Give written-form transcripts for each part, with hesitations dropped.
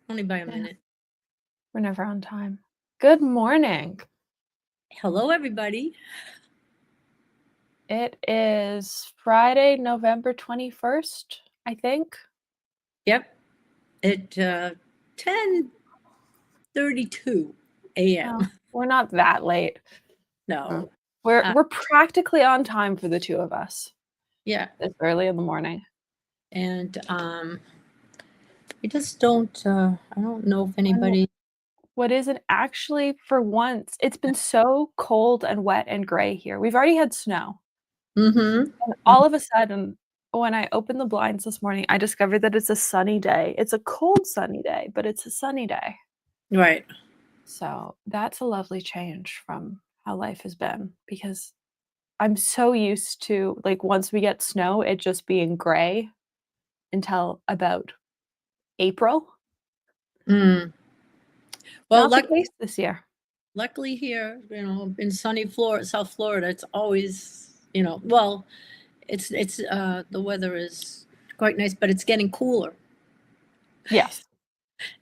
Only by a Yeah, minute. we're never on time. Good morning. Hello, everybody. It is Friday, November 21st, I think. Yep, at 10:32 Oh, a.m. we're not that late. Mm. No, We're uh, we're practically on time for the two of us yeah, this early in the morning. and I just don't. I don't know if And anybody. what isn't actually for once, it's been so cold and wet and gray here. We've already had snow. Mm-hmm. And all of a sudden, when I opened the blinds this morning, I discovered that it's a sunny day. It's a cold sunny day, but it's a sunny day. Right. So that's a lovely change from how life has been because I'm so used to like once we get snow, it just being gray until about April. Mm. Well, Not the case this year. luckily here, in sunny Florida, South Florida, it's always, well, it's the weather is quite nice, but it's getting cooler. Yes.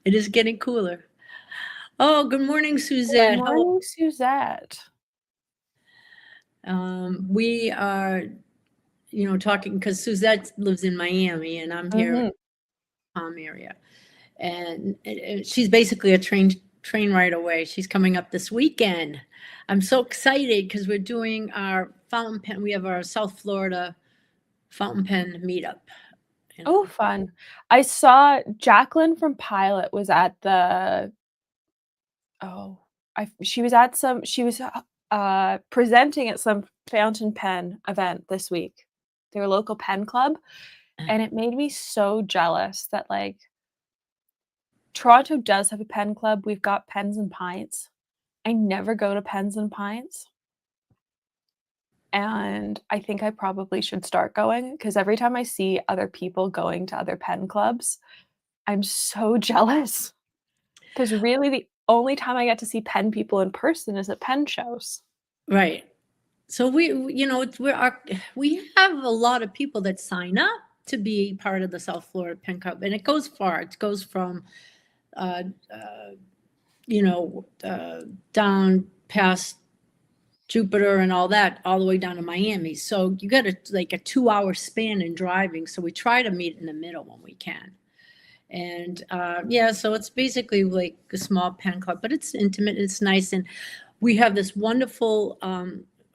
It is getting cooler. Oh, good morning, Good Suzette. How morning, Suzette. We are, talking because Suzette lives in Miami and I'm here in Hmm. the Palm area. And she's basically a train ride away. She's coming up this weekend. I'm so excited because we're doing our fountain pen. We have our South Florida fountain pen meetup. You Oh, know. fun. I saw Jacqueline from Pilot was at the oh, she was at presenting at some fountain pen event this week, their local pen club, and it made me so jealous that, like, Toronto does have a pen club, we've got Pens and Pints. I never go to Pens and Pints, and I think I probably should start going because every time I see other people going to other pen clubs, I'm so jealous. Because really the only time I get to see pen people in person is at pen shows. Right. So we have a lot of people that sign up to be part of the South Florida Pen Club, and it goes far. It goes from uh, you know, down past Jupiter and all that, all the way down to Miami. So you got like a 2 hour span in driving. So we try to meet in the middle when we can. And yeah, so it's basically like a small pen club, but it's intimate. It's nice. And we have this wonderful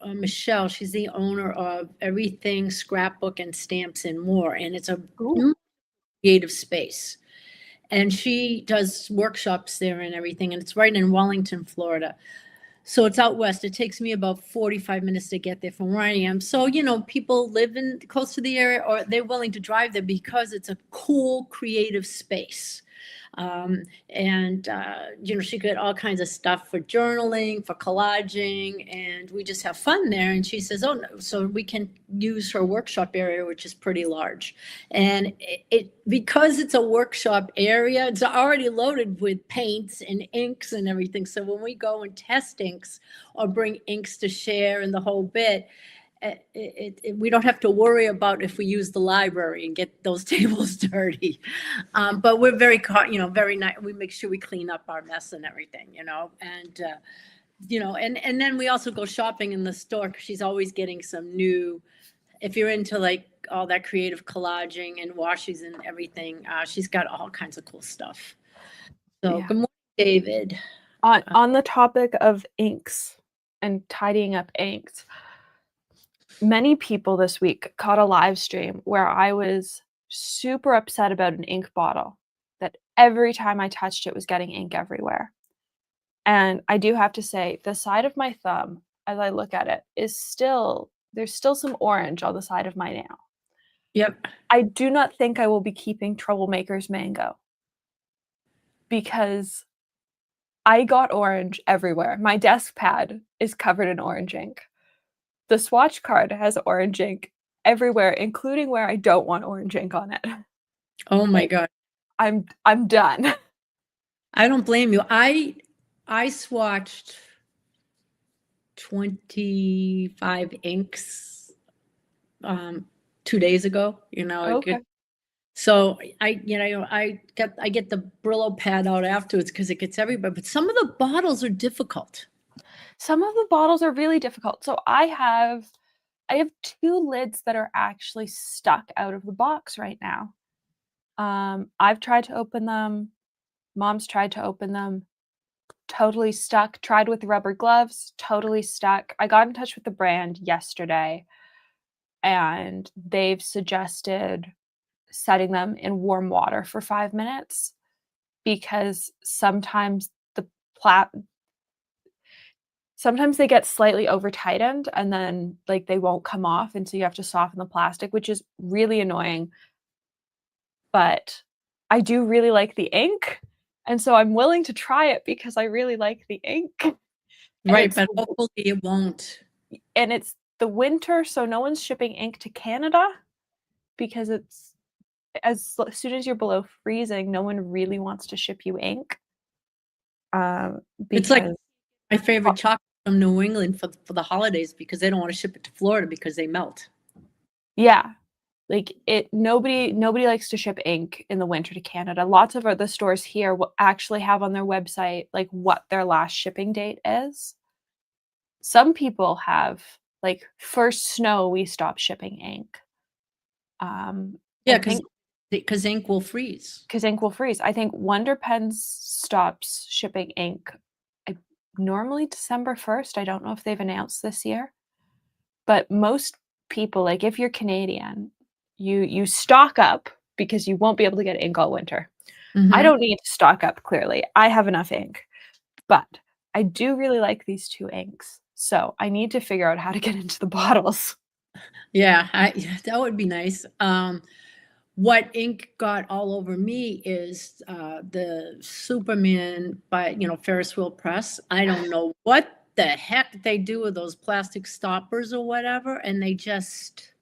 Michelle. She's the owner of Everything Scrapbook and Stamps and More. And it's a Ooh. creative space, and she does workshops there and everything, and it's right in Wellington, Florida. So it's out west. It takes me about 45 minutes to get there from where I am. So, people live in close to the area or they're willing to drive there because it's a cool, creative space. And she got all kinds of stuff for journaling, for collaging, and we just have fun there. And she says, oh, no. So we can use her workshop area, which is pretty large. And because it's a workshop area, it's already loaded with paints and inks and everything. So when we go and test inks or bring inks to share and the whole bit, we don't have to worry about if we use the library and get those tables dirty. But we're very, very nice. We make sure we clean up our mess and everything, and then we also go shopping in the store because she's always getting some new. If you're into like all that creative collaging and washes and everything, she's got all kinds of cool stuff. So Yeah. good morning, David. On the topic of inks and tidying up inks, many people this week caught a live stream where I was super upset about an ink bottle that every time I touched it was getting ink everywhere. And I do have to say, the side of my thumb, as I look at it, there's still some orange on the side of my nail. Yep. I do not think I will be keeping Troublemaker's mango because I got orange everywhere. My desk pad is covered in orange ink. The swatch card has orange ink everywhere, including where I don't want orange ink on it. Oh my Like, God. I'm done. I don't blame you. I swatched 25 inks 2 days ago. Okay. So I get the Brillo pad out afterwards because it gets everybody. But some of the bottles are difficult. Some of the bottles are really difficult. So I have 2 lids that are actually stuck out of the box right now. I've tried to open them. Mom's tried to open them. Totally stuck. Tried with rubber gloves. Totally stuck. I got in touch with the brand yesterday, and they've suggested setting them in warm water for 5 minutes because sometimes sometimes they get slightly over tightened and then like they won't come off, and so you have to soften the plastic, which is really annoying. But I do really like the ink, and so I'm willing to try it because I really like the ink. Right, but hopefully it won't. And it's the winter, so no one's shipping ink to Canada because it's as soon as you're below freezing, no one really wants to ship you ink. It's like Because my favorite chocolate from New England for the holidays because they don't want to ship it to Florida because they melt. yeah, like nobody likes to ship ink in the winter to Canada. Lots of the stores here will actually have on their website like what their last shipping date is. Some people have like first snow we stop shipping ink. Yeah, I think because ink will freeze. because ink will freeze. I think Wonder Pens stops shipping ink normally December 1st. I don't know if they've announced this year, but most people, like if you're Canadian, you stock up because you won't be able to get ink all winter. I don't need to stock up, clearly. I have enough ink, but I do really like these 2 inks. So I need to figure out how to get into the bottles. Yeah, that would be nice. What ink got all over me is the Superman by Ferris Wheel Press. I don't know what the heck they do with those plastic stoppers or whatever, and they just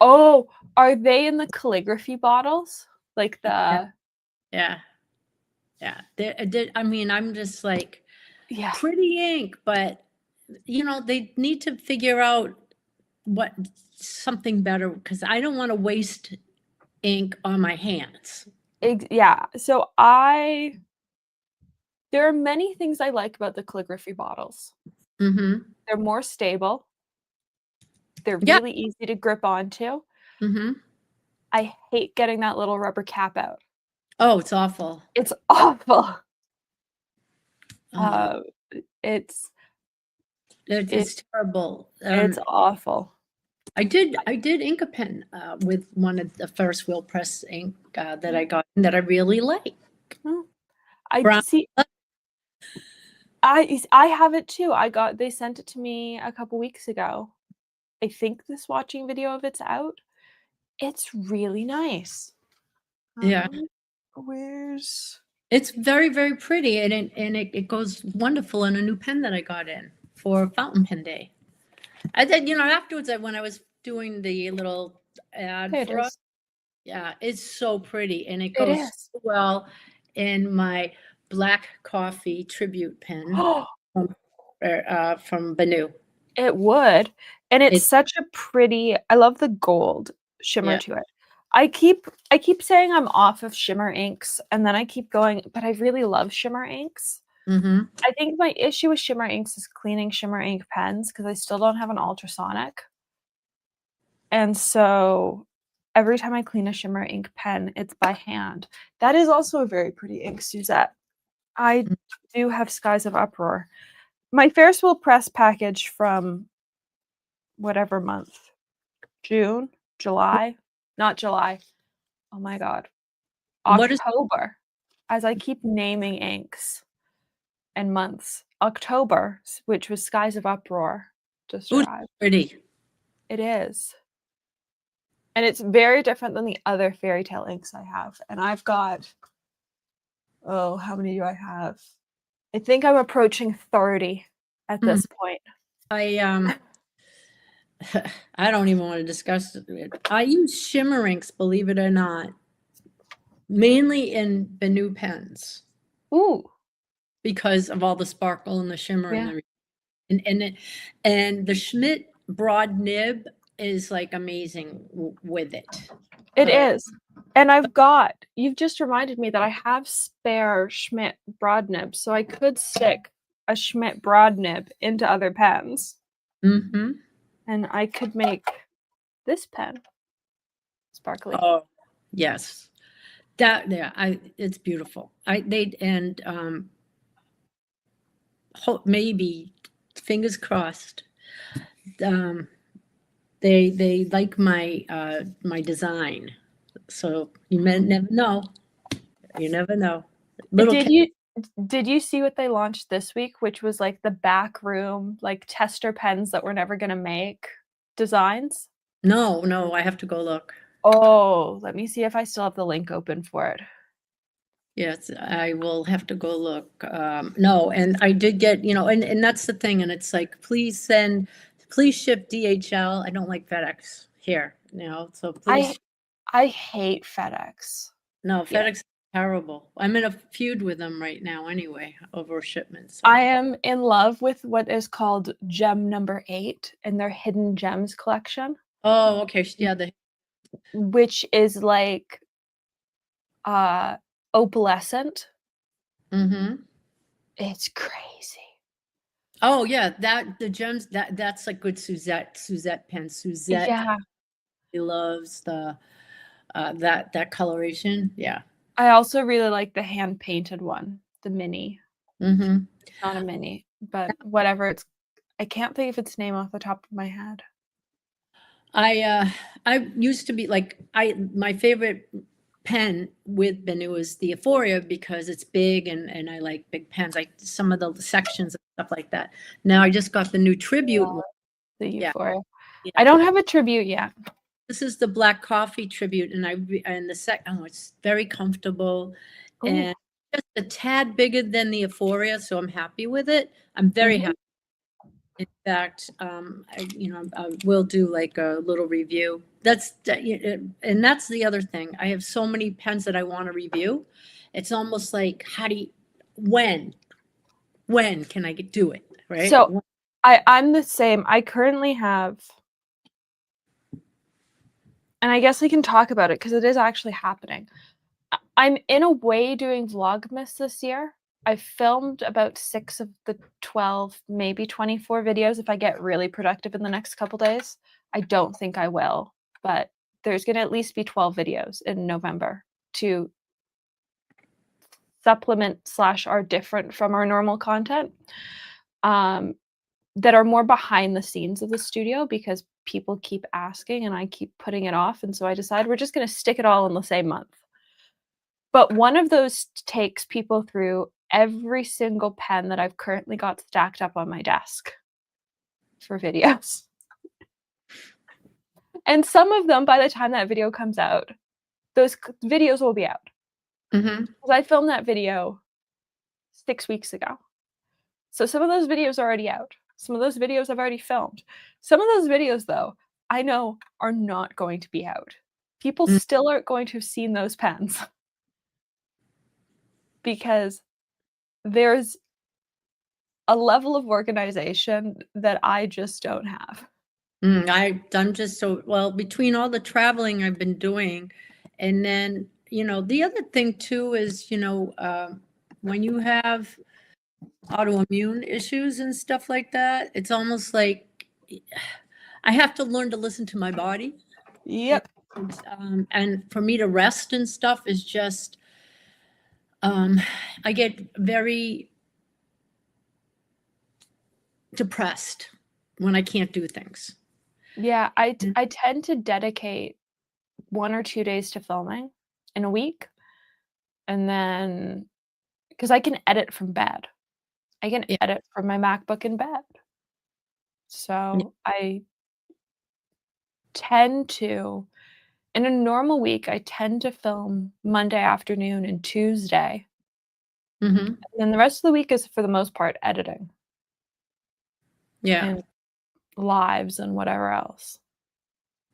Oh, are they in the calligraphy bottles? Like the yeah. I mean, I'm just like yeah. pretty ink, but they need to figure out what something better because I don't want to waste ink on my hands. Yeah. So there are many things I like about the calligraphy bottles. Mm-hmm. They're more stable. They're Yeah. really easy to grip onto. Mm-hmm. I hate getting that little rubber cap out. Oh, it's awful. It's awful. Uh, It's it's terrible. it's awful. I did ink a pen with one of the Ferris Wheel Press ink that I got that I really like. I Brown. see. I have it too. They sent it to me a couple weeks ago. I think this watching video of it's out. It's really nice. Yeah. Where's It's very, very pretty, and it goes wonderful in a new pen that I got in for Fountain Pen Day. I then, afterwards, when I was doing the little ad There it for us, is. yeah, it's so pretty, and it It goes is. so well in my black coffee tribute pen from Banu. It would. And it's It, such a pretty I love the gold shimmer yeah. to it. I keep saying I'm off of shimmer inks, and then I keep going, but I really love shimmer inks. Mm-hmm. I think my issue with shimmer inks is cleaning shimmer ink pens because I still don't have an ultrasonic. And so every time I clean a shimmer ink pen, it's by hand. That is also a very pretty ink, Suzette. I do have Skies of Uproar. My Ferris Wheel Press package from whatever month. June, July, not July. Oh my god. What is October. As I keep naming inks and months. October, which was Skies of Uproar, just ooh, arrived. pretty? It is. And it's very different than the other fairy tale inks I have. And I've got, oh, how many do I have? I think I'm approaching 30 at this point. I I don't even want to discuss it. I use shimmer inks, believe it or not, mainly in Banu pens Ooh. because of all the sparkle and the shimmer and Yeah. everything. And the Schmidt broad nib is like amazing with it. It is. And you've just reminded me that I have spare Schmidt broad nibs, so I could stick a Schmidt broad nib into other pens. Mm-hmm. And I could make this pen sparkly. Oh, yes. It's beautiful. Maybe, fingers crossed, they like my design. So you may never know. You never know. Did you see what they launched this week, which was like the back room, like tester pens that we're never gonna make designs? No, I have to go look. Oh, let me see if I still have the link open for it. Yes, I will have to go look. No, and I did get, and that's the thing, and it's like, please ship DHL. I don't like FedEx here, so please. I hate FedEx. No, Yeah. FedEx is terrible. I'm in a feud with them right now anyway over shipments. So. I am in love with what is called Gem Number 8 in their Hidden Gems collection. Oh, okay. Yeah, which is like opalescent. Mm-hmm. It's crazy. Oh yeah, the gems that's like good Suzette pen. Suzette, Yeah. He loves the that coloration. Yeah. I also really like the hand painted one, the mini. Mm-hmm. Not a mini, but whatever. I can't think of its name off the top of my head. I used to be like my favorite pen with Benu is the Euphoria because it's big and I like big pens, like some of the sections and stuff like that. Now I just got the new Tribute one. The Euphoria. Yeah. I don't have a Tribute yet. This is the Black Coffee Tribute, and it's very comfortable. Ooh. And just a tad bigger than the Euphoria, so I'm happy with it. I'm very happy. In fact, I will do like a little review. And that's the other thing. I have so many pens that I want to review. It's almost like, when can I do it? Right. So I'm the same. I currently have, and I guess I can talk about it because it is actually happening. I'm in a way doing Vlogmas this year. I filmed about 6 of the 12, maybe 24 videos if I get really productive in the next couple days. I don't think I will, but there's going to at least be 12 videos in November to supplement / are different from our normal content, that are more behind the scenes of the studio because people keep asking and I keep putting it off. And so I decided we're just going to stick it all in the same month. But one of those takes people through every single pen that I've currently got stacked up on my desk for videos. And some of them, by the time that video comes out, those videos will be out. Mm-hmm. Because I filmed that video 6 weeks ago. So some of those videos are already out. Some of those videos I've already filmed. Some of those videos, though, I know are not going to be out. People still aren't going to have seen those pens. Because there's a level of organization that I just don't have. I'm just so well between all the traveling I've been doing, and then the other thing too is when you have autoimmune issues and stuff like that, it's almost like I have to learn to listen to my body. Yep. And for me to rest and stuff is just I get very depressed when I can't do things. Yeah, I tend to dedicate 1 or 2 days to filming in a week. And then, because I can edit from bed. I can edit from my MacBook in bed. So I tend to, in a normal week, I tend to film Monday afternoon and Tuesday. Mm-hmm. And then the rest of the week is, for the most part, editing. Yeah. And lives and whatever else.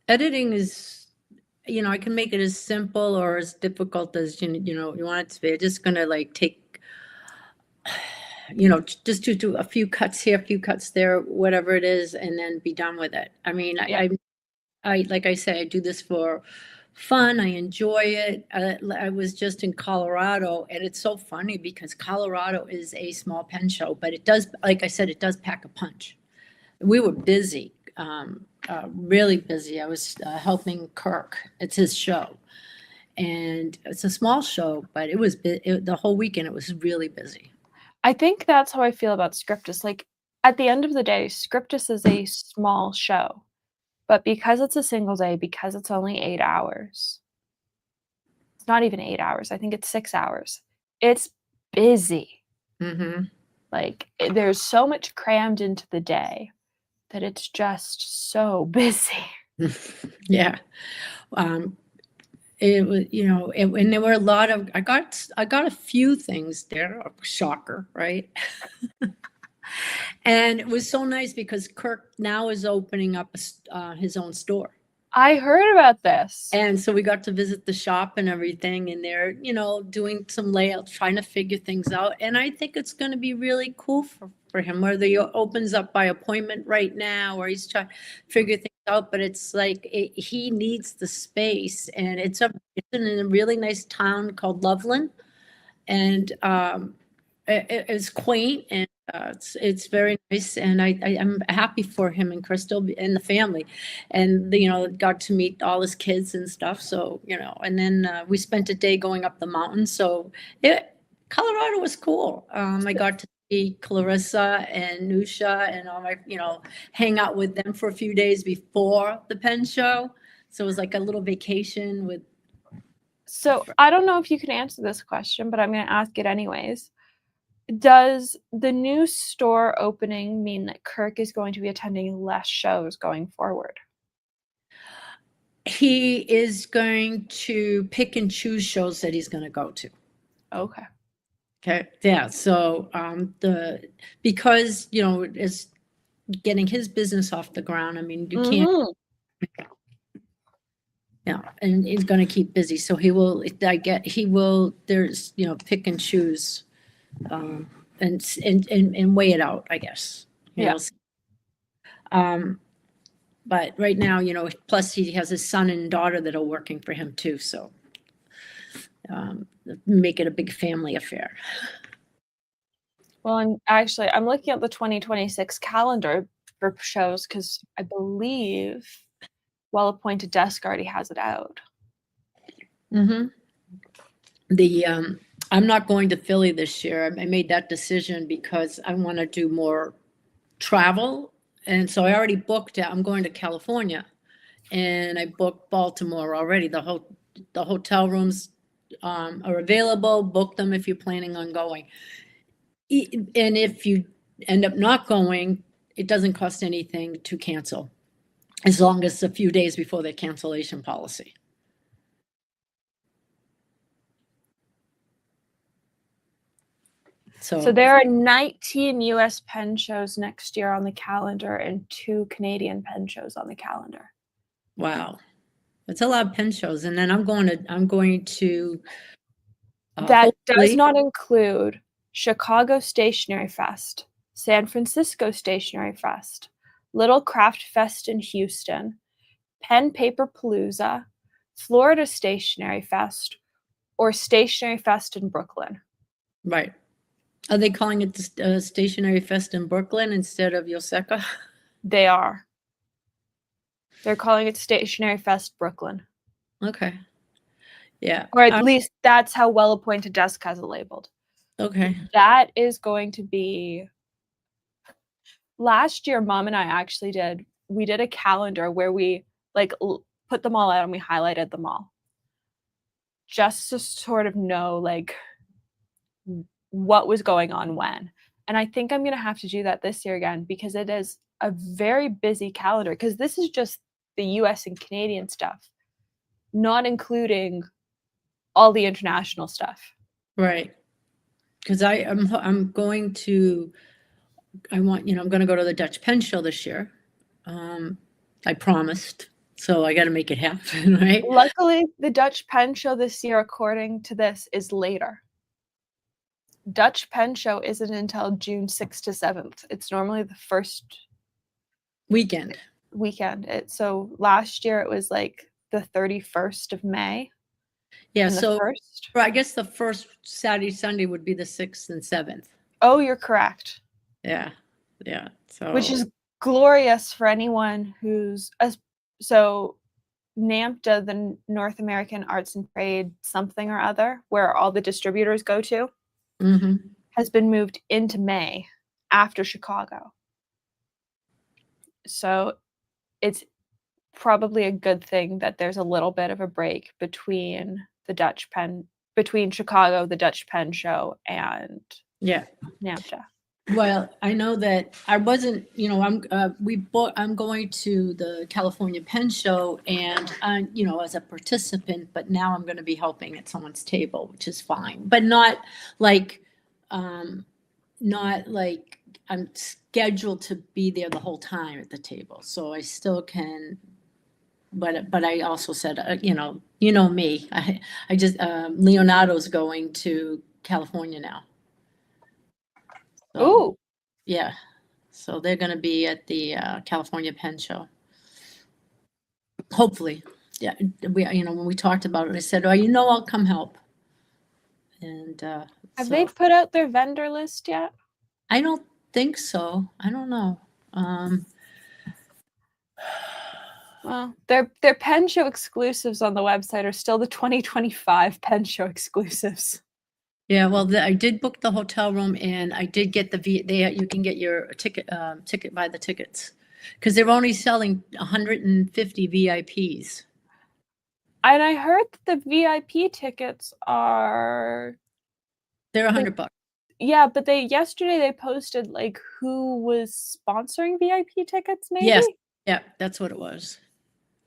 Editing is, I can make it as simple or as difficult as you want it to be. I'm just gonna like take, just do a few cuts here, a few cuts there, whatever it is, and then be done with it. I mean, like I say, I do this for fun. I enjoy it. I was just in Colorado, and it's so funny because Colorado is a small pen show, but it does, like I said, it does pack a punch. We were busy, really busy. I was helping Kirk. It's his show, and it's a small show, but it was the whole weekend. It was really busy. I think that's how I feel about Scriptus. Like, at the end of the day, Scriptus is a small show, but because it's a single day, because it's only 8 hours, it's not even 8 hours. I think it's 6 hours. It's busy. Mm-hmm. Like, there's so much crammed into the day that it's just so busy. Yeah. It was, and there were a lot of, I got a few things there, shocker, right? And it was so nice because Kirk now is opening up his own store. I heard about this. And so we got to visit the shop and everything, and they're, doing some layouts, trying to figure things out. And I think it's going to be really cool for him, whether he opens up by appointment right now or he's trying to figure things out. But it's like he needs the space, and it's in a really nice town called Loveland, and it's quaint, and it's very nice, and I'm happy for him and Crystal and the family, and got to meet all his kids and stuff. So and then we spent a day going up the mountain. So Colorado was cool. I got to see Clarissa and Nusha and all my hang out with them for a few days before the pen show. So it was like a little vacation with. So I don't know if you can answer this question, but I'm going to ask it anyways. Does the new store opening mean that Kirk is going to be attending less shows going forward? He is going to pick and choose shows that he's going to go to. Okay. Okay. Yeah. So because is getting his business off the ground. I mean, you can't. Yeah, and he's going to keep busy. So he will. There's pick and choose. And weigh it out, I guess. Yeah. But right now, plus he has his son and daughter that are working for him too. So make it a big family affair. Well, and actually, I'm looking at the 2026 calendar for shows because I believe Well-Appointed Desk already has it out. Mm-hmm. I'm not going to Philly this year. I made that decision because I want to do more travel. And so I already booked it. I'm going to California, and I booked Baltimore already. The hotel rooms are available. Book them if you're planning on going. And if you end up not going, it doesn't cost anything to cancel, as long as a few days before their cancellation policy. So there are 19 US pen shows next year on the calendar and 2 Canadian pen shows on the calendar. Wow. That's a lot of pen shows. And then I'm going to that does not include Chicago Stationery Fest, San Francisco Stationery Fest, Little Craft Fest in Houston, Pen Paper Palooza, Florida Stationery Fest, or Stationery Fest in Brooklyn. Right. Are they calling it the Stationery Fest in Brooklyn instead of Yoseka? They are. They're calling it Stationery Fest Brooklyn. Okay. Yeah. Or at least that's how Well-Appointed Desk has it labeled. Okay. That is going to be... Last year, Mom and I we did a calendar where we put them all out and we highlighted them all. Just to sort of know what was going on when. And I think I'm going to have to do that this year again because it is a very busy calendar because this is just the US and Canadian stuff, not including all the international stuff. Right. Because I'm going to go to the Dutch Pen Show this year. I promised. So I got to make it happen, right? Luckily, the Dutch Pen Show this year, according to this, is later. Dutch Pen Show isn't until June 6th to 7th. It's normally the first weekend. weekend. So last year it was like the 31st of May. Yeah, and the so 1st. I guess the first Saturday, Sunday would be the 6th and 7th. Oh, you're correct. Yeah, yeah. Which So is glorious for anyone who's so NAMTA, the North American Arts and Trade something or other, where all the distributors go to, has been moved into May after Chicago. So it's probably a good thing that there's a little bit of a break between Chicago, the Dutch Pen Show, and yeah. NAMTA. Well, I know that I wasn't, I'm going to the California Pen Show and as a participant, but now I'm going to be helping at someone's table, which is fine, but like, not like I'm scheduled to be there the whole time at the table. So I still can, but I also said, me, I just, Leonardo's going to California now. So, Ooh, yeah. So they're going to be at the California Pen Show. Hopefully. Yeah. When we talked about it, I said, I'll come help. And have they put out their vendor list yet? I don't think so. I don't know. Well, their Pen Show exclusives on the website are still the 2025 Pen Show exclusives. Yeah, well, I did book the hotel room and I did get you can get your ticket, buy the tickets. Because they're only selling 150 VIPs. And I heard that the VIP tickets are... They're $100. Yeah, but yesterday they posted like who was sponsoring VIP tickets, maybe? Yes. Yeah, that's what it was.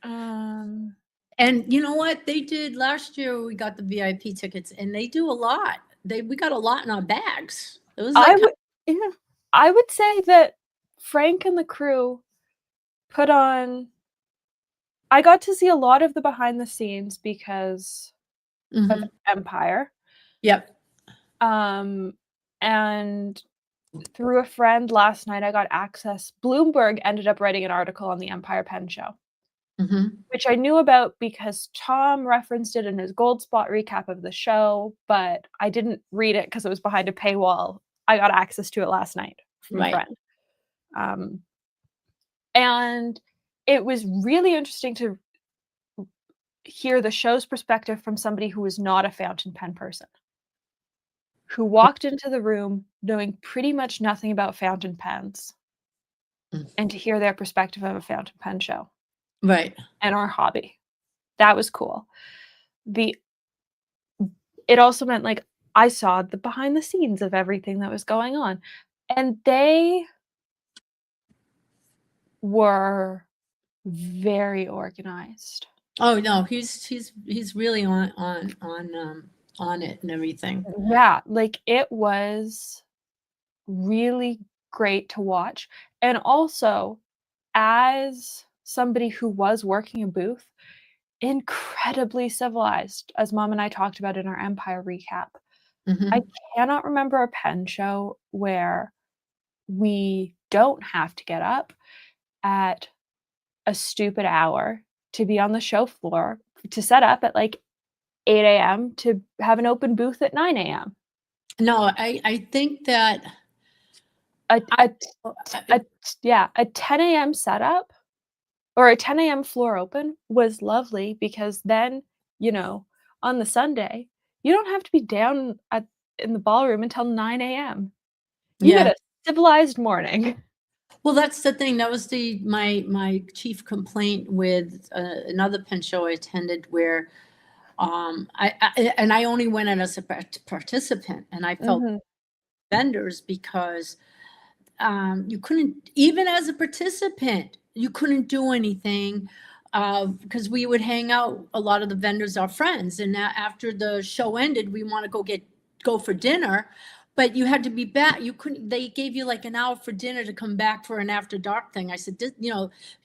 Um, And you know what they did last year? We got the VIP tickets, and they do a lot. We got a lot in our bags. It was like I would say that Frank and the crew put on. I got to see a lot of the behind the scenes because of Empire. Yep. And through a friend last night, I got access. Bloomberg ended up writing an article on the Empire Pen Show, which I knew about because Tom referenced it in his Gold Spot recap of the show, but I didn't read it because it was behind a paywall. I got access to it last night from a friend. And it was really interesting to hear the show's perspective from somebody who was not a fountain pen person, who walked into the room knowing pretty much nothing about fountain pens, and to hear their perspective of a fountain pen show. Right. And our hobby. That was cool. It also meant like I saw the behind the scenes of everything that was going on. And they were very organized. Oh no, he's really on it and everything. Yeah, like it was really great to watch. And also, as somebody who was working a booth, incredibly civilized, as Mom and I talked about in our Empire recap. I cannot remember a pen show where we don't have to get up at a stupid hour to be on the show floor, to set up at like 8 a.m. to have an open booth at 9 a.m. No, I think that a 10 a.m. setup or a 10 a.m. floor open was lovely because then, on the Sunday, you don't have to be down in the ballroom until 9 a.m. You get a civilized morning. Well, that's the thing. That was my chief complaint with another pen show I attended where I only went in as a participant, and I felt vendors because you couldn't, even as a participant, you couldn't do anything because we would hang out. A lot of the vendors are friends, and after the show ended, we want to go for dinner. But you had to be back. You couldn't. They gave you like an hour for dinner to come back for an after dark thing. I said,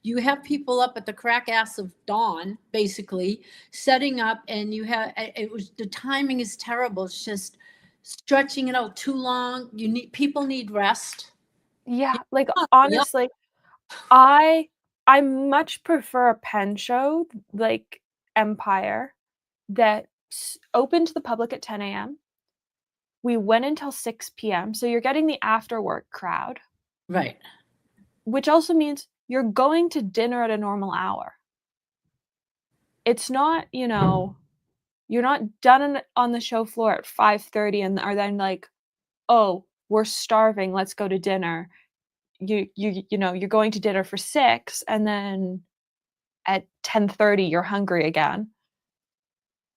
you have people up at the crack ass of dawn, basically setting up, and the timing is terrible. It's just stretching it out too long. People need rest. Yeah, like honestly, I I much prefer a pen show like Empire that opened to the public at 10 a.m. We went until 6 p.m. So you're getting the after work crowd, Right. which also means you're going to dinner at a normal hour. It's not, you're not done on the show floor at 5:30 and are then like, "Oh, we're starving, let's go to dinner." You're going to dinner for 6 and then at 10:30 you're hungry again.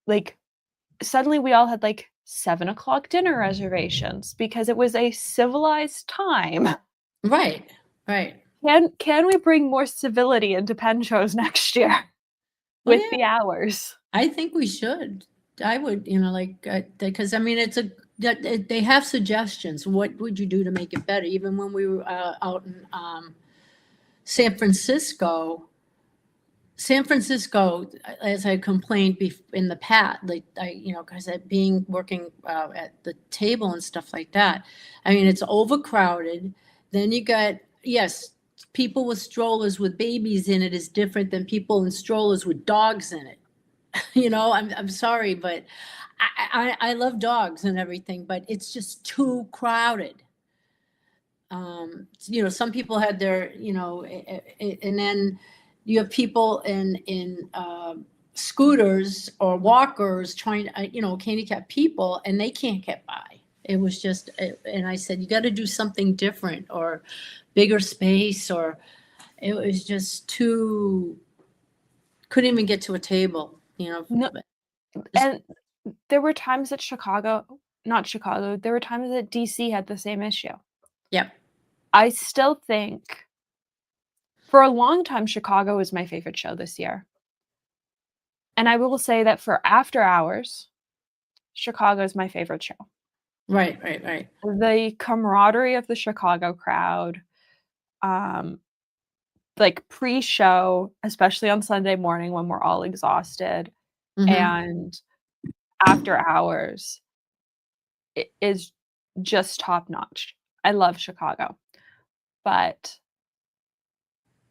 Like, suddenly we all had, like, 7 o'clock dinner reservations because it was a civilized time. Right. Right. Can we bring more civility into pen shows next year Oh, with yeah. the hours? I think we should. I would, like, because I mean, they have suggestions. What would you do to make it better? Even when we were out in San Francisco, as I complained in the past, like because being working at the table and stuff like that. I mean, it's overcrowded. Then you got, yes, people with strollers with babies in it is different than people in strollers with dogs in it. I'm sorry, but I love dogs and everything, but it's just too crowded. Some people had their, and then you have people in scooters or walkers trying to, handicap people, and they can't get by. It was just, and I said, you got to do something different or bigger space, or it was just too, couldn't even get to a table. No, and there were times that not Chicago, there were times that DC had the same issue. Yep. I still think for a long time, Chicago was my favorite show this year. And I will say that for after hours, Chicago is my favorite show. Right, right, right. The camaraderie of the Chicago crowd, like pre-show, especially on Sunday morning when we're all exhausted, and after hours is just top notch. I love Chicago. But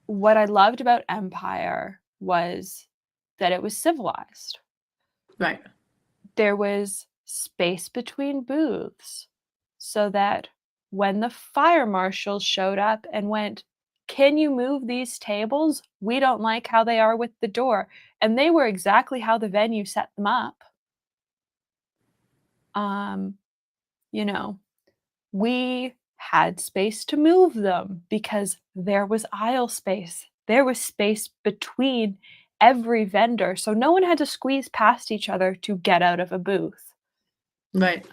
what I loved about Empire was that it was civilized. Right. There was space between booths so that when the fire marshals showed up and went, "Can you move these tables? We don't like how they are with the door." And they were exactly how the venue set them up. You know, we had space to move them because there was aisle space. There was space between every vendor, so no one had to squeeze past each other to get out of a booth. Right.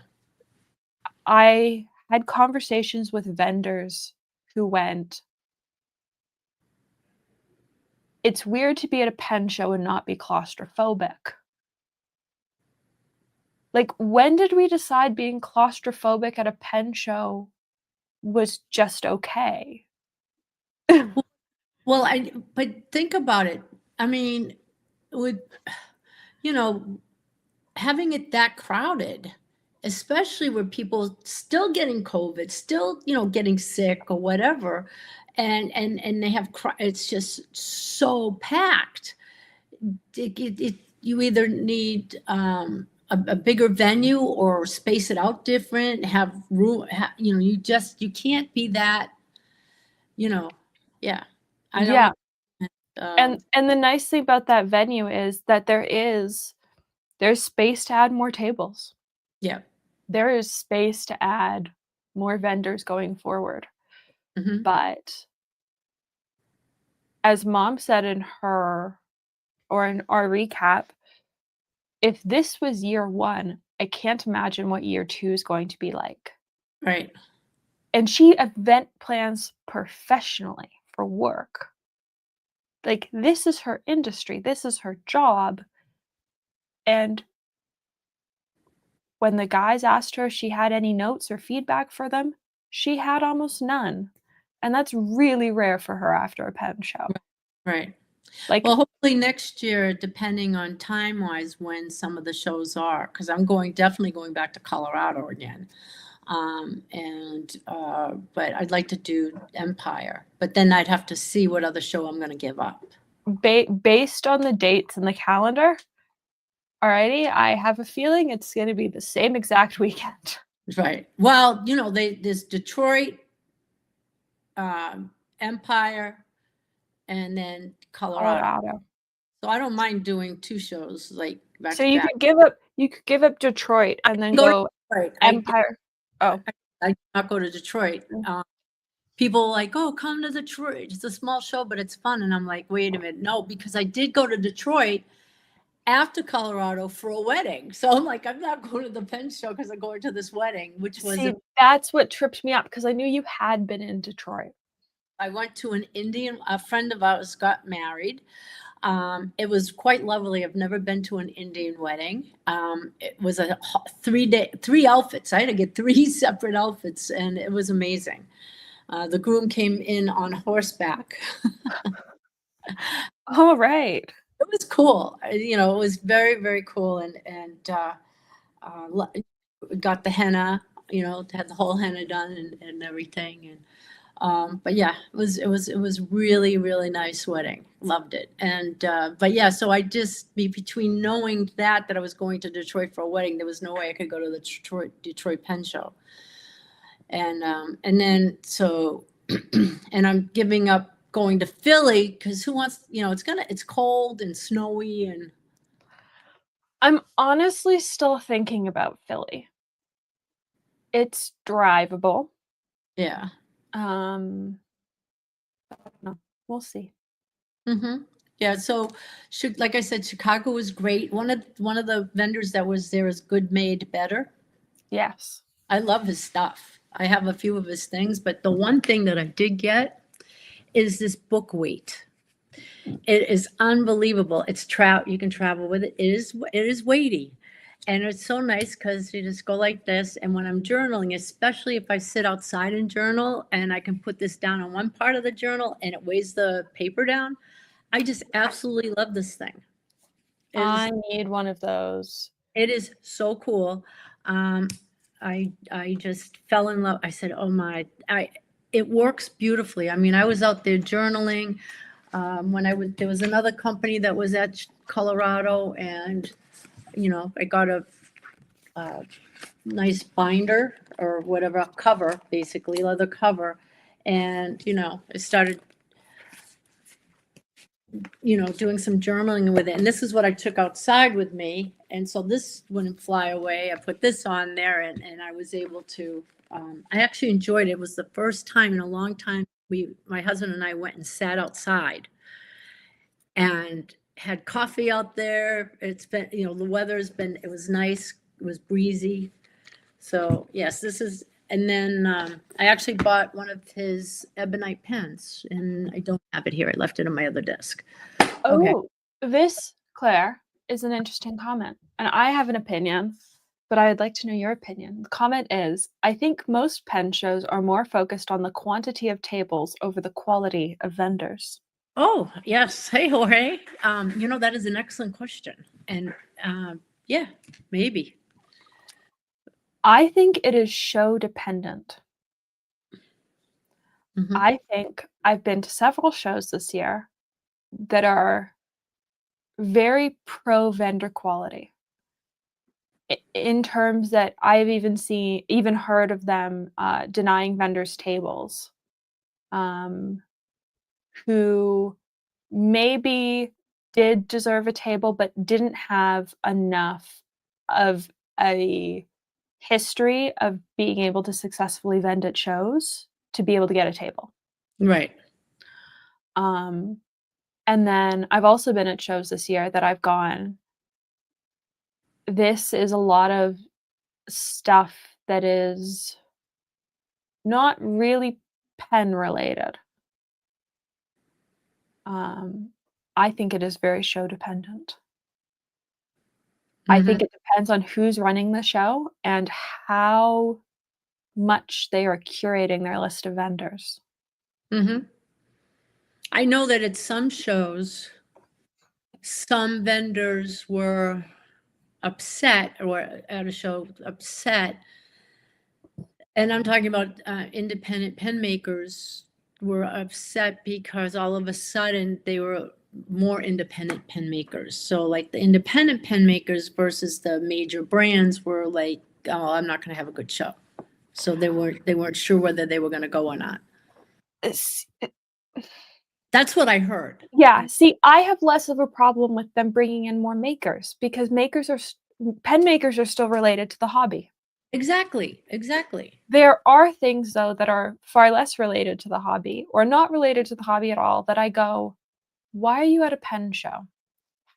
I had conversations with vendors who went, "It's weird to be at a pen show and not be claustrophobic." Like, when did we decide being claustrophobic at a pen show was just okay? Well, but think about it. I mean, with, you know, having it that crowded, especially where people still getting COVID, still, getting sick or whatever, and they have, it's just so packed. You either need a bigger venue or space it out different, have room, you can't be that, yeah. I Yeah. don't, And the nice thing about that venue is that there's space to add more tables. yeah. There is space to add more vendors going forward. Mhm. But as Mom said in our recap, if this was year 1, I can't imagine what year 2 is going to be like. Right. And she event plans professionally for work. Like, this is her industry, this is her job. And when the guys asked her if she had any notes or feedback for them, she had almost none. And that's really rare for her after a pen show. Right. Like, Well, hopefully next year, depending on time-wise, when some of the shows are, because I'm definitely going back to Colorado again. But I'd like to do Empire, but then I'd have to see what other show I'm going to give up. Based on the dates in the calendar, alrighty, I have a feeling it's going to be the same exact weekend. Right. Well, there's Detroit, Empire, and then Colorado. So I don't mind doing 2 shows like back So to you back. could give up Detroit and then Go to go Detroit. Empire. I did not go to Detroit. People are like, oh, come to Detroit. It's a small show, but it's fun. And I'm like, wait a minute. No, because I did go to Detroit after Colorado for a wedding. So I'm like, I'm not going to the Penn show because I'm going to this wedding, which was. See, that's what tripped me up because I knew you had been in Detroit. I went to a friend of ours got married. It was quite lovely. I've never been to an Indian wedding. It was a 3 outfits. I had to get 3 separate outfits, and it was amazing. The groom came in on horseback. Oh, right. It was cool. It was very, very cool. And got the henna, had the whole henna done and everything. But yeah, it was really, really nice wedding. Loved it. But yeah, so I just between knowing that I was going to Detroit for a wedding, there was no way I could go to the Detroit Penn show. And then and I'm giving up going to Philly because who wants, it's cold and snowy and. I'm honestly still thinking about Philly. It's drivable. Yeah. No, we'll see. Yeah. So, like I said, Chicago was great. One of the vendors that was there is Good Made Better. Yes. I love his stuff. I have a few of his things, but the one thing that I did get is this book weight. It is unbelievable. You can travel with it. It is weighty. And it's so nice because you just go like this. And when I'm journaling, especially if I sit outside and journal and I can put this down on one part of the journal and it weighs the paper down, I just absolutely love this thing. I need one of those. It is so cool. I just fell in love. I said, oh my, it works beautifully. I mean, I was out there journaling. There was another company that was at Colorado and, I got a nice binder or whatever, cover, basically leather cover. And, I started, doing some journaling with it. And this is what I took outside with me. And so this wouldn't fly away. I put this on there and I was able to, I actually enjoyed it. It was the first time in a long time my husband and I went and sat outside and had coffee out there. It's been, the weather's been, it was nice. It was breezy. So yes, and then I actually bought one of his ebonite pens and I don't have it here. I left it on my other desk. Okay. Oh, this, Claire, is an interesting comment. And I have an opinion, but I would like to know your opinion. The comment is, I think most pen shows are more focused on the quantity of tables over the quality of vendors. Oh, yes. Hey, Jorge. That is an excellent question. And yeah, maybe. I think it is show dependent. Mhm. I think I've been to several shows this year that are very pro vendor quality. In terms that I've even heard of them denying vendors tables, who maybe did deserve a table but didn't have enough of a history of being able to successfully vend at shows to be able to get a table. Right. And then I've also been at shows this year that I've gone. This is a lot of stuff that is not really pen related. I think it is very show dependent. I think it depends on who's running the show and how much they are curating their list of vendors. I know that at some shows, some vendors were upset or at a show upset And I'm talking about independent pen makers were upset because all of a sudden they were more independent pen makers. So like the independent pen makers versus the major brands were like, oh, I'm not going to have a good show. So they weren't sure whether they were going to go or not. It's- That's what I heard. Yeah, see, I have less of a problem with them bringing in more makers because pen makers are still related to the hobby. Exactly, exactly. There are things though that are far less related to the hobby or not related to the hobby at all that I go, "Why are you at a pen show?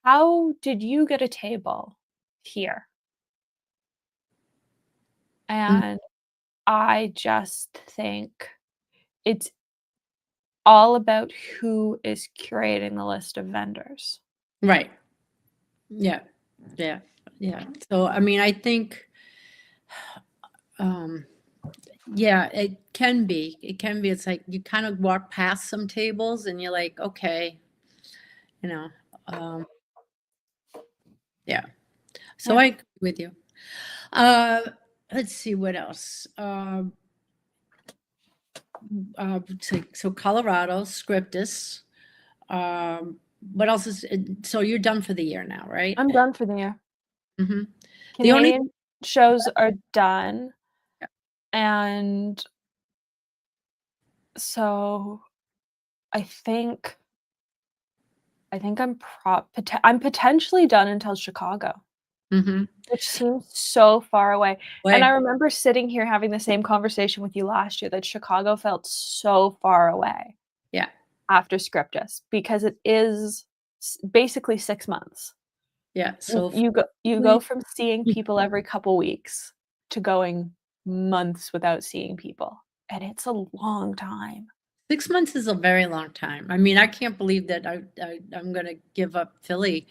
How did you get a table here?" Mm, And I just think it's all about who is curating the list of vendors. right. Yeah. Yeah. Yeah. So I mean, I think um yeah, it can be. It can be. It's like you kind of walk past some tables and you're like, okay, you know, um, yeah. So Yeah. I agree with you. Uh, let's see what else. So Colorado, Scriptus. What else is, so you're done for the year now, right? I'm done for the year. Hmm. The only, Canadian shows are done, and so I think I'm potentially done until Chicago, hmm which seems so far away. And I way, remember sitting here having the same conversation with you last year that Chicago felt so far away yeah, after Scriptus because it is basically 6 months. yeah. You So you go from seeing people every couple weeks to going months without seeing people, and it's a long time. 6 months is a very long time. I mean, I can't believe that I'm going to give up Philly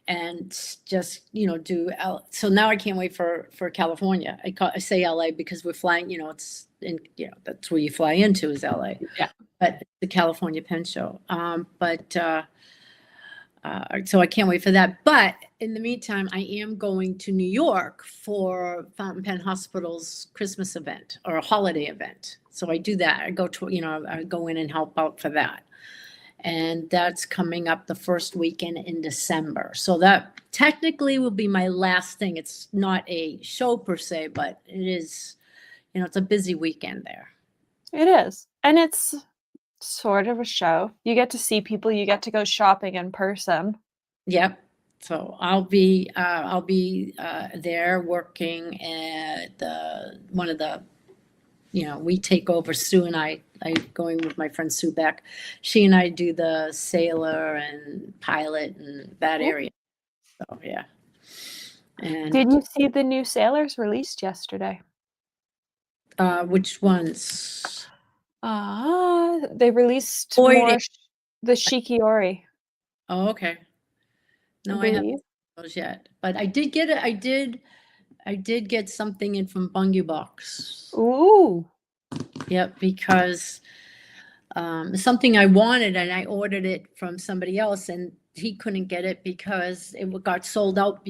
and just do so now I can't wait for California. I say LA because we're flying, it's in, that's where you fly into is LA, Yeah. but the California Pen Show. But so I can't wait for that. But in the meantime, I am going to New York for Fountain Pen Hospital's Christmas event or a holiday event. So I do that. I go to, I go in and help out for that. And that's coming up the first weekend in December. So that technically will be my last thing. It's not a show per se, but it is, it's a busy weekend there. It is, and it's sort of a show. You get to see people, you get to go shopping in person. Yep. So I'll be there working at one of the, we take over. Sue and I going with my friend Sue Beck. She and I do the sailor and pilot and that Cool. area. So yeah. And Did you see the new sailors released yesterday? which ones? They released Boyd. the Shikiori, Oh, okay. I No, I haven't believe. seen those yet, but I did get it. I did get something in from Bungie Box. Ooh. Yep, because something I wanted and I ordered it from somebody else and he couldn't get it because it got sold out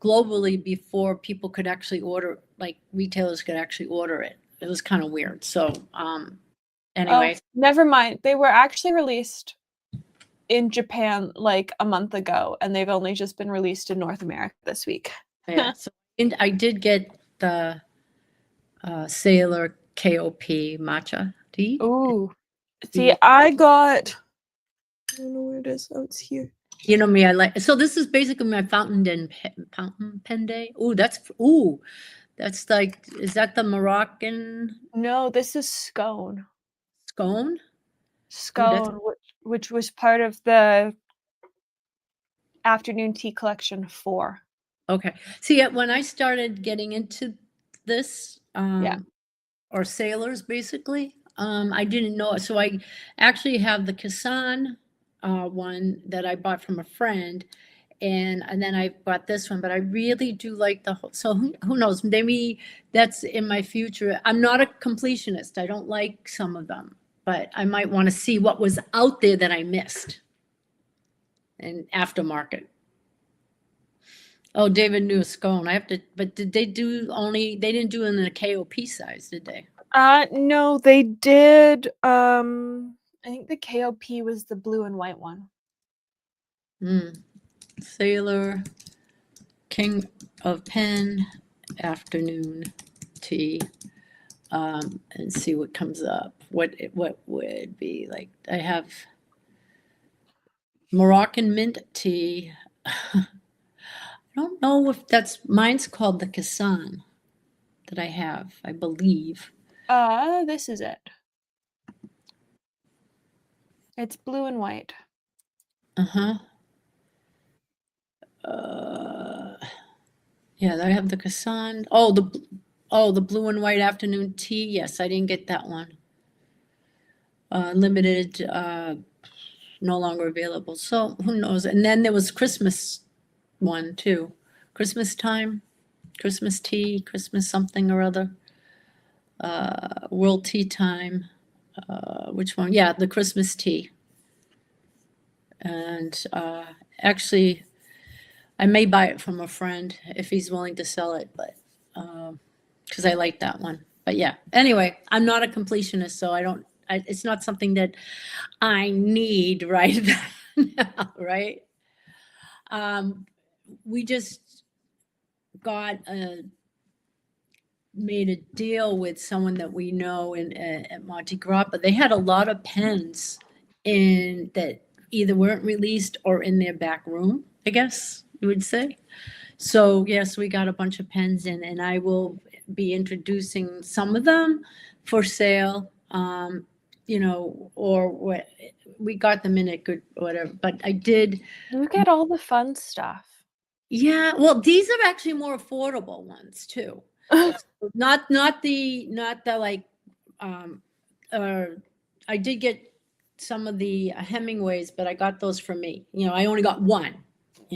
globally before people could actually order, like retailers could actually order it. It was kind of weird. So Oh, anyway, never mind. They were actually released in Japan like a month ago, and they've only just been released in North America this week. yeah. So and I did get the Sailor KOP matcha tea. Ooh. See, I got I don't know where it is. Oh, it's here. You know me, I like, so this is basically my fountain pen day. That's like, is that the Moroccan No, this is scone. scone? Ooh, that's Scone, which was part of the afternoon tea collection 4. okay. See, when I started getting into this, Yeah. or sailors basically, I didn't know. So I actually have the Kassan one that I bought from a friend. And then I bought this one, but I really do like so who knows, maybe that's in my future. I'm not a completionist. I don't like some of them, but I might want to see what was out there that I missed in aftermarket. Oh, David knew a scone. I have to, but did they do only, they didn't do it in the KOP size, did they? No, they did. I think the KOP was the blue and white one. Sailor, King of Pen, afternoon tea. And see what comes up. What would be like? I have Moroccan mint tea. I don't know if that's mine's called the Kassan that I have, I believe. This is it. It's blue and white. Uh-huh. Yeah, I have the Kassan. Oh, the blue and white afternoon tea. Yes, I didn't get that one. Limited, no longer available. So who knows? And then there was Christmas one too. Christmas time, Christmas tea, Christmas something or other. World tea time. Which one? Yeah, the Christmas tea. And actually, I may buy it from a friend if he's willing to sell it, but because I like that one. But yeah, anyway, I'm not a completionist, so it's not something that I need right now, right? We just got made a deal with someone that we know at Monte Grappa. They had a lot of pens in that either weren't released or in their back room, I guess you would say. So yes, we got a bunch of pens in, and I will be introducing some of them for sale. Or what we got them in at good whatever. But I did. You get all the fun stuff. Yeah, well, these are actually more affordable ones too. Not the like, I did get some of the Hemingways, but I got those for me. I only got one.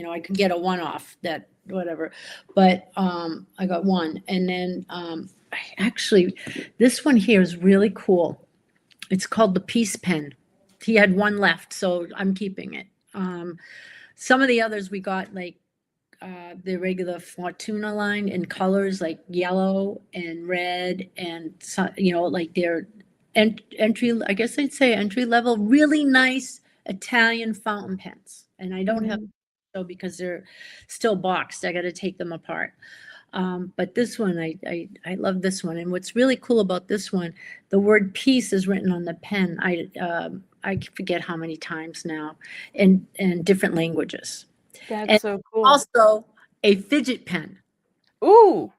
I could get a one-off that whatever, but I got one. And then actually, this one here is really cool. It's called the Peace Pen. He had one left, so I'm keeping it. Some of the others we got like the regular Fortuna line in colors like yellow and red and like they're entry, I guess I'd say entry level, really nice Italian fountain pens. And I don't have so because they're still boxed. I got to take them apart. But this one, I love this one. And what's really cool about this one, the word peace is written on the pen. I forget how many times now in different languages. That's And so cool. also a fidget pen. Ooh.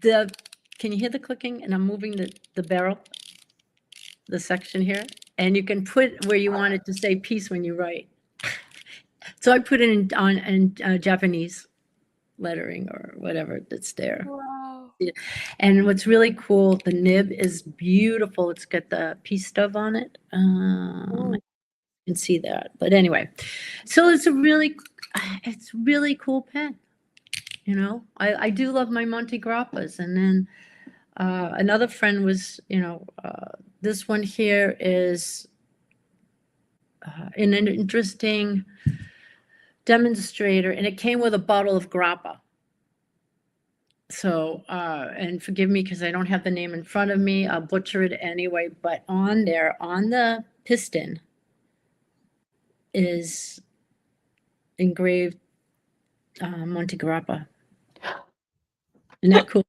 Can you hear the clicking? And I'm moving the barrel, the section here. And you can put where you want it to say peace when you write. So I put it in Japanese lettering or whatever that's there. Wow. And what's really cool, the nib is beautiful. It's got the peace dove on it. You can see that. But anyway, so it's really cool pen. I do love my Monte Grappas. And then another friend was, this one here is in an interesting demonstrator, and it came with a bottle of grappa. So, and forgive me because I don't have the name in front of me. I'll butcher it anyway. But on there, on the piston, is engraved Monte Grappa. Isn't that cool?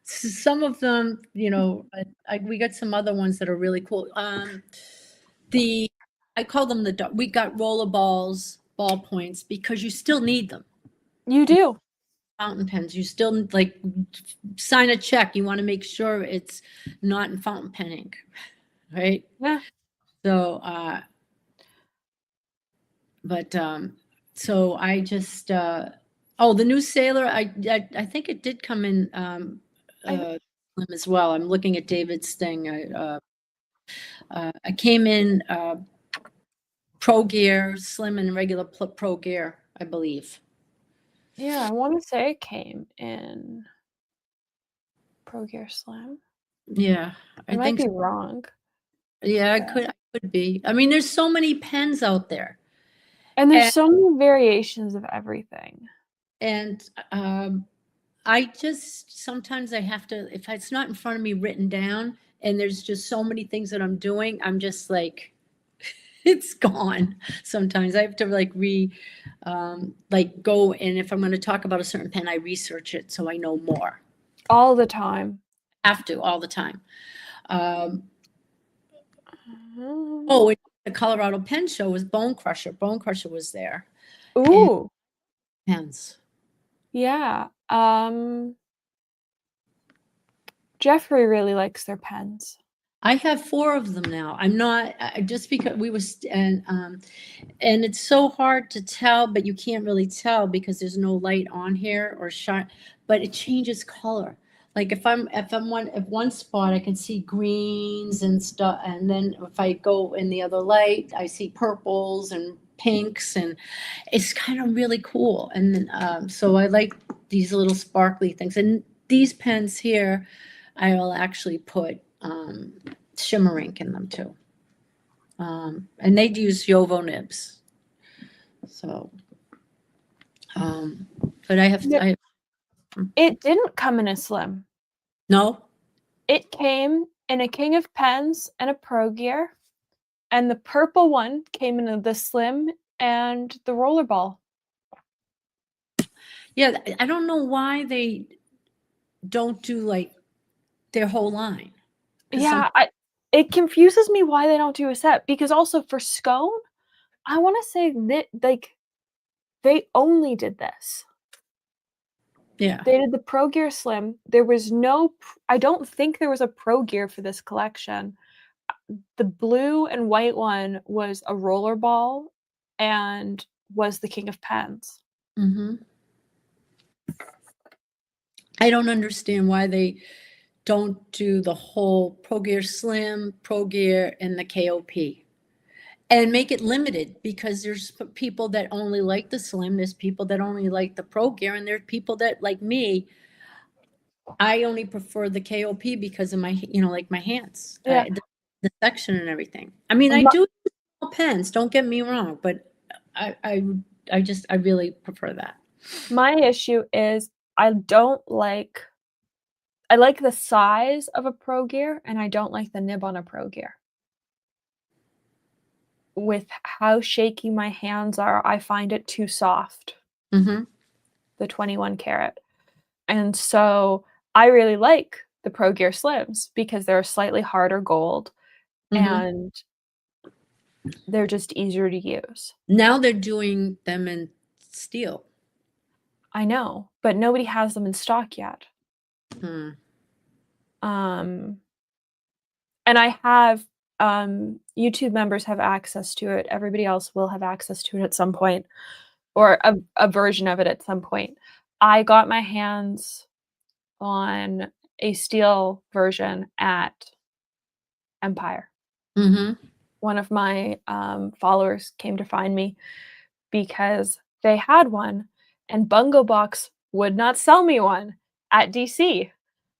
So some of them, we got some other ones that are really cool. I call them we got roller balls, ballpoints, because you still need them. You do. Fountain pens, you still like sign a check. You want to make sure it's not in fountain pen ink, right? Yeah. So, so I just, the new Sailor, I think it did come in slim as well. I'm looking at David's thing. I came in Pro Gear, slim and regular Pro Gear, I believe. Yeah, I want to say it came in Pro Gear Slim. Yeah, I might be wrong. Yeah, I could be. I mean, there's so many pens out there. And there's so many variations of everything. And I just sometimes I have to, if it's not in front of me written down, and there's just so many things that I'm doing, I'm just like, it's gone. Sometimes I have to like go, and if I'm going to talk about a certain pen, I research it so I know more. All the time. Have to all the time. Mhm. Oh, the Colorado Pen Show was Bone Crusher. Bone Crusher was there. Ooh. Pens. Yeah. Jeffrey really likes their pens. I have 4 of them now. I'm not just because we was and it's so hard to tell, but you can't really tell because there's no light on here or shine, but it changes color. Like if one spot I can see greens and stuff, and then if I go in the other light, I see purples and pinks, and it's kind of really cool. And so I like these little sparkly things. And these pens here, I will actually put shimmer ink in them too. And they'd use Yovo nibs. So, but Yeah. It didn't come in a slim. No? It came in a King of Pens and a Pro Gear, and the purple one came in the slim and the rollerball. Yeah, I don't know why they don't do like their whole line. Yeah, it confuses me why they don't do a set, because also for Scone, I want to say that like they only did this. Yeah. They did the Pro Gear Slim. There was I don't think there was a Pro Gear for this collection. The blue and white one was a rollerball and was the King of Pens. Mm-hmm. I don't understand why they don't do the whole Pro Gear Slim, Pro Gear, and the KOP. And make it limited, because there's people that only like the Slim, there's people that only like the Pro Gear, and there's people that, like me, I only prefer the KOP because of my, like my hands, Yeah. the section and everything. I mean, I My, do small pens, don't get me wrong, but I really prefer that. my issue is I like the size of a Pro Gear, and I don't like the nib on a Pro Gear. With how shaky my hands are, I find it too soft. Mm-hmm. The 21 karat. And so I really like the Pro Gear Slims because they're a slightly harder gold Mm-hmm. and they're just easier to use. Now they're doing them in steel. I know, but nobody has them in stock yet. Hmm. And I have YouTube members have access to it. Everybody else will have access to it at some point, or a version of it at some point. I got my hands on a steel version at Empire. Mm-hmm. One of my followers came to find me because they had one, and Bungo Box would not sell me one at DC.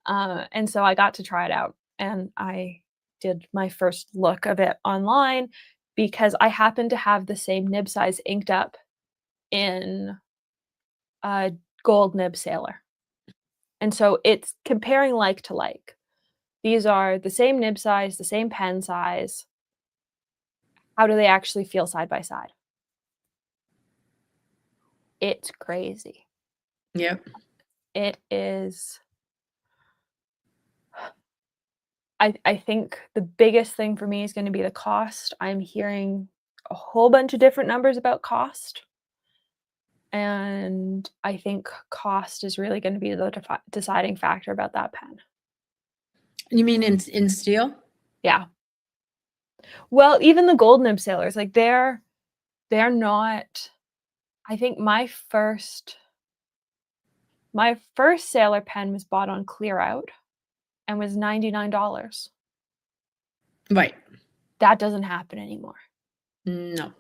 And so I got to try it out, and I did my first look of it online because I happened to have the same nib size inked up in a gold nib sailor. And so it's comparing like to like. These are the same nib size, the same pen size. How do they actually feel side by side? It's crazy. Yep. It is. I think the biggest thing for me is going to be the cost. I'm hearing a whole bunch of different numbers about cost. And I think cost is really going to be the deciding factor about that pen. You mean in steel? Yeah. Well, even the gold nib sailors, like they're not. I think my first sailor pen was bought on Clear Out and was $99. Right. That doesn't happen anymore. No.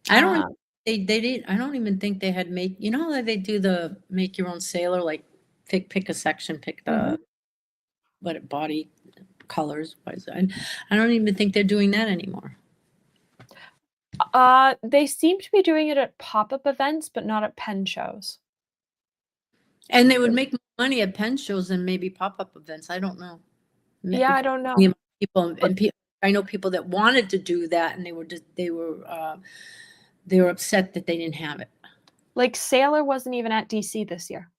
I don't they did I don't even think they had how they do the make your own sailor, like pick a section, pick the body colors. I don't even think they're doing that anymore. They seem to be doing it at pop-up events, but not at pen shows. And they would make more money at pen shows than maybe pop-up events. I don't know. Yeah, I don't The know. amount of people and I know people that wanted to do that, and they were upset that they didn't have it. Like, Sailor wasn't even at DC this year.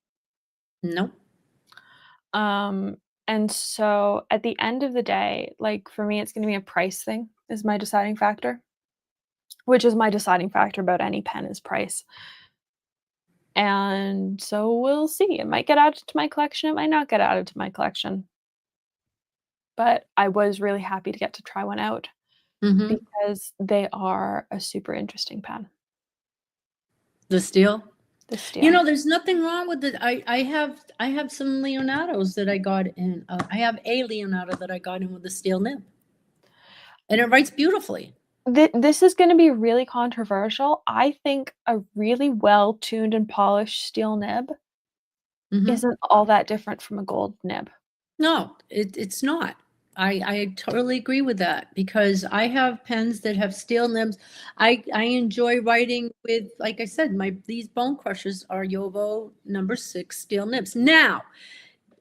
Nope. And so at the end of the day, like, for me, it's gonna be a price thing is my deciding factor, which is my deciding factor about any pen is price. And so we'll see. It might get added to my collection, it might not get added to my collection. But I was really happy to get to try one out Mhm. because they are a super interesting pen. The steel? The steel. There's nothing wrong with it. I have some Leonardos that I got in. I have a Leonardo that I got in with a steel nib, and it writes beautifully. This is gonna be really controversial. I think a really well-tuned and polished steel nib Mhm. isn't all that different from a gold nib. No, it's not. I totally agree with that because I have pens that have steel nibs. I enjoy writing with, like I said, these bone crushers are Yovo #6 steel nibs. Now,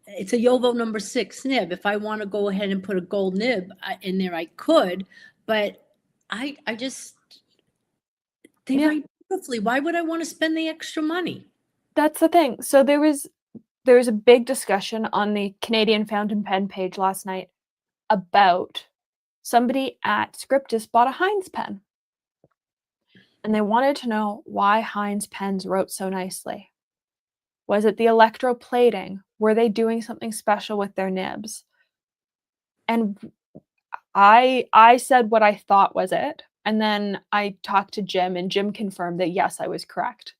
it's a Yovo #6 nib. If I want to go ahead and put a gold nib in there, I could, but I just they Yeah, write beautifully. Why would I want to spend the extra money? that's the thing. So there was a big discussion on the Canadian Fountain Pen page last night about somebody at Scriptus bought a Heinz pen, and they wanted to know why Heinz pens wrote so nicely. Was it the electroplating? Were they doing something special with their nibs? And I said what I thought was it, and then I talked to Jim, and Jim confirmed that, yes, I was correct.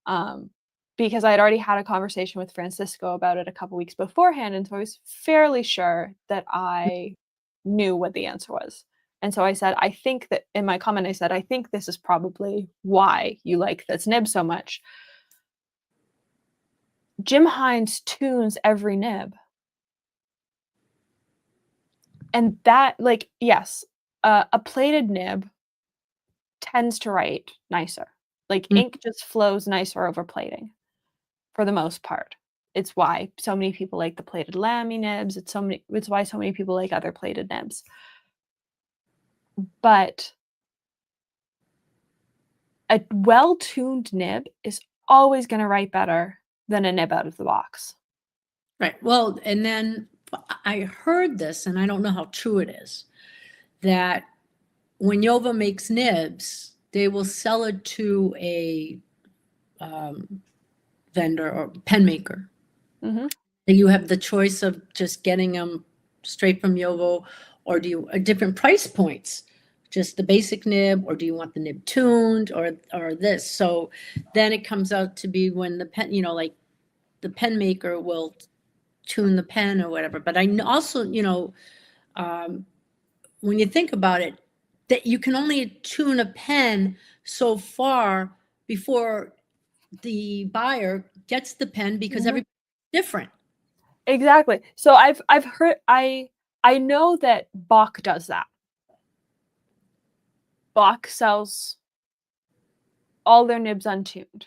Um, because I had already had a conversation with Francisco about it a couple weeks beforehand, and so I was fairly sure that I knew what the answer was. And so I said, "I think that" in my comment, I said, "I think this is probably why you like this nib so much." Jim Hines tunes every nib. And that, like, yes, a plated nib tends to write nicer. Like, Mm. ink just flows nicer over plating for the most part. It's why so many people like the plated Lamy nibs. It's why so many people like other plated nibs. But a well-tuned nib is always gonna write better than a nib out of the box. Right. Well, and then I heard this, and I don't know how true it is, that when Yova makes nibs, they will sell it to a vendor or pen maker. Mhm, And you have the choice of just getting them straight from Yovo, or do you different price points? Just the basic nib, or do you want the nib tuned, or this? So then it comes out to be when the pen, like the pen maker will tune the pen or whatever. But also, um, when you think about it, that you can only tune a pen so far before the buyer gets the pen because mhm. everybody's different. Exactly. So I've heard I know that Bach does that. Bach sells all their nibs untuned.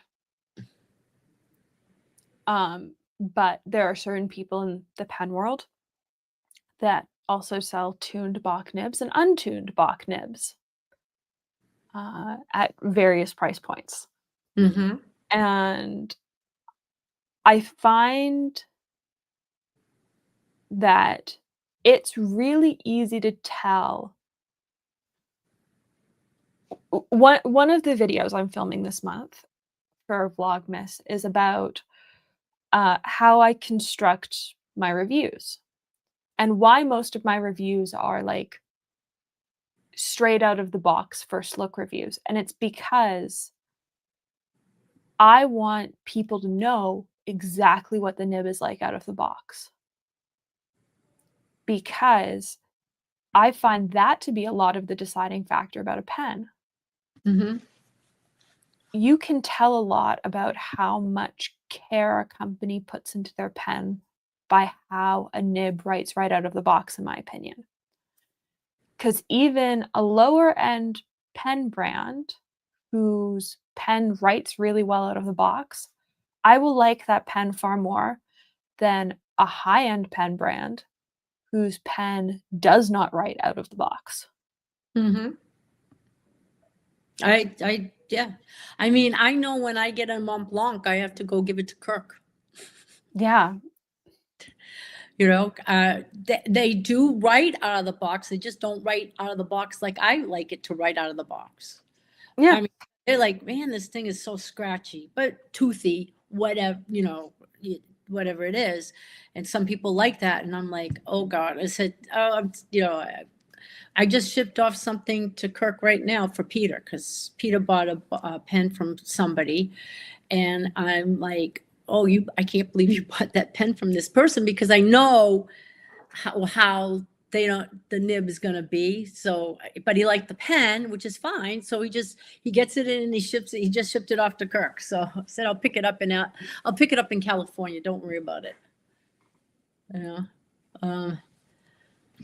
But there are certain people in the pen world that also sell tuned Bach nibs and untuned Bach nibs at various price points. Mm-hmm. And I find that it's really easy to tell. One of the videos I'm filming this month for Vlogmas is about how I construct my reviews and why most of my reviews are like straight out of the box first look reviews. And it's because I want people to know exactly what the nib is like out of the box. Because I find that to be a lot of the deciding factor about a pen. Mm-hmm. You can tell a lot about how much care a company puts into their pen by how a nib writes right out of the box, in my opinion. Because even a lower end pen brand whose pen writes really well out of the box, I will like that pen far more than a high-end pen brand whose pen does not write out of the box. Mm-hmm. Yeah. I mean, I know when I get a Mont Blanc, I have to go give it to Kirk. Yeah. You know, they do write out of the box. They just don't write out of the box like I like it to write out of the box. Yeah. I mean, they're like, man, this thing is so scratchy, but toothy, whatever, you know, whatever it is. And some people like that. And I'm like, oh God. I said, oh, you know, I just shipped off something to Kirk right now for Peter because Peter bought a pen from somebody. And I'm like, oh, I can't believe you bought that pen from this person because I know how the nib is going to be. So, but he liked the pen, which is fine. So he gets it in and he just shipped it off to Kirk. So I said, I'll pick it up in California. Don't worry about it. You know?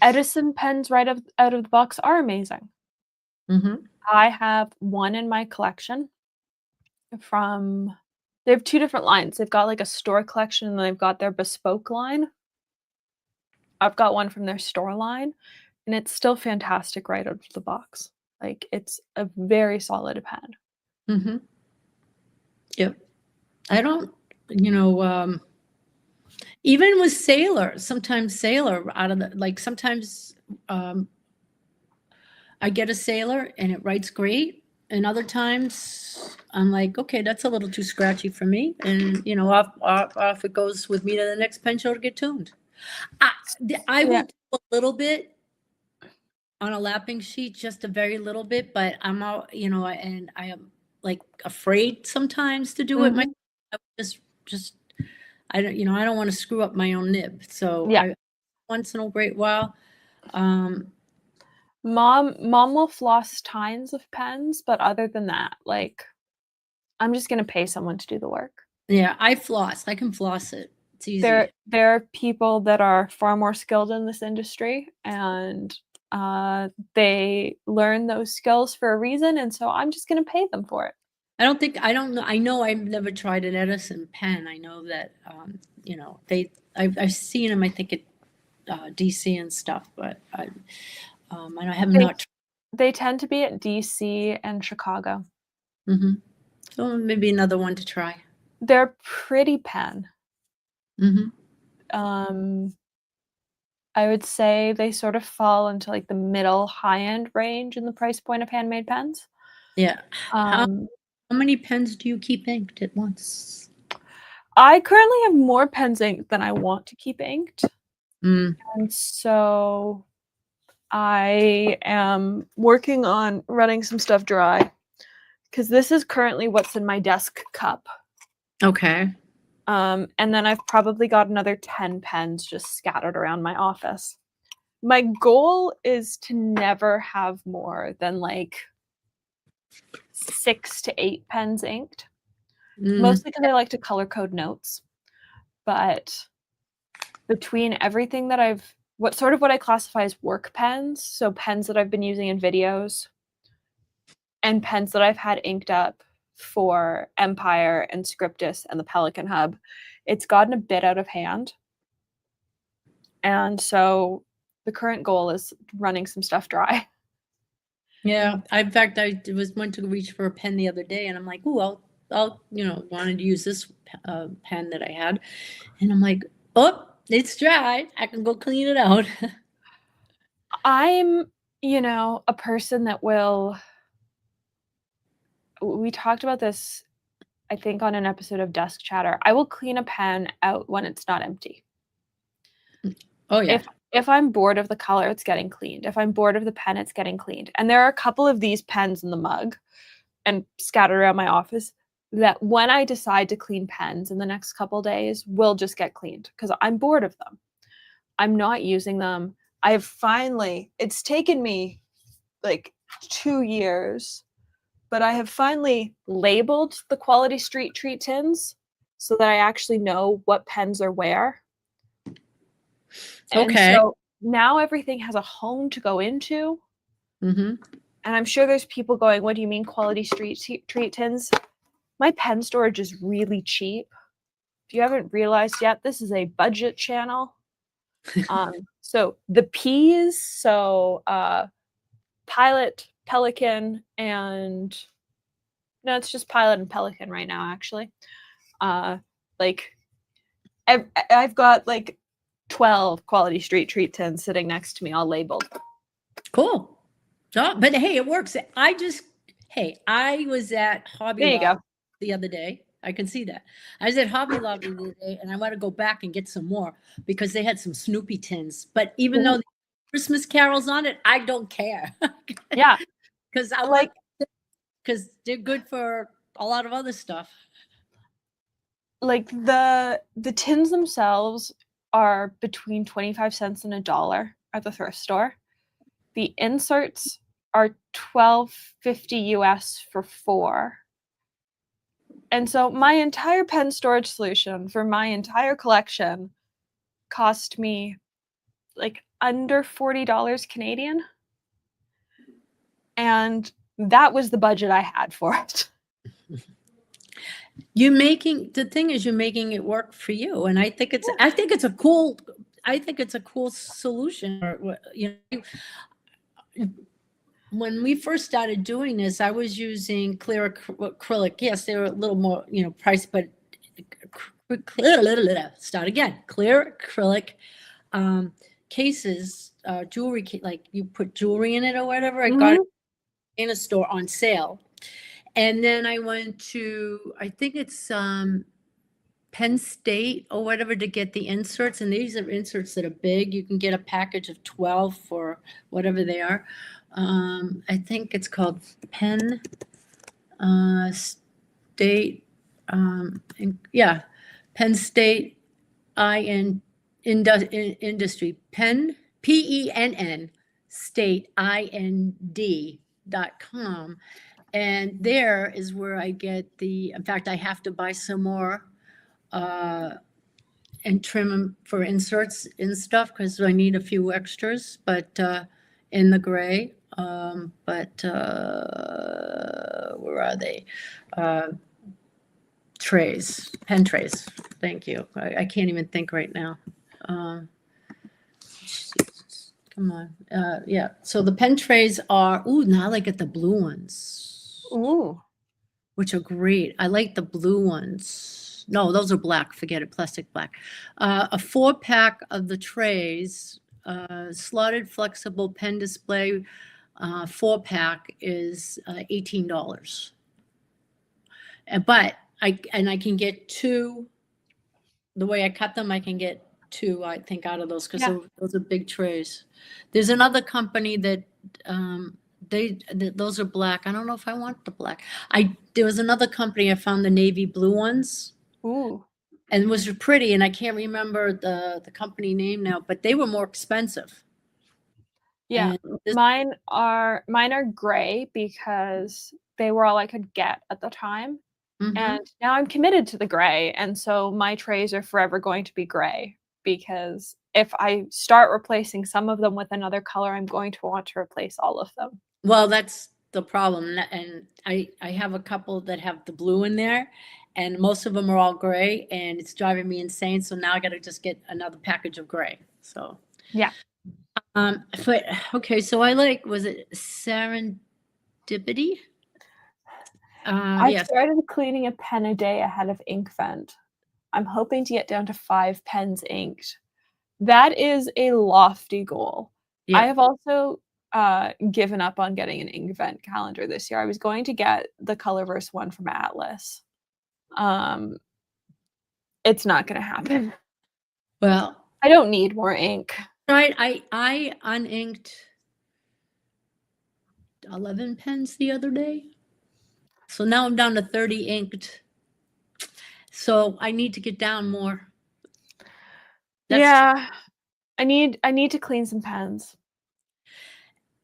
Edison pens right out of the box are amazing. Mm-hmm. I have one in my collection they have two different lines. They've got like a store collection and they've got their bespoke line. I've got one from their store line and it's still fantastic right out of the box. Like it's a very solid pen. Mm-hmm. Yep. I don't, you know, even with sometimes Sailor out of sometimes I get a Sailor and it writes great. And other times I'm like, okay, that's a little too scratchy for me. And, you know, off it goes with me to the next pen show to get tuned. I will do a little bit on a lapping sheet, just a very little bit, but I'm out, you know, and I am like afraid sometimes to do it. Mhm. I just, I don't, you know, I don't want to screw up my own nib. So Yeah. once in a great while, Mom will floss tines of pens, but other than that, like I'm just gonna pay someone to do the work. yeah, I floss. I can floss it. It's easy. There are people that are far more skilled in this industry, and they learn those skills for a reason, and so I'm just gonna pay them for it. I don't know. I know I've never tried an Edison pen. I know that, you know, I've seen them, I think at DC and stuff, but I have not. They tend to be at DC and Chicago. Mm-hmm. So maybe another one to try. They're pretty pen. Mm-hmm. I would say they sort of fall into like the middle high end range in the price point of handmade pens. Yeah. How many pens do you keep inked at once? I currently have more pens inked than I want to keep inked. Mm. And so I am working on running some stuff dry because this is currently what's in my desk cup. Okay. And then I've probably got another 10 pens just scattered around my office. My goal is to never have more than like 6 to 8 pens inked. Mostly because I like to color code notes. But between everything that what I classify as work pens, so pens that I've been using in videos, and pens that I've had inked up for Empire and Scriptus and the Pelican Hub, it's gotten a bit out of hand. And so the current goal is running some stuff dry. Yeah. In fact, I went to reach for a pen the other day and I'm like, ooh, I'll, you know, wanted to use this pen that I had. And I'm like, oh, it's dry. I can go clean it out. I'm, you know, a person that we talked about this, I think, on an episode of Desk Chatter. I will clean a pen out when it's not empty. Oh, yeah. If I'm bored of the color, it's getting cleaned. If I'm bored of the pen, it's getting cleaned. And there are a couple of these pens in the mug and scattered around my office that when I decide to clean pens in the next couple days will just get cleaned because I'm bored of them. I'm not using them. It's taken me like 2 years, but I have finally labeled the Quality Street Treat tins so that I actually know what pens are where. And Okay. so now everything has a home to go into. Mm-hmm. And I'm sure there's people going, what do you mean quality treat tins? My pen storage is really cheap. If you haven't realized yet, this is a budget channel. So the P's, Pilot, Pelican, and no, it's just Pilot and Pelican right now, actually. Like I've got like 12 quality street treat tins sitting next to me, all labeled. Cool. Oh, but hey, it works. I was at Hobby There you Lobby go. the other day. I can see that. I was at Hobby Lobby the other day, and I want to go back and get some more because they had some Snoopy tins. But even though Ooh. the Christmas carols on it, I don't care. Yeah, Because I like because they're good for a lot of other stuff. like the tins themselves are between 25 cents and $1 at the thrift store. The inserts are $12.50 US for 4. And so my entire pen storage solution for my entire collection cost me like under $40 Canadian. And that was the budget I had for it. The thing is you're making it work for you. And I think it's a cool solution. When we first started doing this, I was using clear acrylic. Yes, they were a little more, price, but start again. Clear acrylic cases, jewelry, like you put jewelry in it or whatever. I got it in a store on sale. And then I went to, I think it's Penn State or whatever to get the inserts. And these are inserts that are big. You can get a package of 12 for whatever they are. I think it's called Penn State. Penn State Industry. Penn, PENN, State, IND.com. And there is where I get in fact, I have to buy some more and trim them for inserts and stuff because I need a few extras, but in the gray. But where are they? Trays, pen trays. Thank you. I can't even think right now. Come on. Yeah. So the pen trays are, now I get the blue ones. Ooh. Which are great. I like the blue ones. No, those are black. Forget it, plastic black. A 4-pack of the trays, slotted flexible pen display 4-pack is $18. But I can get 2. The way I cut them, I can get 2, I think, out of those because those are big trays. There's another company that those are black. I don't know if I want the black. There was another company I found the navy blue ones. Ooh. And it was pretty, and I can't remember the company name now, but they were more expensive. Yeah, mine are gray because they were all I could get at the time. And now I'm committed to the gray, and so my trays are forever going to be gray because if I start replacing some of them with another color, I'm going to want to replace all of them. Well, that's the problem. And I have a couple that have the blue in there, and most of them are all gray, and it's driving me insane. So now I got to just get another package of gray. So yeah. But okay, so was it Serendipity? I started cleaning a pen a day ahead of ink vent. I'm hoping to get down to 5 pens inked. That is a lofty goal. Yeah. I have also given up on getting an ink vent calendar this year. I was going to get the Colorverse one from Atlas. It's not going to happen. Well, I don't need more ink. Right. I uninked 11 pens the other day. So now I'm down to 30 inked. So I need to get down more. Yeah. I need to clean some pens.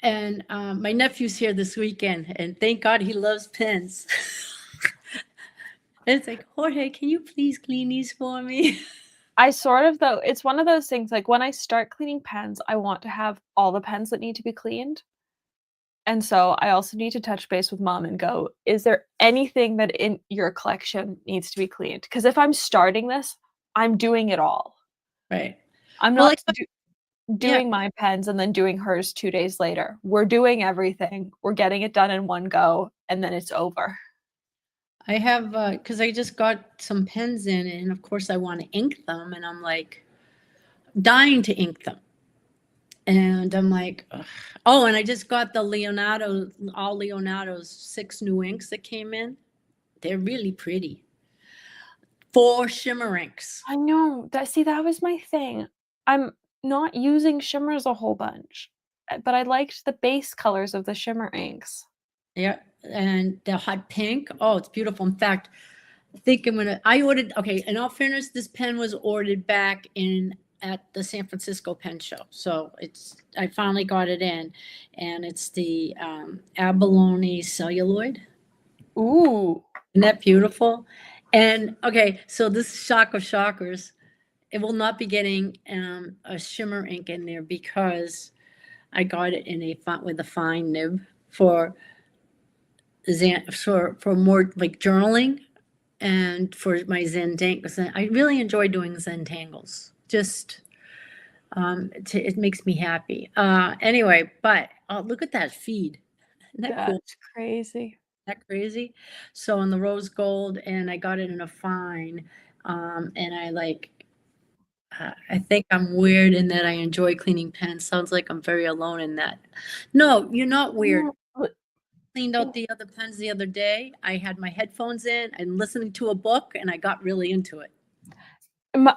And my nephew's here this weekend, and thank God he loves pens. And it's like, Jorge, can you please clean these for me? I sort of, though, it's one of those things, like when I start cleaning pens, I want to have all the pens that need to be cleaned. And so I also need to touch base with mom and go, is there anything that in your collection needs to be cleaned? Because if I'm starting this, I'm doing it all. Right. I'm Well, not yeah, doing my pens and then doing hers 2 days later. We're doing everything. We're getting it done in one go, and then it's over. I have, because I just got some pens in, and of course I want to ink them, and I'm like dying to ink them. And I'm like, ugh. Oh, and I just got the all Leonardo's 6 new inks that came in. They're really pretty. 4 shimmer inks. I know. That was my thing. I'm not using shimmers a whole bunch, but I liked the base colors of the shimmer inks. Yeah, and the hot pink. Oh, it's beautiful. In fact, I think I ordered, okay, in all fairness, this pen was ordered back in at the San Francisco Pen Show. So I finally got it in, and it's the abalone celluloid. Ooh. Isn't that beautiful? And okay, so this shock of shockers, it will not be getting a shimmer ink in there because I got it in a font with a fine nib for for more like journaling and for my Zentangles. I really enjoy doing Zentangles. Just it makes me happy. Anyway, but look at that feed. Isn't that cool? That's crazy. Isn't that crazy? So in the rose gold, and I got it in a fine, and I like. I think I'm weird in that I enjoy cleaning pens. Sounds like I'm very alone in that. No, you're not weird. No, but Cleaned out the other pens the other day. I had my headphones in and listening to a book, and I got really into it.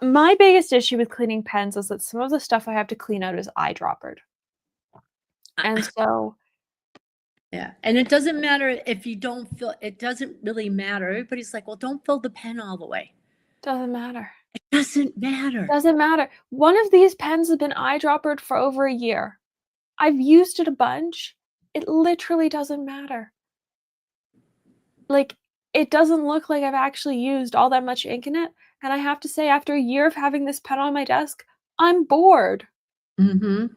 my biggest issue with cleaning pens is that some of the stuff I have to clean out is eyedroppered. And so Yeah, and it doesn't matter if you don't fill. It doesn't really matter. Everybody's like, "Well, don't fill the pen all the way." doesn't matter. It doesn't matter. Doesn't matter. One of these pens has been eyedroppered for over a year. I've used it a bunch. It literally doesn't matter. Like, it doesn't look like I've actually used all that much ink in it, and I have to say after a year of having this pen on my desk, I'm bored. Mm-hmm.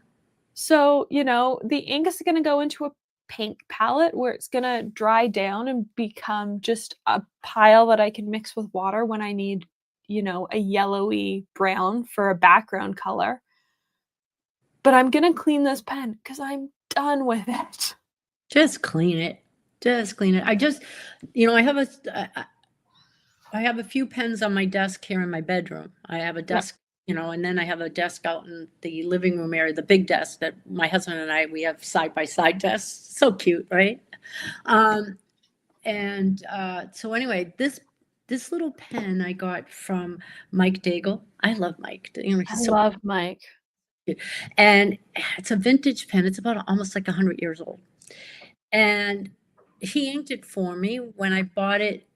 So, the ink is gonna go into a pink palette where it's gonna dry down and become just a pile that I can mix with water when I need, a yellowy brown for a background color. But I'm gonna clean this pen because I'm done with it. Just clean it. Just clean it. I have a few pens on my desk here in my bedroom. I have a Yeah. desk, and then I have a desk out in the living room area, the big desk that my husband and we have side by side desks. So cute, right? Um, and so anyway, this little pen I got from Mike Daigle. I love Mike. I He's so love Mike. cute. And it's a vintage pen. It's about almost like 100 years old. And he inked it for me when I bought it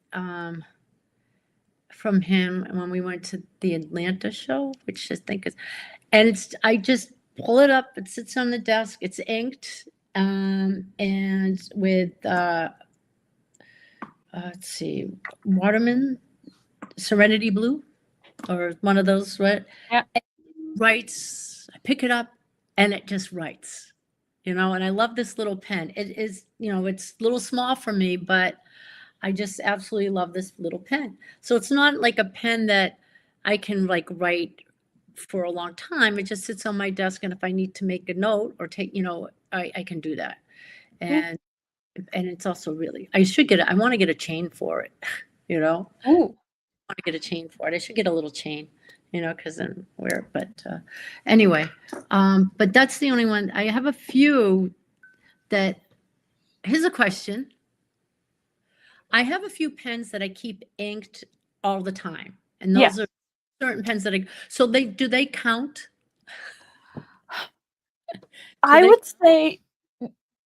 from him when we went to the Atlanta show, which I think is, and I just pull it up. It sits on the desk. It's inked, and with let's see, Waterman Serenity Blue, or one of those, right? Yeah. It writes. I pick it up, and it just writes. And I love this little pen. It is, it's a little small for me, but I just absolutely love this little pen. So it's not like a pen that I can like write for a long time. It just sits on my desk, and if I need to make a note or take, I can do that. Yeah. And it's also really, I want to get a chain for it, I Ooh. want to get a chain for it. I should get a little chain, because then wear it. But anyway, but that's the only one. I have a few that, here's a question. I have a few pens that I keep inked all the time, and Yeah. those are certain pens that do they count? I would say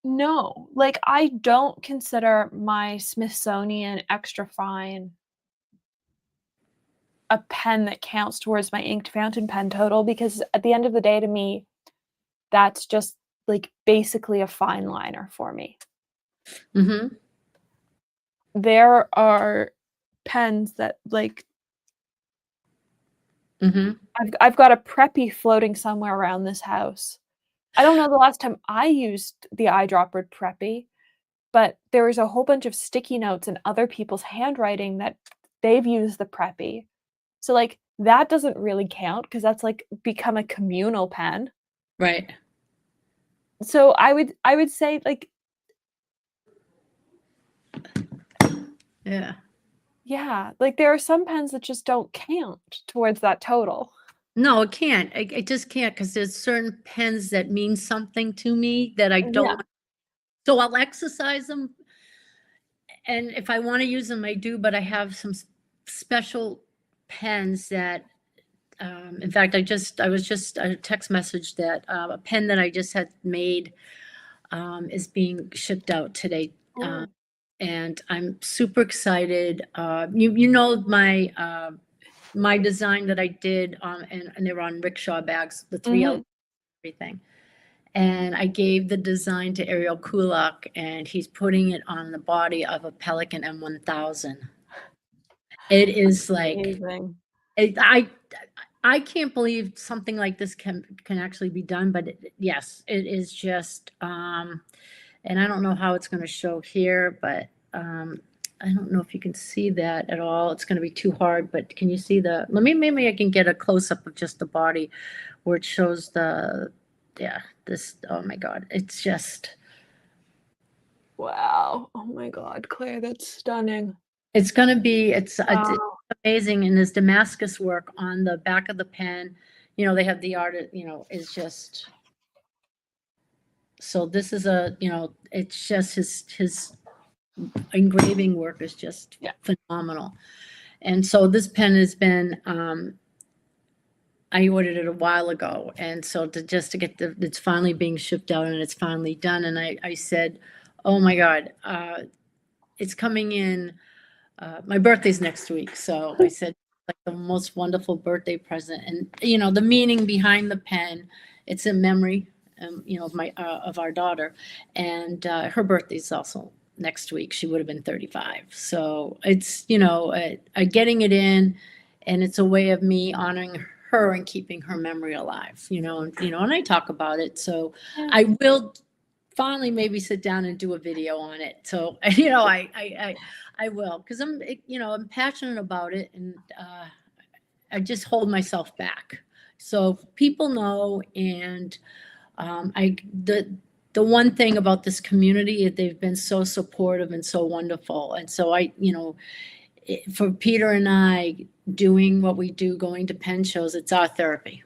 no. Like, I don't consider my Smithsonian extra fine a pen that counts towards my inked fountain pen total because at the end of the day, to me, that's just like basically a fine liner for me. Mm-hmm. There are pens that like Mm-hmm. I've got a preppy floating somewhere around this house. I don't know the last time I used the eyedropper Preppy, but there was a whole bunch of sticky notes in other people's handwriting that they've used the Preppy. So, like, that doesn't really count because that's, like, become a communal pen. Right. So I would say, like, Yeah. yeah, like, there are some pens that just don't count towards that total. No, it can't. I just can't because there's certain pens that mean something to me that I Yeah. don't. So I'll exercise them, and if I want to use them, I do. But I have some special pens that, in fact, I was just a text message that a pen that I just had made is being shipped out today. Oh. And I'm super excited. You know my design that I did, and they were on rickshaw bags, the 3L Mhm. everything. And I gave the design to Ariel Kulak, and he's putting it on the body of a Pelican M1000. It is like Amazing. I can't believe something like this can actually be done, but yes, it is just and I don't know how it's going to show here, but I don't know if you can see that at all. It's going to be too hard, but can you see maybe I can get a close up of just the body where it shows yeah, oh my God, it's just, Wow. Oh my god, Claire, that's stunning. it's going to be, it's Wow. amazing. And this Damascus work on the back of the pen, they have the art, is just, so this is it's just his engraving work is just Yeah. phenomenal. And so this pen has been, I ordered it a while ago. And so just to get it's finally being shipped out and it's finally done. And I said, oh my God, it's coming in. My birthday's next week. So I said, like the most wonderful birthday present. And, the meaning behind the pen, it's in memory, of our daughter. And her birthday's also next week. She would have been 35. So it's, getting it in, and it's a way of me honoring her and keeping her memory alive, and I talk about it. So Yeah. I will finally maybe sit down and do a video on it. So, I will, because I'm passionate about it, and I just hold myself back. So people know, and the one thing about this community is they've been so supportive and so wonderful. And so for Peter and I doing what we do, going to pen shows, it's our therapy.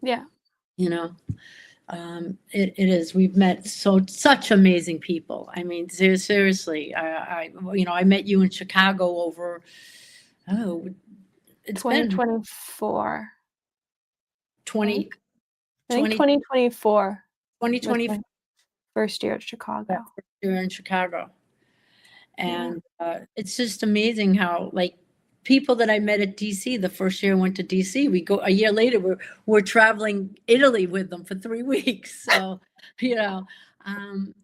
Yeah. You know, it is. We've met such amazing people. I mean, seriously, I met you in Chicago over, it's been 2024. 20, I think 20, 2024 was 2020 my first year at Chicago. you're in Chicago. Yeah. And it's just amazing how, like, people that I met at DC, the first year I went to DC, we go a year later, we're traveling Italy with them for 3 weeks. So, um,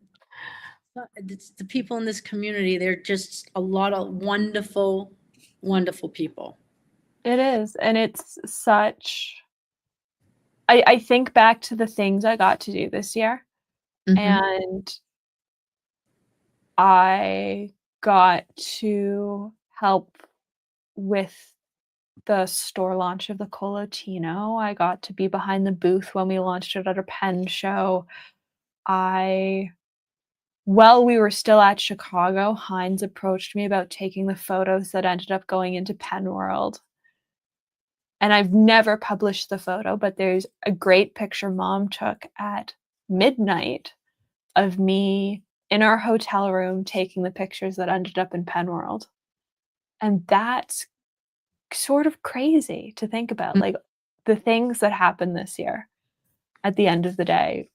it's the people in this community, they're just a lot of wonderful, wonderful people. It is, and it's such I think back to the things I got to do this year, Mhm. and I got to help with the store launch of the Colotino. I got to be behind the booth when we launched it at a pen show. I While we were still at Chicago, Heinz approached me about taking the photos that ended up going into Pen World. And I've never published the photo, but there's a great picture Mom took at midnight of me in our hotel room taking the pictures that ended up in Pen World. And that's sort of crazy to think about. Like, the things that happened this year at the end of the day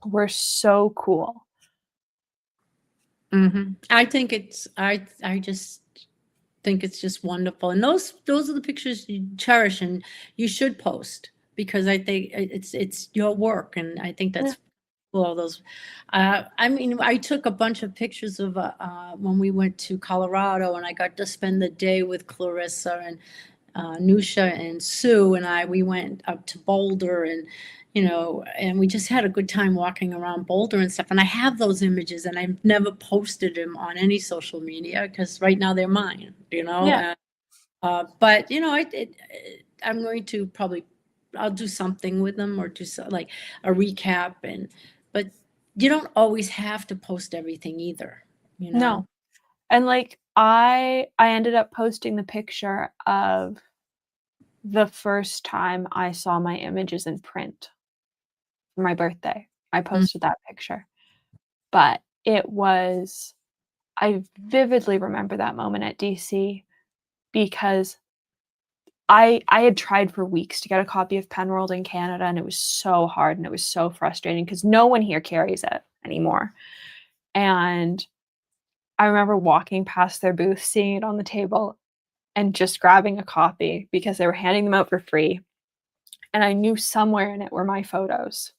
were so cool. Mhm. I just think it's just wonderful. And those are the pictures you cherish and you should post, because I think it's your work, and I think Yeah. that's cool. All those, I mean, I took a bunch of pictures of when we went to Colorado, and I got to spend the day with Clarissa and Nusha and Sue, and we went up to Boulder, and and we just had a good time walking around Boulder and stuff. And I have those images, and I've never posted them on any social media because right now they're mine, Yeah. but I'm going to probably, I'll do something with them or do like a recap, but you don't always have to post everything either, No. And like I ended up posting the picture of the first time I saw my images in print for my birthday. I posted that picture. But I vividly remember that moment at DC because I had tried for weeks to get a copy of Penworld in Canada, and it was so hard and it was so frustrating because no one here carries it anymore. And I remember walking past their booth, seeing it on the table, and just grabbing a copy because they were handing them out for free. And I knew somewhere in it were my photos.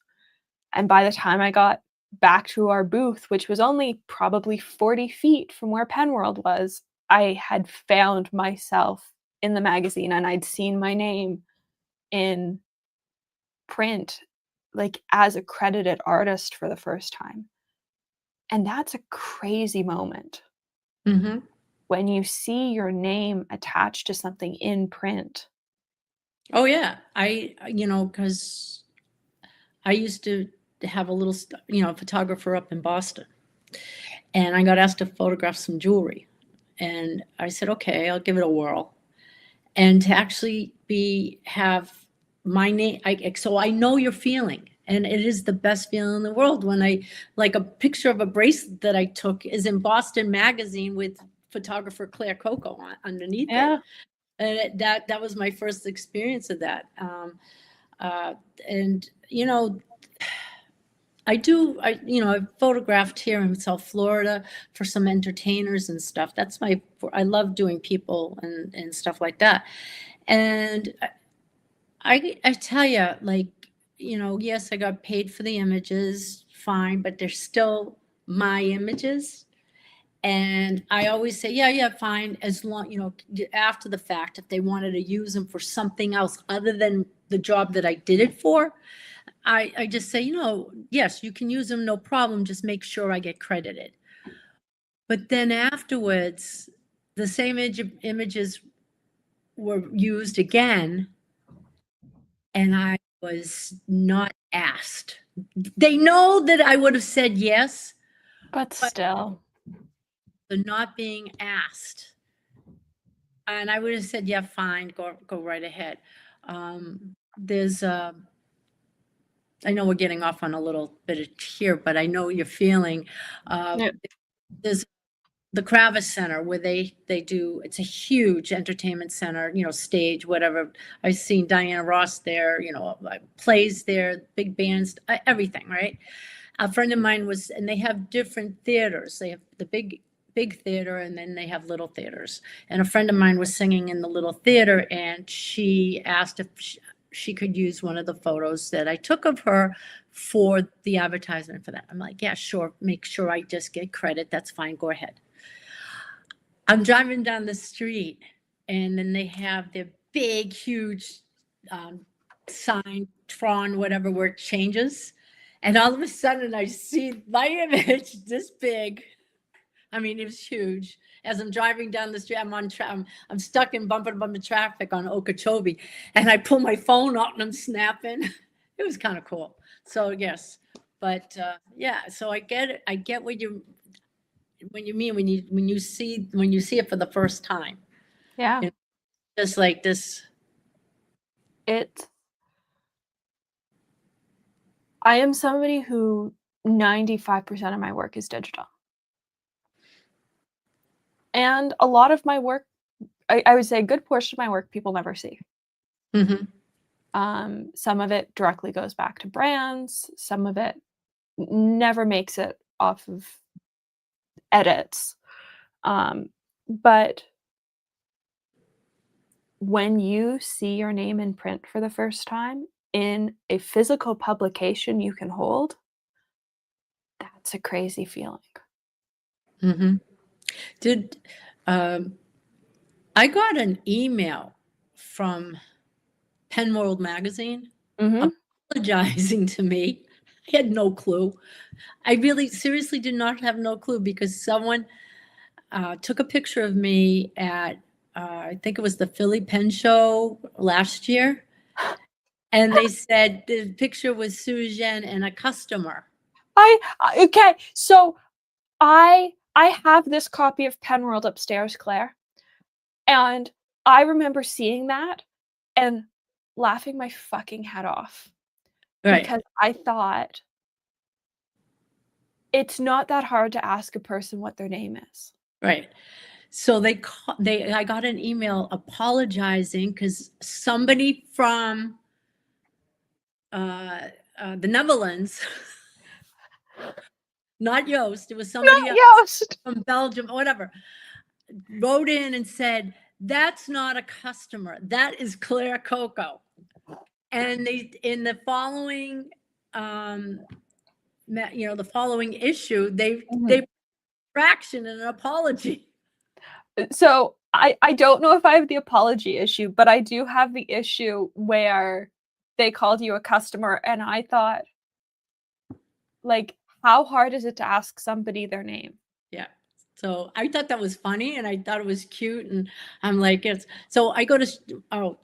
And by the time I got back to our booth, which was only probably 40 feet from where Penworld was, I had found myself in the magazine and I'd seen my name in print, like as a credited artist for the first time. And that's a crazy moment Mm-hmm. when you see your name attached to something in print. Oh yeah, because I used to have a little, photographer up in Boston, and I got asked to photograph some jewelry, and I said, okay, I'll give it a whirl. And to actually have my name, so I know your feeling, and it is the best feeling in the world when like a picture of a bracelet that I took is in Boston Magazine with photographer Clare Coco underneath it. Yeah. And that was my first experience of that. Uh, and I've photographed here in South Florida for some entertainers and stuff. I love doing people and stuff like that. And I tell you, like, yes, I got paid for the images, fine, but they're still my images. And I always say, yeah, fine, as long, after the fact, if they wanted to use them for something else other than the job that I did it for, I just say, yes, you can use them, no problem. Just make sure I get credited. But then afterwards, the same images were used again, and I was not asked. They know that I would have said yes, But still. the not being asked. And I would have said, yeah, fine, go right ahead. There's I know we're getting off on a little bit of here, but I know you're feeling. Yeah. There's the Kravis Center where they do. It's a huge entertainment center, stage, whatever. I've seen Diana Ross there, plays there, big bands, everything, right? A friend of mine and they have different theaters. They have the big theater, and then they have little theaters. And a friend of mine was singing in the little theater, and she asked if she could use one of the photos that I took of her for the advertisement for that. I'm like, yeah, sure. Make sure I just get credit. That's fine. Go ahead. I'm driving down the street, and then they have their big, huge sign, Tron, whatever, where it changes. And all of a sudden, I see my image this big. I mean, it was huge. As I'm driving down the street, I'm stuck in bumper to bumper traffic on Okeechobee, and I pull my phone out and I'm snapping. It was kind of cool. So yes, but yeah. So I get it. I get what you mean when you see it for the first time. Yeah. Just like this. I am somebody who 95% of my work is digital. And a lot of my work, I would say a good portion of my work people never see. Mm-hmm. Some of it directly goes back to brands. Some of it never makes it off of edits. But when you see your name in print for the first time in a physical publication you can hold, that's a crazy feeling. Mm-hmm. I got an email from Penworld magazine Mm-hmm. apologizing to me. I had no clue. I really seriously did not have no clue because someone took a picture of me at, I think it was the Philly Pen Show last year. And they said the picture was Susan and a customer. Okay, so I have this copy of Penworld upstairs, Claire, and I remember seeing that and laughing my fucking head off Right, because I thought it's not that hard to ask a person what their name is. right. So I got an email apologizing because somebody from the Netherlands, not Joost, it was somebody Not else Yost. from Belgium, whatever, wrote in and said, that's not a customer. That is Claire Coco. And they, in the following, the following issue, they fraction an apology. So I don't know if I have the apology issue, but I do have the issue where they called you a customer, and I thought, like, how hard is it to ask somebody their name? Yeah. So I thought that was funny and I thought it was cute. And I'm like, so I go to,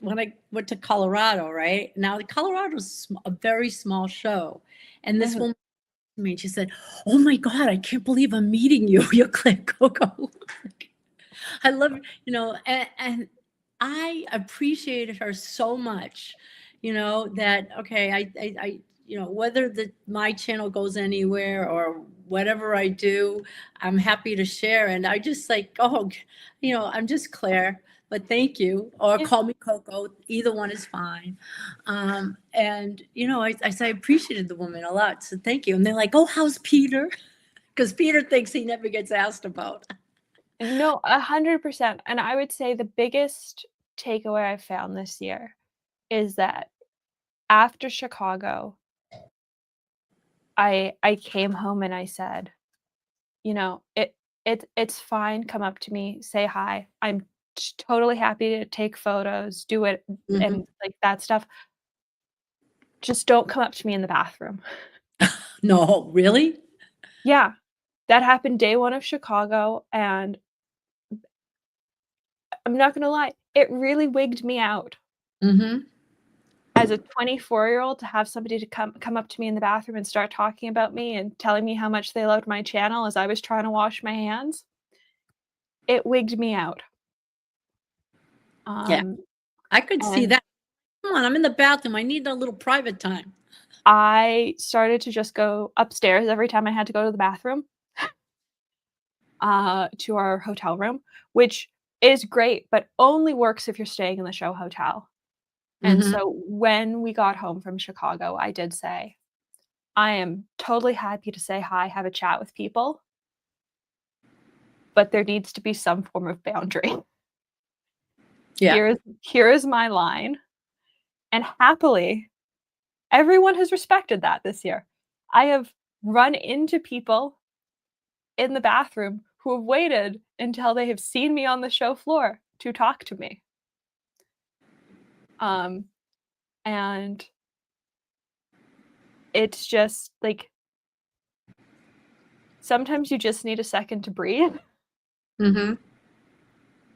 when I went to Colorado, right? Now, Colorado's a very small show. And this woman, to me, she said, oh my God, I can't believe I'm meeting you. You're Claire Coco. I love, and I appreciated her so much, that, okay, I whether my channel goes anywhere or whatever I do, I'm happy to share. And I just like, oh, I'm just Claire, but thank you. Or Yeah. call me Coco. Either one is fine. And, I say I appreciated the woman a lot. So thank you. And they're like, oh, how's Peter? Because Peter thinks he never gets asked about. No, 100%. And I would say the biggest takeaway I found this year is that after Chicago, I came home and I said, it's fine. Come up to me, say hi. I'm totally happy to take photos, do it, and like that stuff. Just don't come up to me in the bathroom. No, really? Yeah, that happened day one of Chicago, and I'm not gonna lie, it really wigged me out. Mm-hmm. As a 24-year-old to have somebody to come up to me in the bathroom and start talking about me and telling me how much they loved my channel as I was trying to wash my hands, it wigged me out. Yeah, I could see And that. Come on, I'm in the bathroom. I need a little private time. I started to just go upstairs every time I had to go to the bathroom, to our hotel room, which is great, but only works if you're staying in the show hotel. And Mm-hmm. so when we got home from Chicago, I did say, I am totally happy to say hi, have a chat with people, but there needs to be some form of boundary. Yeah. Here is my line. And happily, everyone has respected that this year. I have run into people in the bathroom who have waited until they have seen me on the show floor to talk to me. And it's just like sometimes you just need a second to breathe, Mm-hmm.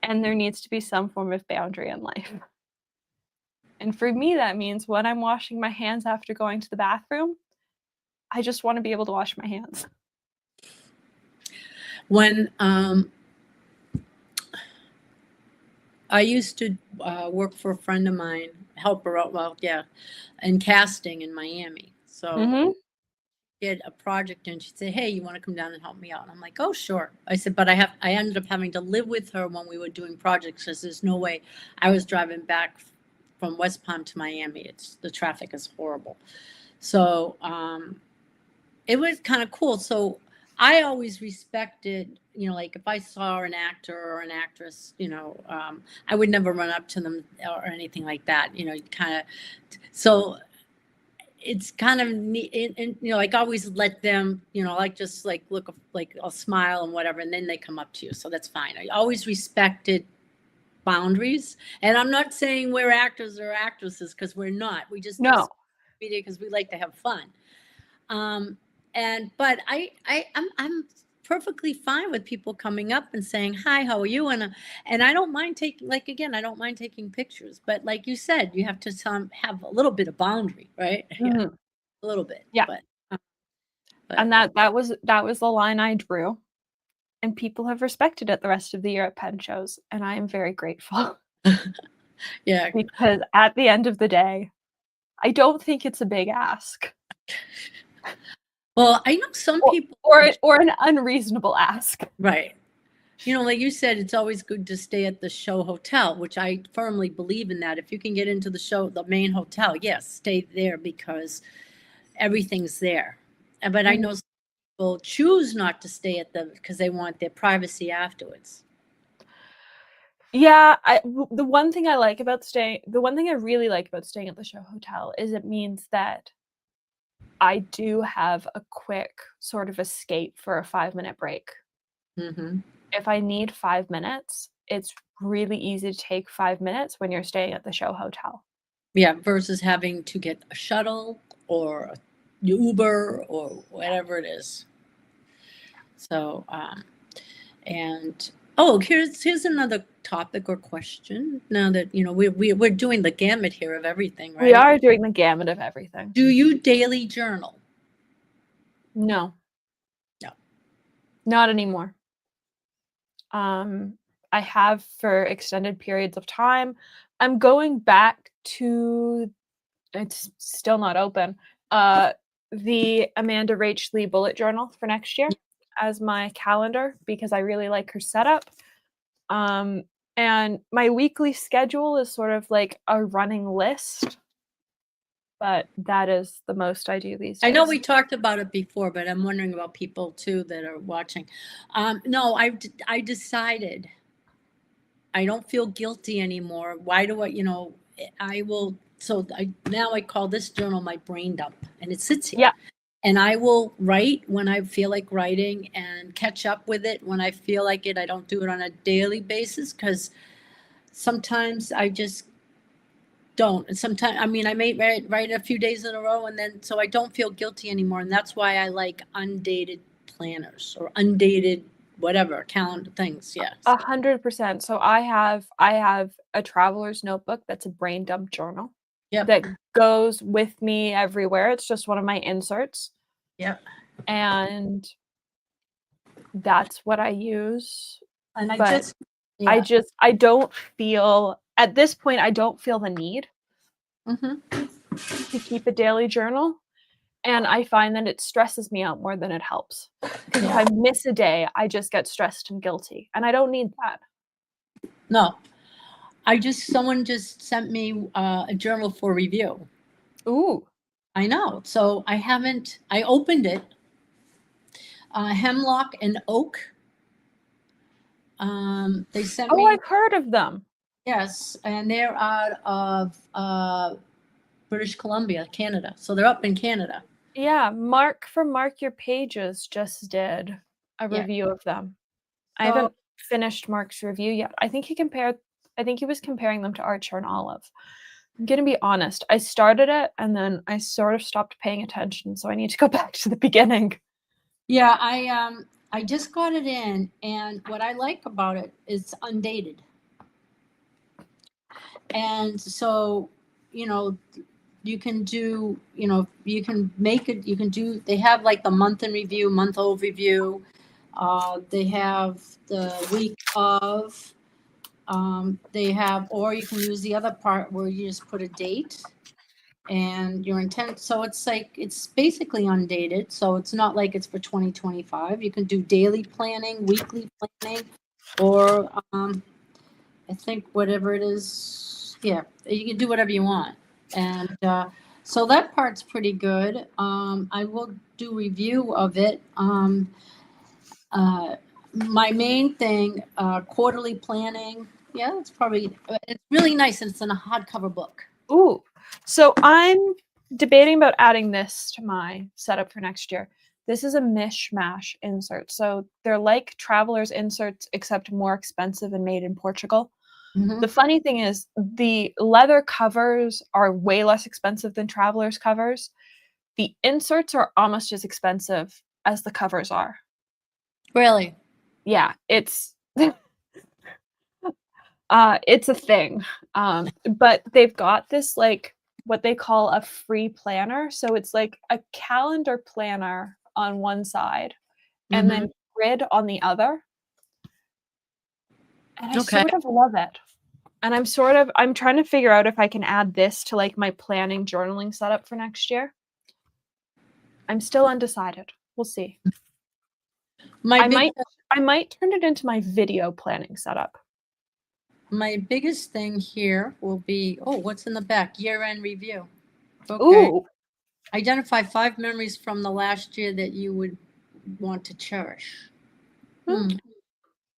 and there needs to be some form of boundary in life. And for me, that means when I'm washing my hands after going to the bathroom, I just want to be able to wash my hands. When I used to work for a friend of mine, help her out, well, yeah, in casting in Miami. So did a project and she'd say, hey, you want to come down and help me out? And I'm like, oh, sure. I said, but I ended up having to live with her when we were doing projects because there's no way I was driving back from West Palm to Miami. The traffic is horrible. So it was kind of cool. So I always respected, like if I saw an actor or an actress, I would never run up to them or anything like that, kind of. So it's kind of neat, and like always let them, like just like look, like I'll smile and whatever, and then they come up to you. So that's fine. I always respected boundaries, and I'm not saying we're actors or actresses because we're not. We just No. media because we like to have fun. But I'm perfectly fine with people coming up and saying, "Hi, how are you?" And I don't mind taking, like, again, I don't mind taking pictures, but like you said, you have to have a little bit of boundary, right? Yeah, Mhm. a little bit, Yeah. uh, but And that was the line I drew, and people have respected it the rest of the year at pen shows, and I am very grateful yeah. because at the end of the day, I don't think it's a big ask Well, I know some or people, or an unreasonable ask. right? You know, like you said, it's always good to stay at the show hotel, which I firmly believe in that. If you can get into the main hotel, yes, stay there because everything's there. But I Mhm. know some people choose not to stay at because they want their privacy afterwards. Yeah, the one thing I really like about staying at the show hotel is it means that I do have a quick sort of escape for a 5-minute break. Hmm. If I need 5 minutes, it's really easy to take 5 minutes when you're staying at the show hotel. Yeah, versus having to get a shuttle or a Uber or whatever it is. So, and oh, here's another topic or question. Now that we're doing the gamut here of everything, We right? are doing the gamut of everything. Do you daily journal? No, No. not anymore. I have for extended periods of time. I'm going back to it's still not open, the Amanda Rach Lee bullet journal for next year as my calendar because I really like her setup. Um, and my weekly schedule is sort of like a running list, but that is the most I do these I know days. we talked about it before, but I'm wondering about people too that are watching. No, I decided I don't feel guilty anymore. Why do I will, so now I call this journal my brain dump and it sits here. Yeah, And I will write when I feel like writing and catch up with it when I feel like it. I don't do it on a daily basis because sometimes I just don't. And sometimes, I mean, I may write a few days in a row and then, so I don't feel guilty anymore. And that's why I like undated planners or undated whatever calendar things. Yes. 100%. So I have a traveler's notebook that's a brain dump journal Yep. that goes with me everywhere. It's just one of my inserts. Yep. And that's what I use. And But yeah. I don't feel at this point I don't feel the need Hmm. to keep a daily journal. And I find that it stresses me out more than it helps. Because if Yeah. I miss a day, I just get stressed and guilty. And I don't need that. No, someone just sent me a journal for review. Ooh. I know. So I opened it. Hemlock and Oak. They sent Oh, me, I've heard of them. yes, and they're out of British Columbia, Canada. So they're up in Canada. Yeah, Mark from Mark Your Pages just did a Yeah. review of them. I So haven't finished Mark's review yet. I think he was comparing them to Archer and Olive. I'm gonna be honest, I started it and then I sort of stopped paying attention, so I need to go back to the beginning. yeah, I just got it in, and what I like about it is undated. And so, you know, you can do, you can make it, you can do, they have like the month in review, month overview. They have the week of, they have, or you can use the other part where you just put a date and your intent. So it's like, it's basically undated. So it's not like it's for 2025. You can do daily planning, weekly planning, or I think whatever it is, yeah, you can do whatever you want. And so that part's pretty good. I will do review of it. Uh, my main thing, quarterly planning. Yeah, it's really nice and it's in a hardcover book. Ooh. So I'm debating about adding this to my setup for next year. This is a mishmash insert. So they're like traveler's inserts, except more expensive and made in Portugal. Mhm. The funny thing is the leather covers are way less expensive than Traveler's covers. The inserts are almost as expensive as the covers are. Really? Yeah, it's a thing. But they've got this, like, what they call a free planner, so it's like a calendar planner on one side and Mhm. then grid on the other, and I Okay. sort of love it. And I'm trying to figure out if I can add this to, like, my planning journaling setup for next year. I'm still undecided. We'll see. My I big might I might turn it into my video planning setup. my biggest thing here will be, oh, what's in the back? Year-end review. Okay. Ooh. Identify 5 memories from the last year that you would want to cherish. Hmm.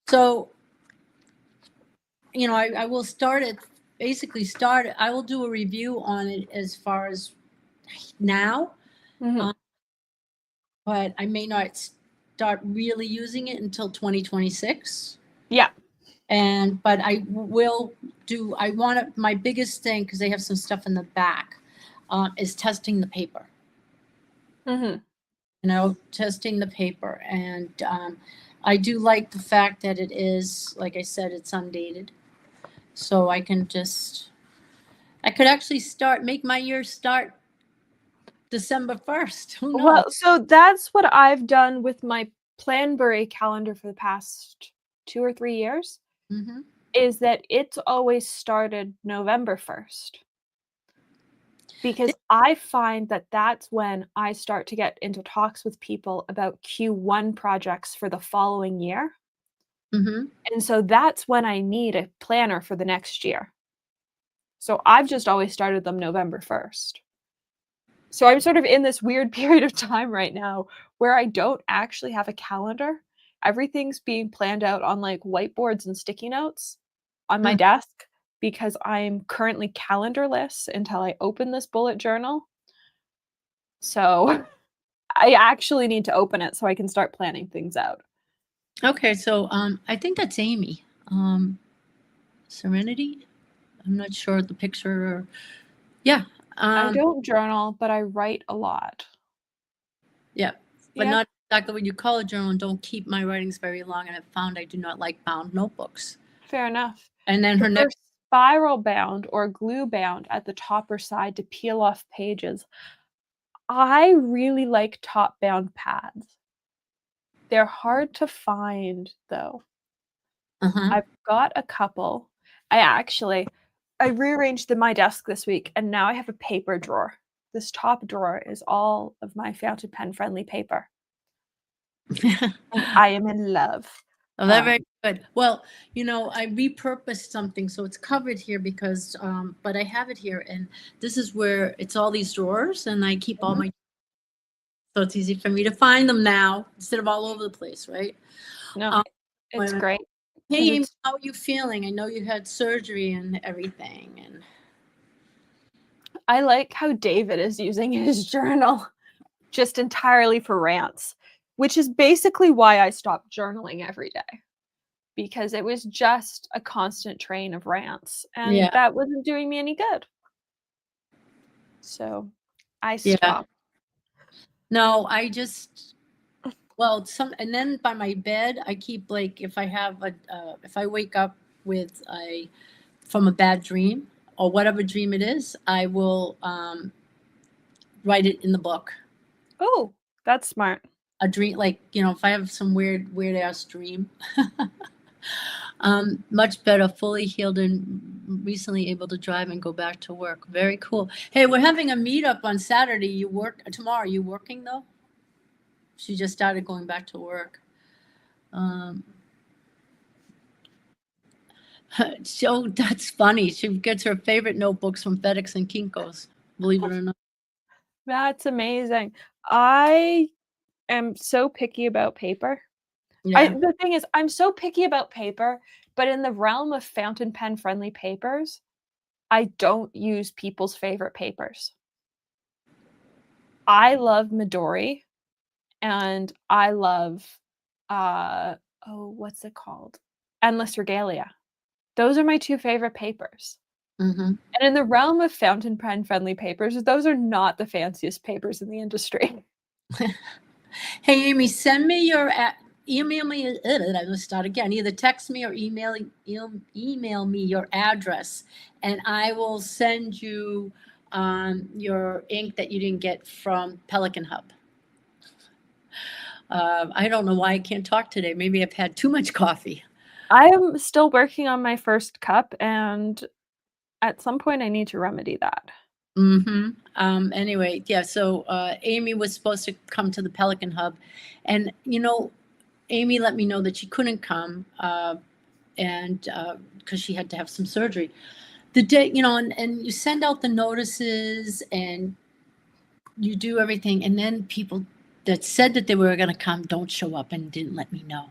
So, I will I will do a review on it as far as now, Mhm. um, but I may not start really using it until 2026. Yeah. But I want it, my biggest thing, because they have some stuff in the back, is testing the paper. Mhm. Testing the paper. And I do like the fact that it is, like I said, it's undated. So I could actually make my year start December 1st. Who knows? Well, so that's what I've done with my Planbury calendar for the past 2 or 3 years, Hmm. is that it's always started November 1st. Because I find that that's when I start to get into talks with people about Q1 projects for the following year, Hmm. and so that's when I need a planner for the next year. So I've just always started them November 1st. So I'm sort of in this weird period of time right now where I don't actually have a calendar. Everything's being planned out on, like, whiteboards and sticky notes on my desk because I'm currently calendarless until I open this bullet journal. So I actually need to open it so I can start planning things out. Okay, so I think that's Amy. Serenity. I'm not sure the picture. Yeah. I Um, don't journal, but I write a lot. yeah, but Yep, not exactly what you call a journal. And don't keep my writings very long. And I've found I do not like bound notebooks. fair enough. And then her Prefer next. spiral bound or glue bound at the top or side to peel off pages. I really like top bound pads. They're hard to find though. Uh-huh. I've got a couple. I rearranged my desk this week and now I have a paper drawer. This top drawer is all of my fountain pen friendly paper. And I am in love. Oh, that's very good. Well, I repurposed something, so it's covered here because, but I have it here, and this is where it's all these drawers, and I keep all Mhm. my, so it's easy for me to find them now instead of all over the place, right? No, Um, it's when- great because hey, Amy, it's how are you feeling? I know you had surgery and everything, and I like how David is using his journal just entirely for rants, which is basically why I stopped journaling every day because it was just a constant train of rants and yeah, that wasn't doing me any good. So I yeah. stopped. No, well, and then by my bed, I keep, like, if I wake up with from a bad dream or whatever dream it is, I will write it in the book. Oh, that's smart. A dream, like, if I have some weird ass dream, much better, fully healed and recently able to drive and go back to work. Very cool. Hey, we're having a meetup on Saturday. You work tomorrow? Are you working though? She just started going back to work. Um, so that's funny. She gets her favorite notebooks from FedEx and Kinko's. Believe it or not. That's amazing. I am so picky about paper. Yeah. The thing is, I'm so picky about paper, but in the realm of fountain pen friendly papers, I don't use people's favorite papers. I love Midori and I love uh oh, what's it called? Endless Regalia. Those are my two favorite papers. Mm-hmm. And in the realm of fountain pen friendly papers, those are not the fanciest papers in the industry. Hey, Amy, send me your email me. Let's start again. Either text me or email me your address, and I will send you your ink that you didn't get from Pelican Hub. I don't know why I can't talk today. Maybe I've had too much coffee. I am still working on my first cup, and at some point I need to remedy that. Mm-hmm. Anyway, yeah, so Amy was supposed to come to the Pelican Hub, and Amy let me know that she couldn't come, and because she had to have some surgery. The day, and you send out the notices and you do everything, and then people that said that they were going to come don't show up and didn't let me know.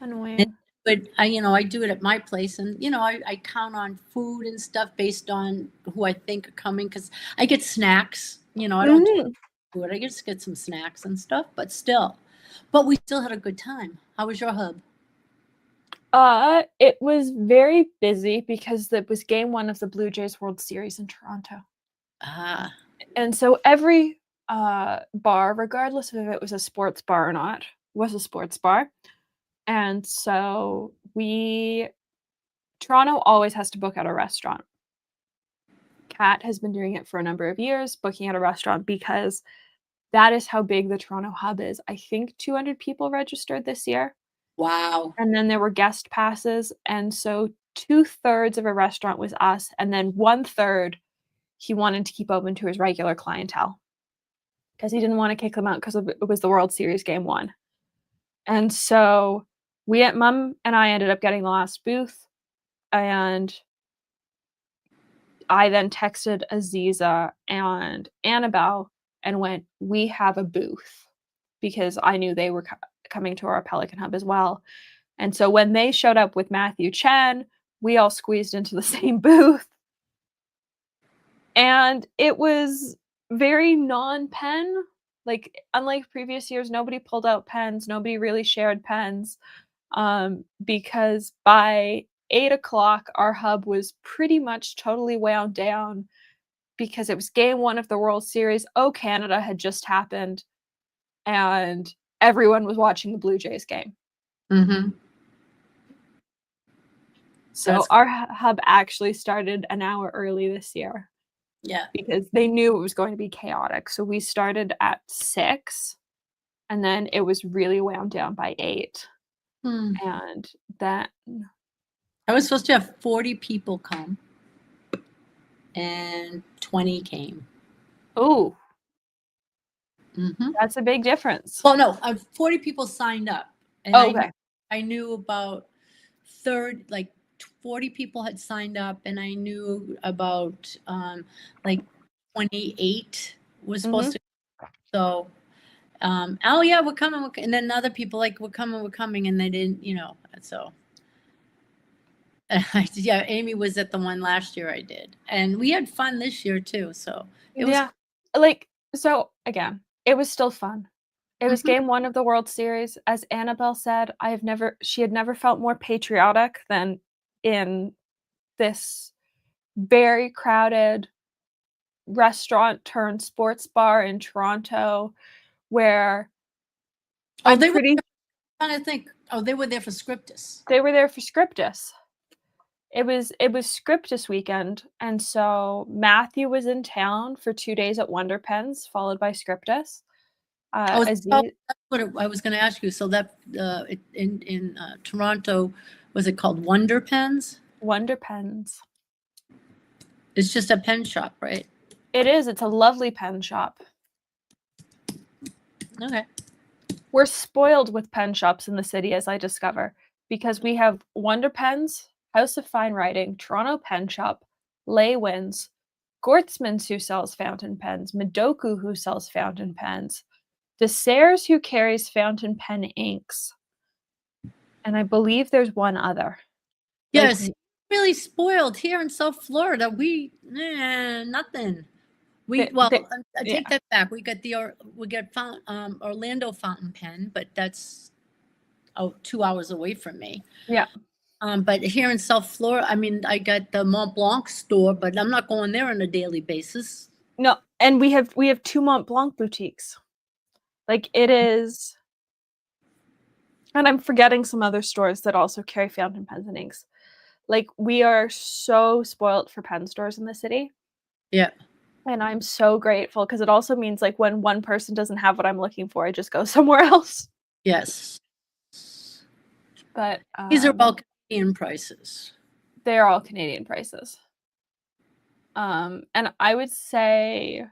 Annoying. But I do it at my place, and I count on food and stuff based on who I think are coming, because I get snacks. I don't do food. I just get some snacks and stuff, but still. But we still had a good time. How was your hub? It was very busy because it was game 1 of the Blue Jays World Series in Toronto. Ah. And so every bar, regardless of if it was a sports bar or not, was a sports bar. And so Toronto always has to book out a restaurant. Kat has been doing it for a number of years, booking at a restaurant, because that is how big the Toronto hub is. I think 200 people registered this year. Wow. And then there were guest passes. And so 2/3 of a restaurant was us. And then 1/3 he wanted to keep open to his regular clientele because he didn't want to kick them out because it was the World Series game 1. And so Mom and I ended up getting the last booth. And I then texted Aziza and Annabelle and went, "We have a booth," because I knew they were coming to our Pelican Hub as well. And so when they showed up with Matthew Chen, we all squeezed into the same booth. And it was very non-pen. Like, unlike previous years, nobody pulled out pens. Nobody really shared pens. Because by 8 o'clock, our hub was pretty much totally wound down because it was game 1 of the World Series. Oh, Canada had just happened, and everyone was watching the Blue Jays game. Mm-hmm. So our hub actually started an hour early this year. Yeah. Because they knew it was going to be chaotic. So we started at 6, and then it was really wound down by 8. And then I was supposed to have 40 people come, and 20 came. Oh, Mm-hmm. that's a big difference. Well, no, 40 people signed up, and Okay. I knew about 40 people had signed up, and I knew about like 28 was supposed to. So, oh yeah, we're coming, and then other people like we're coming, and they didn't, so. Yeah, Amy was at the one last year I did, and we had fun this year too. So it was. So again, it was still fun. It was game 1 of the World Series. As Annabelle said, she had never felt more patriotic than in this very crowded restaurant turned sports bar in Toronto, where Oh, they were trying to think. Oh, they were there for Scriptus. They were there for Scriptus. It was Scriptus weekend, and so Matthew was in town for 2 days at Wonder Pens, followed by Scriptus. That's what I was going to ask you. So that in Toronto, was it called Wonder Pens? Wonder Pens. It's just a pen shop, right? It is. It's a lovely pen shop. Okay. We're spoiled with pen shops in the city, as I discover, because we have Wonder Pens, House of Fine Writing, Toronto Pen Shop, Leywins, Gortzmans, who sells fountain pens, Midoku, who sells fountain pens, DeSerres, who carries fountain pen inks, and I believe there's one other. Yes, really spoiled here in South Florida. We nothing. I take that back. We got Orlando fountain pen, but that's 2 hours away from me. Yeah. But here in South Florida, I mean, I got the Mont Blanc store, but I'm not going there on a daily basis. No, and we have 2 Mont Blanc boutiques. Like, it is, and I'm forgetting some other stores that also carry fountain pens and inks. Like, we are so spoiled for pen stores in the city, Yeah. and I'm so grateful because it also means, like, when one person doesn't have what I'm looking for, I just go somewhere else. Yes. But, These are all Canadian prices. they're all Canadian prices. And I would say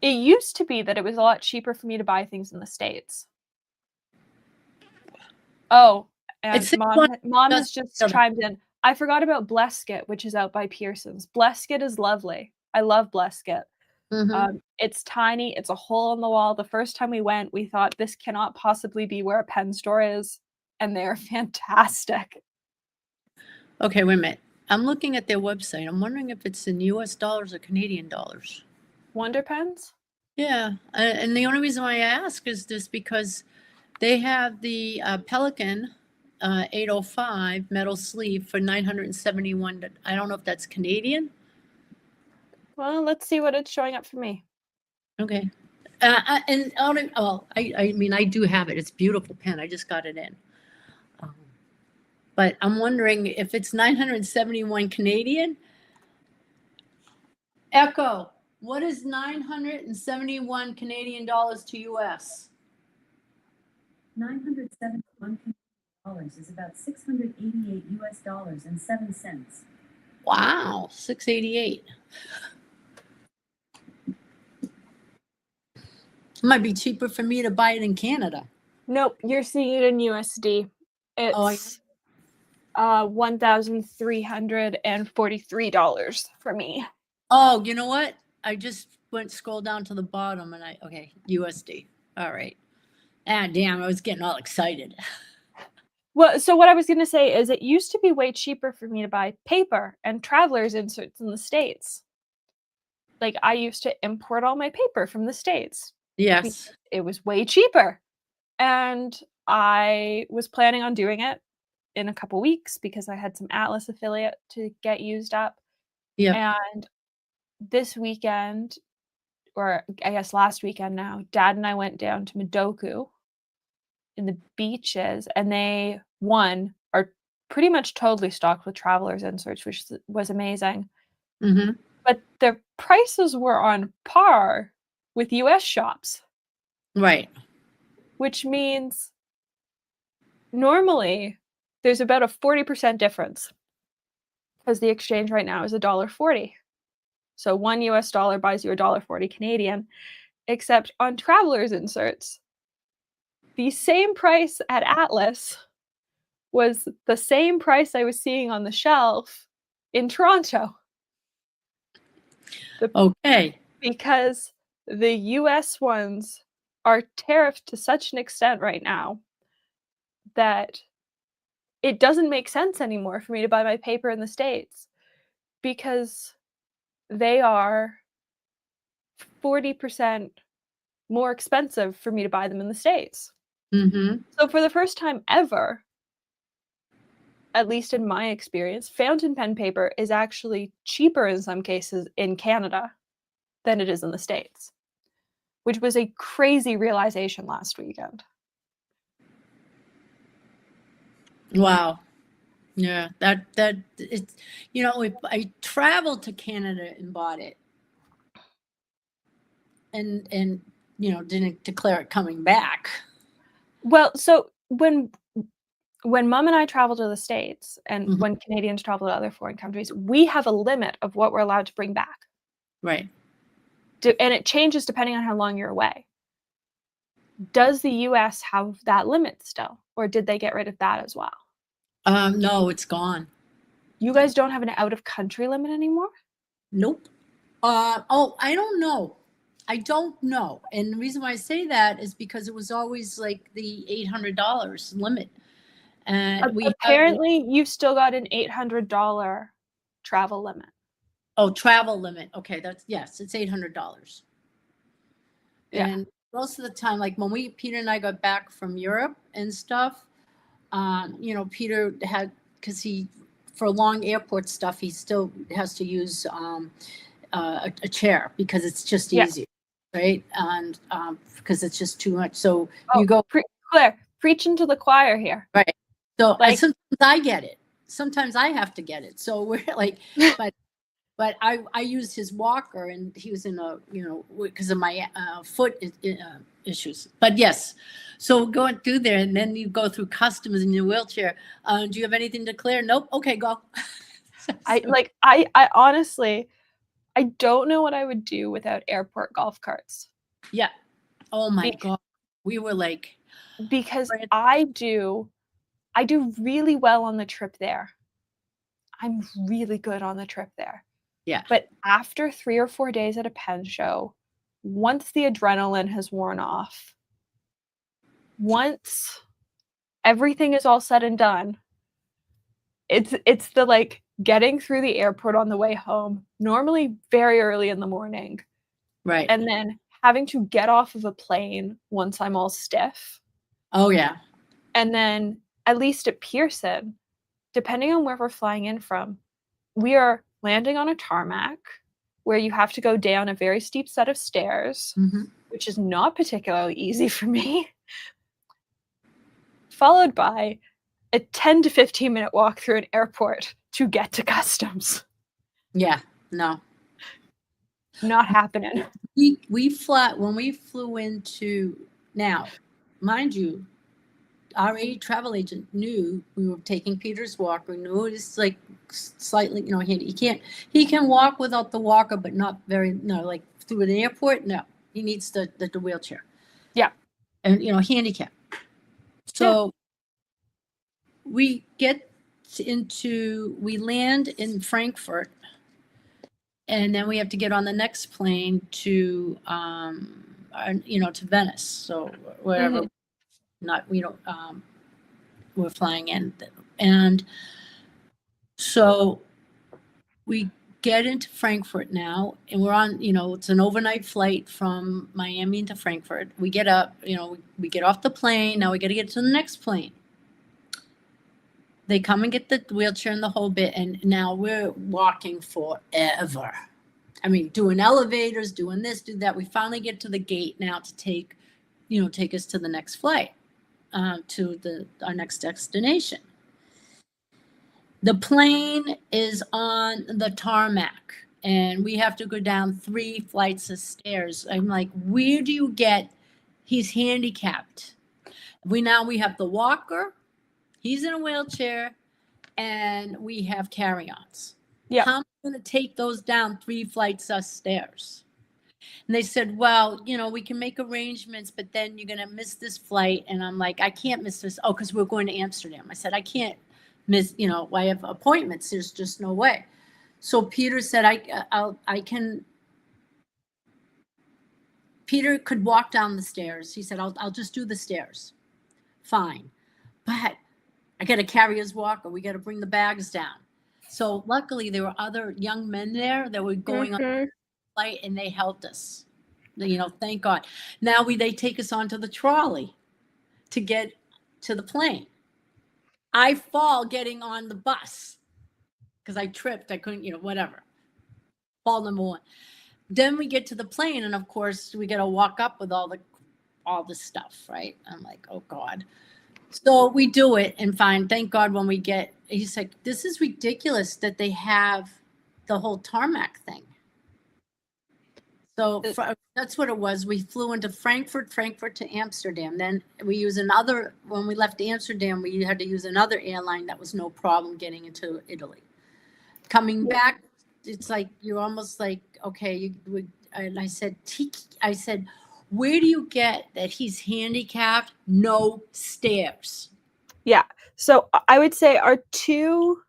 it used to be that it was a lot cheaper for me to buy things in the States. Oh, and It's mom has just just- chimed in. I forgot about Bleskett, which is out by Pearson's. Bleskett is lovely. I love Bleskett. Mhm. It's tiny. It's a hole in the wall. The first time we went, we thought this cannot possibly be where a pen store is, and they're fantastic. Okay, wait a minute. I'm looking at their website. I'm wondering if it's in US dollars or Canadian dollars. Wonder Pens? Yeah, and the only reason why I ask is just because they have the Pelican 805 metal sleeve for 971. I don't know if that's Canadian. Well, let's see what it's showing up for me. Okay. I mean, I do have it. It's a beautiful pen. I just got it in. But I'm wondering if it's 971 Canadian. Echo, what is 971 Canadian dollars to US? $971 is about 688 US dollars and 7 cents. Wow, 688. It might be cheaper for me to buy it in Canada. Nope, you're seeing it in USD. It's $1,343 for me. Oh, you know what? I just scroll down to the bottom and okay, USD. All right. Ah, damn, I was getting all excited. Well, so what I was going to say is it used to be way cheaper for me to buy paper and traveler's inserts in the States. Like, I used to import all my paper from the States. Yes. It was way cheaper. And I was planning on doing it in a couple weeks because I had some Atlas affiliate to get used up. Yeah. And this weekend, or I guess last weekend now, Dad and I went down to Madoku in the beaches, and they, are pretty much totally stocked with traveler's inserts, which was amazing. Mm-hmm. But their prices were on par with US shops. Right. Which means normally there's about a 40% difference because the exchange right now is $1.40. So $1 US buys you $1.40 Canadian, except on traveler's inserts, the same price at Atlas was the same price I was seeing on the shelf in Toronto. Okay. Because the US ones are tariffed to such an extent right now that it doesn't make sense anymore for me to buy my paper in the States because they are 40% more expensive for me to buy them in the States. Mm-hmm. So for the first time ever, at least in my experience, fountain pen paper is actually cheaper in some cases in Canada than it is in the States, which was a crazy realization last weekend. Wow. Yeah, that it's, if I traveled to Canada and bought it and didn't declare it coming back. Well, so when Mom and I travel to the States and Mhm. when Canadians travel to other foreign countries, we have a limit of what we're allowed to bring back. Right. And it changes depending on how long you're away. Does the US have that limit still, or did they get rid of that as well? No, it's gone. You guys don't have an out-of-country limit anymore? Nope. I don't know. I don't know. And the reason why I say that is because it was always like the $800 limit. Apparently, you've still got an $800 travel limit. Travel limit. Okay, yes, it's $800. Yeah. And most of the time, like when Peter and I got back from Europe and stuff, you know, Peter had, because for long airport stuff, he still has to use a chair because it's just Yeah. easier, right? And because it's just too much. So Oh, you go, Claire, preaching to the choir here. right. So Like- sometimes I get it. Sometimes I have to get it. So we're like, but I used his walker, and he was in a, you know, because of my foot issues. But yes, so going through there, and then you go through customs in your wheelchair. Do you have anything to clear? Nope. Okay, go. I honestly, I don't know what I would do without airport golf carts. Yeah. Oh my Be- God. We were like, Because Right. I do really well on the trip there. I'm really good on the trip there. yeah, But after 3 or 4 days at a pen show, once the adrenaline has worn off, once everything is all said and done, it's the like getting through the airport on the way home, normally very early in the morning, right. and then having to get off of a plane once I'm all stiff. Oh yeah. And then at least at Pearson, depending on where we're flying in from, we are landing on a tarmac where you have to go down a very steep set of stairs, Mhm. which is not particularly easy for me, followed by a 10 to 15 minute walk through an airport to get to customs. Yeah. No. Not happening. When we flew into, now, mind you, our travel agent knew we were taking Peter's walker, knew it's like slightly, you know, he can walk without the walker, but not very, no, like through an airport, no, he needs the wheelchair. Yeah. And, you know, handicap. So we we land in Frankfurt, and then we have to get on the next plane to, you know, to Venice. So wherever, we're flying in. And so we get into Frankfurt now, and we're on, you know, it's an overnight flight from Miami to Frankfurt. We get up, you know, we get off the plane. Now we got to get to the next plane. They come and get the wheelchair and the whole bit, and now we're walking forever. I mean, doing elevators, doing this, do that. We finally get to the gate now to take us to the next flight, to our next destination. The plane is on the tarmac, and we have to go down 3 flights of stairs. I'm like, where do you get? He's handicapped. We have the walker. He's in a wheelchair, and we have carry-ons. Yeah. How am I going to take those down 3 flights of stairs? And they said, well, you know, we can make arrangements, but then you're going to miss this flight. And I'm like, I can't miss this. Oh, because we're going to Amsterdam. I said, I can't miss, you know, I have appointments. There's just no way. So Peter said, I can. Peter could walk down the stairs. He said, I'll just do the stairs. Fine. But I got to carry his walker. We got to bring the bags down. So luckily there were other young men there that were going on the flight, and they helped us. You know, thank God. Now they take us onto the trolley to get to the plane. I fall getting on the bus because I tripped. I couldn't, you know, whatever. Fall number 1. Then we get to the plane, and of course we got to walk up with all the stuff, right? I'm like, oh God. So we do it, and fine. Thank God when we get, he's like, this is ridiculous that they have the whole tarmac thing. So that's what it was. We flew into Frankfurt to Amsterdam. Then when we left Amsterdam, we had to use another airline. That was no problem getting into Italy. Coming back, it's like, you're almost like, okay, and I said, where do you get that he's handicapped? No stairs. Yeah. So I would say our two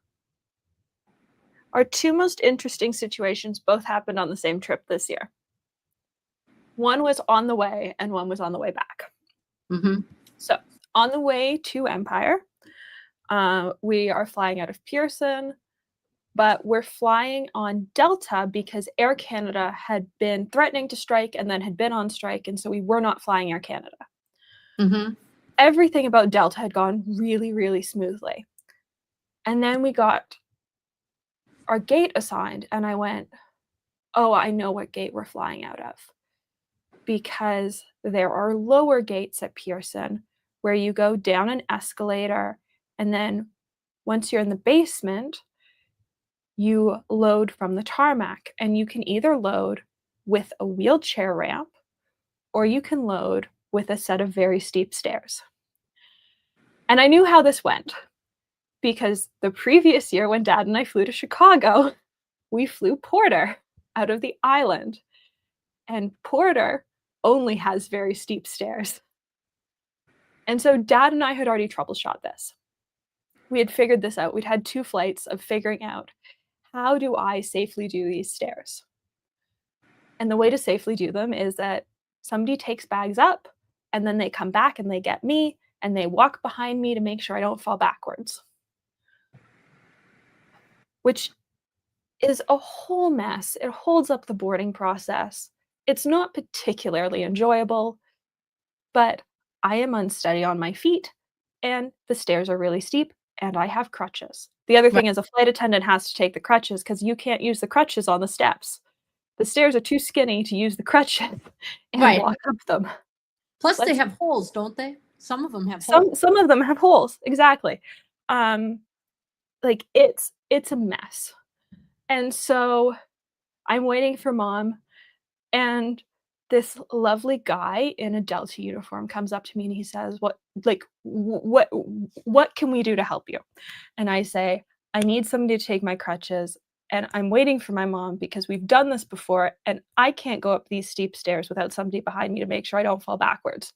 most interesting situations both happened on the same trip this year. One was on the way and one was on the way back. Mm-hmm. So on the way to Empire, we are flying out of Pearson, but we're flying on Delta because Air Canada had been threatening to strike and then had been on strike, and so we were not flying Air Canada. Mm-hmm. everything about Delta had gone really, really smoothly. And then we got our gate assigned, and I went, oh, I know what gate we're flying out of. Because there are lower gates at Pearson where you go down an escalator, and then once you're in the basement, you load from the tarmac, and you can either load with a wheelchair ramp or you can load with a set of very steep stairs. And I knew how this went because the previous year when Dad and I flew to Chicago, we flew Porter out of the island, and Porter only has very steep stairs. And so Dad and I had already troubleshot this. We had figured this out. We'd had 2 flights of figuring out, how do I safely do these stairs? And the way to safely do them is that somebody takes bags up, and then they come back and they get me, and they walk behind me to make sure I don't fall backwards. Which is a whole mess. It holds up the boarding process. It's not particularly enjoyable, but I am unsteady on my feet, and the stairs are really steep, and I have crutches. The other thing is a flight attendant has to take the crutches because you can't use the crutches on the steps. The stairs are too skinny to use the crutches and walk up them. Plus, they have holes, don't they? Some of them have holes. Some of them have holes, exactly. Like it's a mess. And so I'm waiting for Mom, and this lovely guy in a Delta uniform comes up to me and he says, what can we do to help you? And I say, I need somebody to take my crutches, and I'm waiting for my mom because we've done this before, and I can't go up these steep stairs without somebody behind me to make sure I don't fall backwards.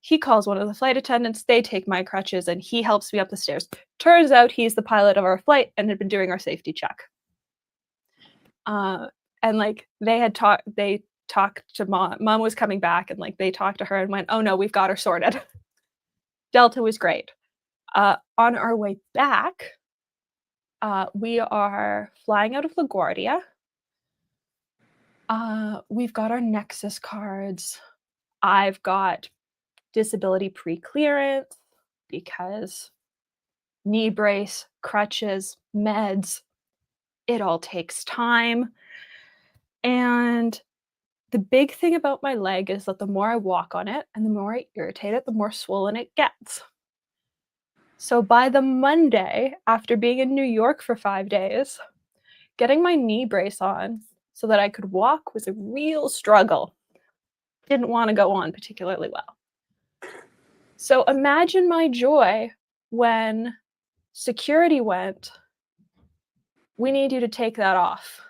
He calls one of the flight attendants, they take my crutches, and he helps me up the stairs. Turns out he's the pilot of our flight and had been doing our safety check. And like they talked to Mom. Mom was coming back, and like they talked to her and went, oh no, we've got her sorted. Delta was great. On our way back, we are flying out of LaGuardia. We've got our Nexus cards. I've got disability pre-clearance because knee brace, crutches, meds, it all takes time. And the big thing about my leg is that the more I walk on it and the more I irritate it, the more swollen it gets. So by the Monday, after being in New York for 5 days, getting my knee brace on so that I could walk was a real struggle. Didn't want to go on particularly well. So imagine my joy when security went, we need you to take that off.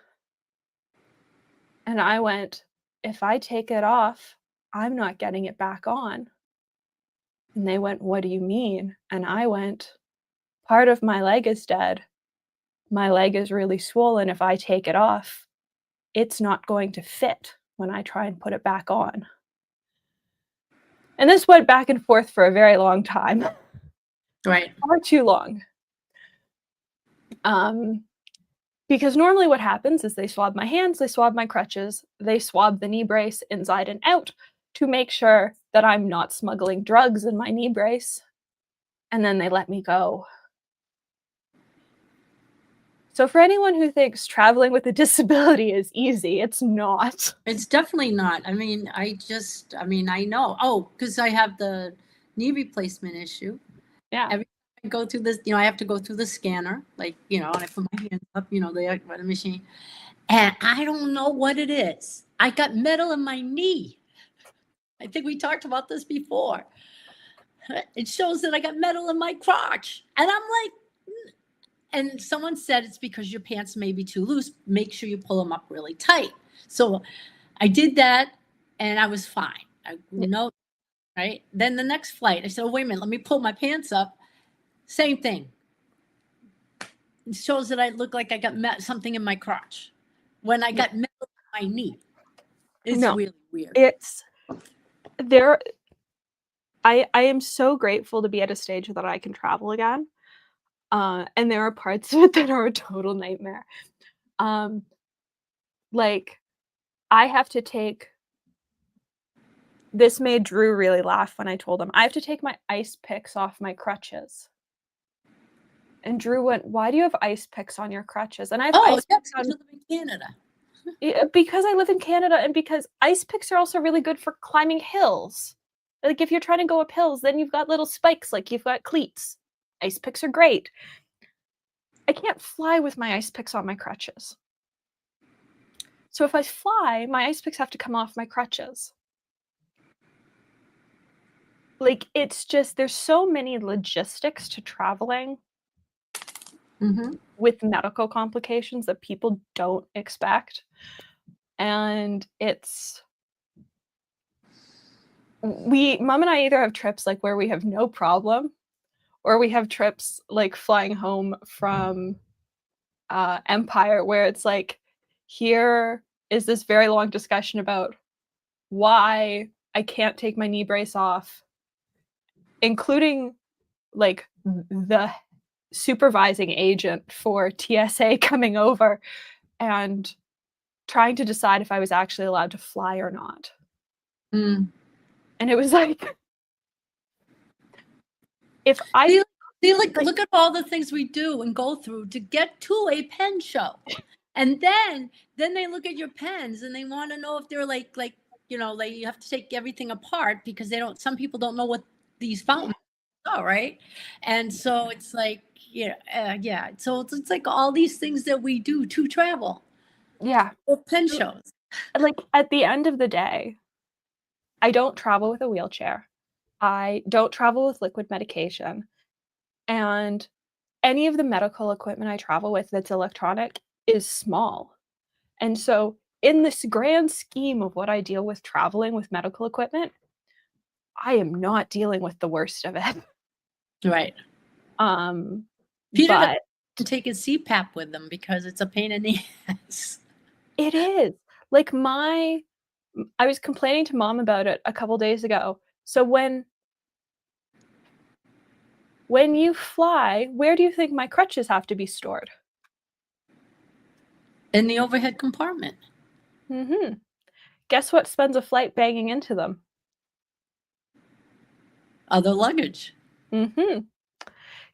And I went, if I take it off, I'm not getting it back on. And they went, what do you mean? And I went, part of my leg is dead. My leg is really swollen. If I take it off, it's not going to fit when I try and put it back on. And this went back and forth for a very long time. Right. Far too long. Because normally what happens is they swab my hands, they swab my crutches, they swab the knee brace inside and out to make sure that I'm not smuggling drugs in my knee brace. And then they let me go. So for anyone who thinks traveling with a disability is easy, it's not. It's definitely not. I mean, I know. Oh, because I have the knee replacement issue. Yeah. Every time I go through this, I have to go through the scanner, like, and I put my hands up, the machine. And I don't know what it is. I got metal in my knee. I think we talked about this before. It shows that I got metal in my crotch. And I'm like, and someone said it's because your pants may be too loose. Make sure you pull them up really tight. So I did that, and I was fine. Right? Then the next flight, I said, oh, wait a minute, let me pull my pants up. Same thing. It shows that I look like I got something in my crotch when I got metal in my knee. It's really weird. I am so grateful to be at a stage that I can travel again. And there are parts of it that are a total nightmare. Like I have to take this made Drew really laugh when I told him I have to take my ice picks off my crutches. And Drew went, "Why do you have ice picks on your crutches?" And I have Oh, ice yeah, picks on because you live in Canada. because I live in Canada and because ice picks are also really good for climbing hills. Like if you're trying to go up hills, then you've got little spikes, like you've got cleats. Ice picks are great. I can't fly with my ice picks on my crutches. So if I fly, my ice picks have to come off my crutches. Like it's just there's so many logistics to traveling with medical complications that people don't expect. And it's mom and I either have trips like where we have no problem, or we have trips like flying home from Empire where it's like, here is this very long discussion about why I can't take my knee brace off, including like the supervising agent for TSA coming over and trying to decide if I was actually allowed to fly or not. Mm. And it was like, if I See, look at all the things we do and go through to get to a pen show. And then they look at your pens and they want to know if they're like, you know, like you have to take everything apart because some people don't know what these fountains are, right? And so it's like, yeah. So it's like all these things that we do to travel. Yeah. Or pen shows. Like at the end of the day, I don't travel with a wheelchair. I don't travel with liquid medication. And any of the medical equipment I travel with that's electronic is small. And so, in this grand scheme of what I deal with traveling with medical equipment, I am not dealing with the worst of it. Right. But Peter doesn't take his CPAP with them because it's a pain in the ass. it is. Like I was complaining to mom about it a couple days ago. So when you fly, where do you think my crutches have to be stored? In the overhead compartment. Guess what spends a flight banging into them? Other luggage.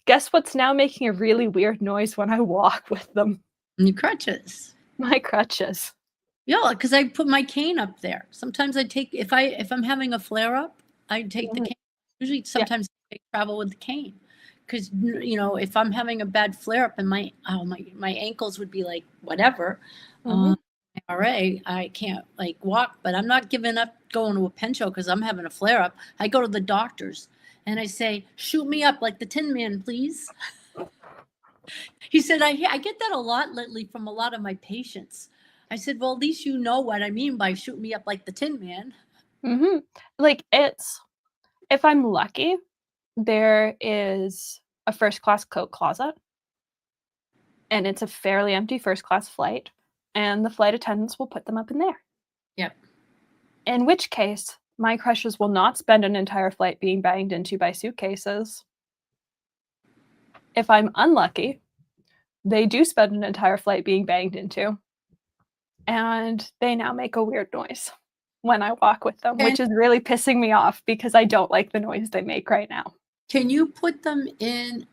Guess what's now making a really weird noise when I walk with them? And your crutches. My crutches. Yeah, because I put my cane up there. Sometimes I take if I'm having a flare up, I take the cane. Usually, sometimes I travel with the cane, because you know if I'm having a bad flare up and my ankles would be like whatever, RA, I can't like walk. But I'm not giving up going to a pen show because I'm having a flare up. I go to the doctors and I say, "Shoot me up like the Tin Man, please." He said, I get that a lot lately from a lot of my patients. I said, well, at least you know what I mean by shoot me up like the Tin Man. Like if I'm lucky, there is a first class coat closet and it's a fairly empty first class flight and the flight attendants will put them up in there. Yep. In which case, my crushes will not spend an entire flight being banged into by suitcases. If I'm unlucky, they do spend an entire flight being banged into. And they now make a weird noise when I walk with them, which is really pissing me off because I don't like the noise they make right now. Can you put them in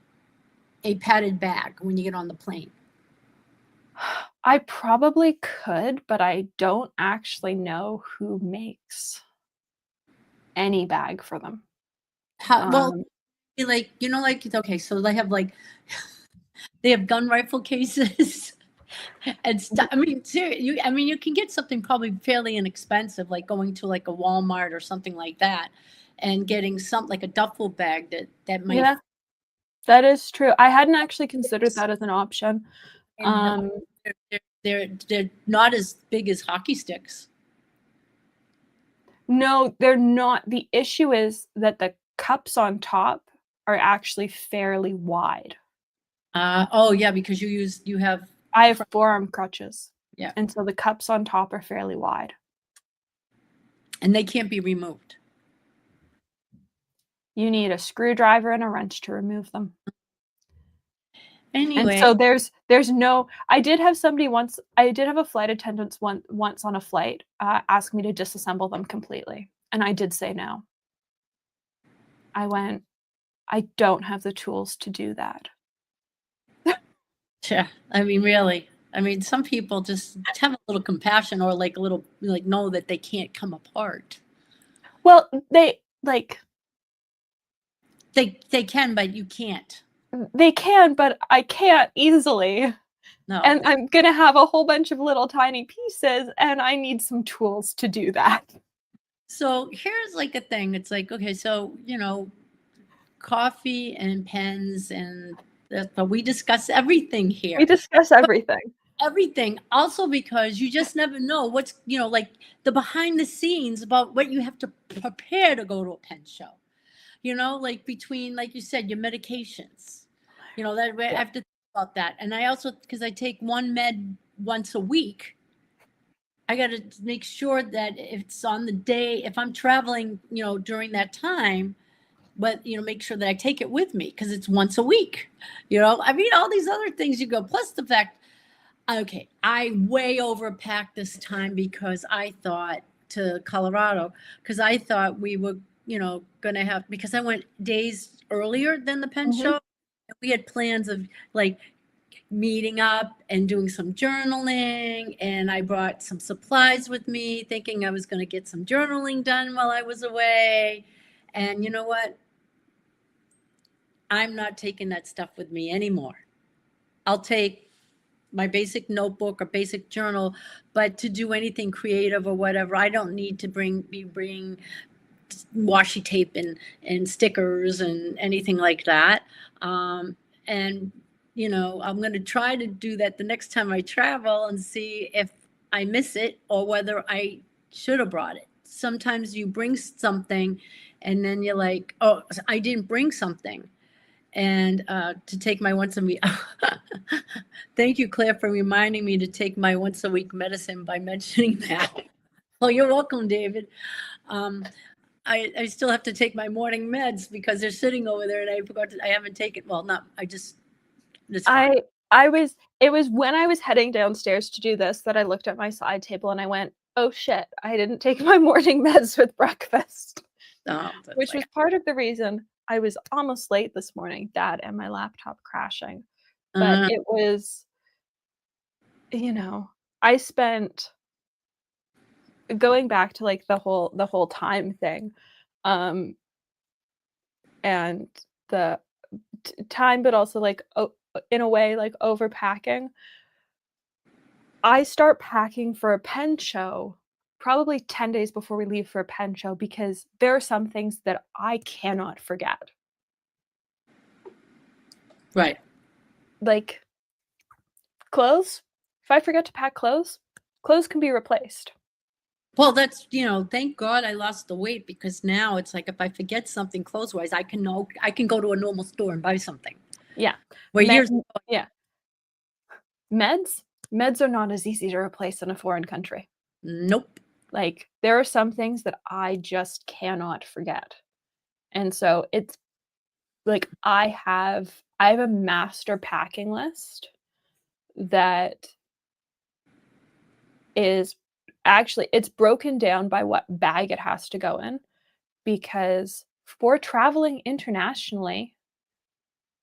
a padded bag when you get on the plane? I probably could, but I don't actually know who makes any bag for them. Well, like, you know, like, okay, so they have like, they have gun rifle cases and stuff. I mean, seriously, you can get something probably fairly inexpensive, like going to like a Walmart or something like that and getting something like a duffel bag that might. Yeah, that is true. I hadn't actually considered that as an option. They're not as big as hockey sticks. No, they're not. The issue is that the cups on top are actually fairly wide. Oh yeah, because I have forearm crutches. Yeah. And so the cups on top are fairly wide. And they can't be removed. You need a screwdriver and a wrench to remove them. Anyway. And so there's no, I did have a flight attendant once on a flight ask me to disassemble them completely. And I did say no. I went, I don't have the tools to do that. Yeah, I mean, really. I mean, some people just have a little compassion or like a little, like, know that they can't come apart. Well, they like They can, but you can't. they can, but I can't easily. No. And I'm gonna have a whole bunch of little tiny pieces, and I need some tools to do that. So here's like a thing. It's like, okay, so, coffee and pens and but we discuss everything here. We discuss everything. Everything. Also because you just never know what's, like the behind the scenes about what you have to prepare to go to a pen show. Like between, like you said, your medications. That I have to think about that. And I also, because I take one med once a week, I got to make sure that it's on the day, if I'm traveling, during that time, but, make sure that I take it with me because it's once a week. I mean, all these other things you go, plus the fact, okay, I way overpacked this time because I thought to Colorado, because I thought we were, going to have, because I went days earlier than the pen Mhm. show. We had plans of like meeting up and doing some journaling, and I brought some supplies with me thinking I was going to get some journaling done while I was away. And you know what? I'm not taking that stuff with me anymore. I'll take my basic notebook or basic journal, but to do anything creative or whatever, I don't need to be bringing washi tape and stickers and anything like that. And I'm going to try to do that the next time I travel and see if I miss it or whether I should have brought it. Sometimes you bring something and then you're like, oh, I didn't bring something. And to take my once a week. Thank you, Claire, for reminding me to take my once a week medicine by mentioning that. Oh, you're welcome, David. I still have to take my morning meds because they're sitting over there and I forgot I haven't taken, well, not, it's fine. It was when I was heading downstairs to do this that I looked at my side table and I went, oh shit, I didn't take my morning meds with breakfast. Oh, Which was part of the reason I was almost late this morning, Dad and my laptop crashing. But it was, I spent going back to like the whole time thing, and the time, but also like in a way like overpacking. I start packing for a pen show probably 10 days before we leave for a pen show because there are some things that I cannot forget. Right. Like clothes. If I forget to pack clothes can be replaced. Well, that's, thank God I lost the weight because now it's like if I forget something clothes wise, I can go to a normal store and buy something. Yeah. Where years yeah. Meds are not as easy to replace in a foreign country. Nope. Like there are some things that I just cannot forget. And so it's like I have a master packing list that is actually it's broken down by what bag it has to go in because for traveling internationally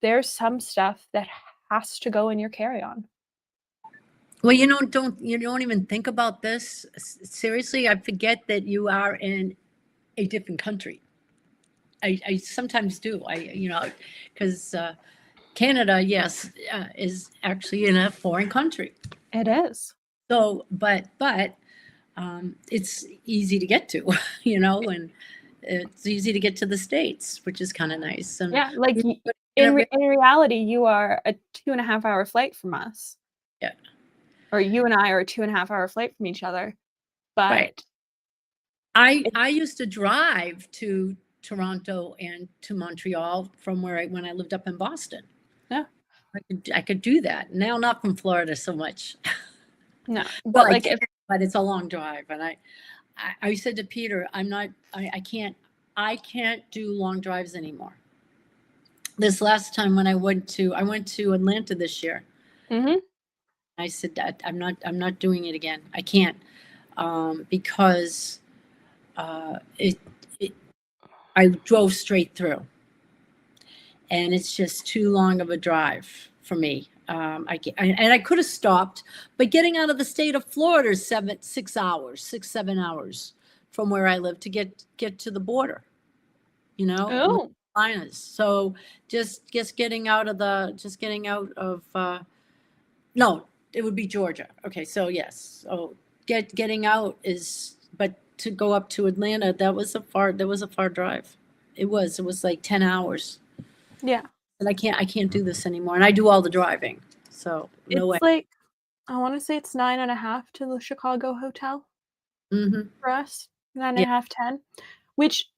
there's some stuff that has to go in your carry-on. Well, you don't even think about this. Seriously, I forget that you are in a different country. I sometimes do. Because Canada, yes, is actually in a foreign country. It is. So, but it's easy to get to, and it's easy to get to the States, which is kind of nice. And yeah, like in reality, you are a 2.5-hour flight from us. Yeah. Or you and I are a 2.5-hour flight from each other. But right. I used to drive to Toronto and to Montreal from when I lived up in Boston. Yeah. I could do that. Now not from Florida so much. No. But like but it's a long drive. And I said to Peter, I can't do long drives anymore. This last time when I went to Atlanta this year. Mm-hmm. I said that I'm not doing it again. I can't, because it, I drove straight through, and it's just too long of a drive for me. I could have stopped, but getting out of the state of Florida is 7 hours from where I live to get to the border. Oh, Carolinas. So just getting out of no, it would be Georgia. Okay, so yes, so getting out is, but to go up to Atlanta, that was a far drive. It was like 10 hours, yeah. and I can't do this anymore. And I do all the driving, so no way. It's like, I want to say it's 9.5 to the Chicago hotel Hmm. for us. Nine Yeah. and a half, 10, which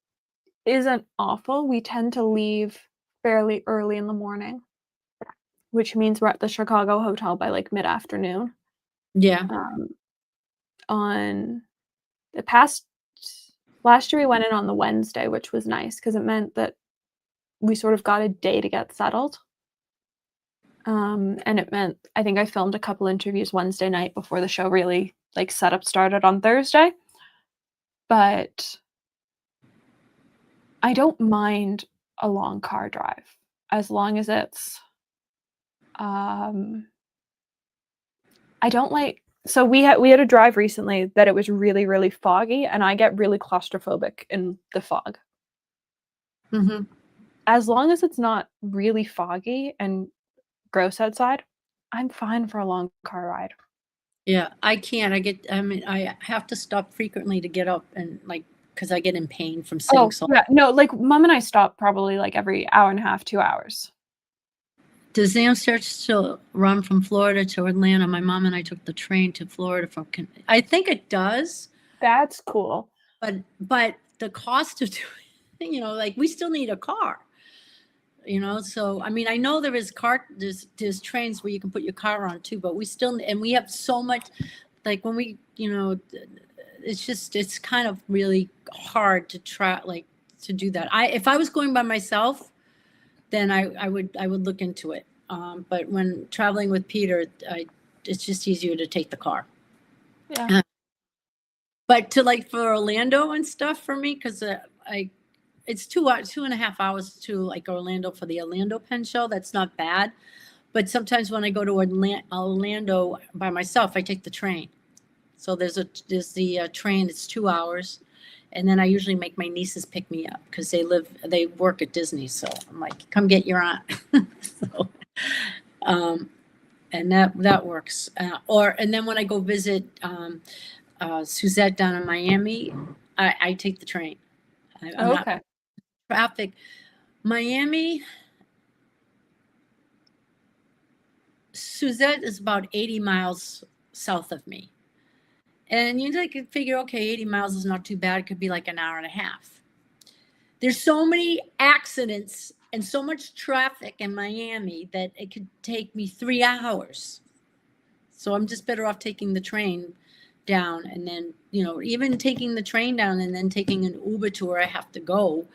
isn't awful. We tend to leave fairly early in the morning, which means we're at the Chicago hotel by like mid-afternoon. Yeah. On the past last year, we went in on the Wednesday, which was nice because it meant that we sort of got a day to get settled. And it meant, I think I filmed a couple interviews Wednesday night before the show really like setup started on Thursday. But I don't mind a long car drive as long as it's I don't like, so we had a drive recently that it was really, really foggy, and I get really claustrophobic in the fog. Hmm. As long as it's not really foggy and gross outside, I'm fine for a long car ride. Yeah, I can't. I have to stop frequently to get up and because I get in pain from sitting Oh, so. yeah. No, like Mom and I stop probably like every hour and a half, 2 hours. Does Amsterdam still run from Florida to Atlanta? My mom and I took the train to Florida I think it does, That's cool. but the cost of doing, we still need a car. So I mean, I know there's trains where you can put your car on too, but we have so much, like when it's kind of really hard to try, to do that. If I was going by myself, then I would look into it. But when traveling with Peter, it's just easier to take the car. Yeah. But for Orlando and stuff for me, because it's 2.5 hours to Orlando for the Orlando Penn Show. That's not bad. But sometimes when I go to Orlando by myself, I take the train. So there's the train. It's 2 hours, and then I usually make my nieces pick me up because they work at Disney. So I'm like, come get your aunt. So, and that works. And then when I go visit Suzette down in Miami, I take the train. I'm not Okay. traffic. Miami, Suzette is about 80 miles south of me. And you can figure, okay, 80 miles is not too bad. It could be like an hour and a half. There's so many accidents and so much traffic in Miami that it could take me 3 hours. So I'm just better off taking the train down, and then, even taking the train down and then taking an Uber to where I have to go,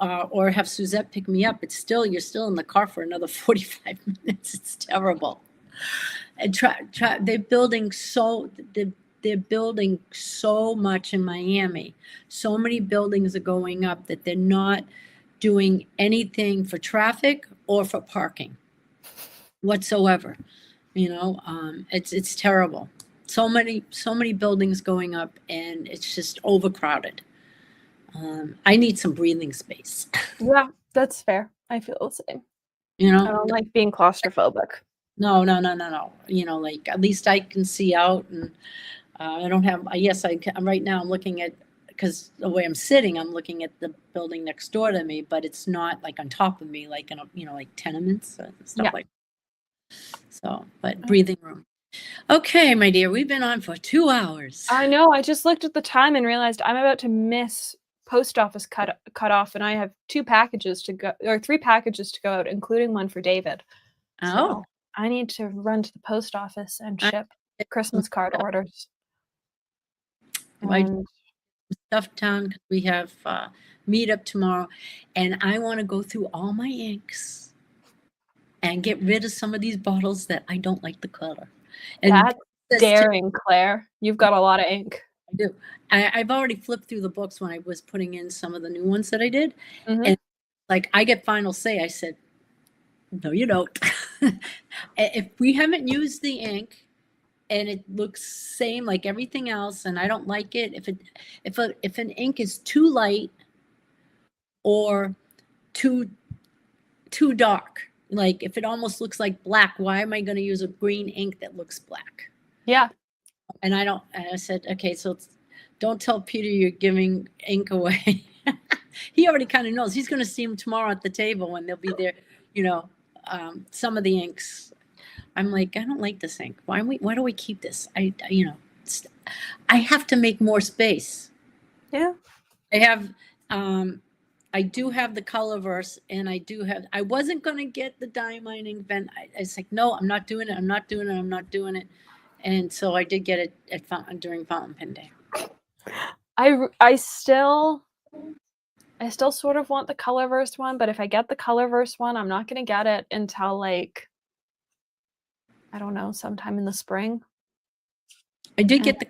or have Suzette pick me up. You're still in the car for another 45 minutes. It's terrible. And they're building so much in Miami. So many buildings are going up that they're not doing anything for traffic or for parking whatsoever. It's terrible. So many buildings going up, and it's just overcrowded. I need some breathing space. Yeah, that's fair. I feel the same. You I know, don't like being claustrophobic. no. At least I can see out, and I don't have. Yes, right now I'm looking at, because the way I'm sitting, I'm looking at the building next door to me, but it's not on top of me, like in like tenements and stuff Yeah. like. So, but breathing room. Okay, my dear, we've been on for 2 hours. I know. I just looked at the time and realized I'm about to miss post office cut off, and I have 2 packages to go, or 3 packages to go out, including one for David. Oh. So I need to run to the post office and ship Christmas card orders. And Stuff town, because we have meetup tomorrow, and I want to go through all my inks and get rid of some of these bottles that I don't like the color. And that's daring, Claire. You've got a lot of ink. I do. I've already flipped through the books when I was putting in some of the new ones that I did. Mhm. And like I get final say. I said, no, you don't. If we haven't used the ink and it looks same like everything else, and I don't like it, if an ink is too light or too dark, like if it almost looks like black, why am I going to use a green ink that looks black? Yeah. And I said, okay, so don't tell Peter you're giving ink away. He already kind of knows. He's going to see him tomorrow at the table when they'll be there, some of the inks. I'm like, I don't like this ink. Why do we keep this? I have to make more space. Yeah. I do have the Colorverse, and I wasn't going to get the diamond ink pen. I was like, no, I'm not doing it. And so I did get it during fountain pen day. I still sort of want the Colorverse one, but if I get the Colorverse one, I'm not going to get it until like, I don't know, sometime in the spring. I did get the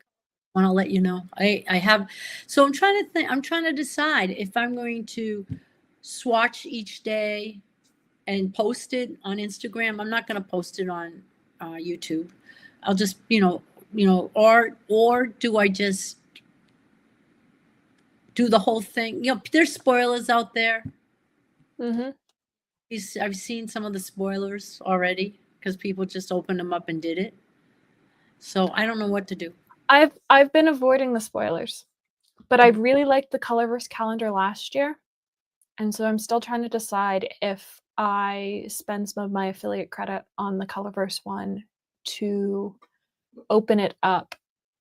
one. I'll let you know. I have. So I'm trying to think. I'm trying to decide if I'm going to swatch each day and post it on Instagram. I'm not going to post it on YouTube. I'll just, or do I just do the whole thing? There's spoilers out there. Mm-hmm. I've seen some of the spoilers already because people just opened them up and did it. So I don't know what to do. I've been avoiding the spoilers, but I really liked the Colorverse calendar last year, and so I'm still trying to decide if I spend some of my affiliate credit on the Colorverse one to open it up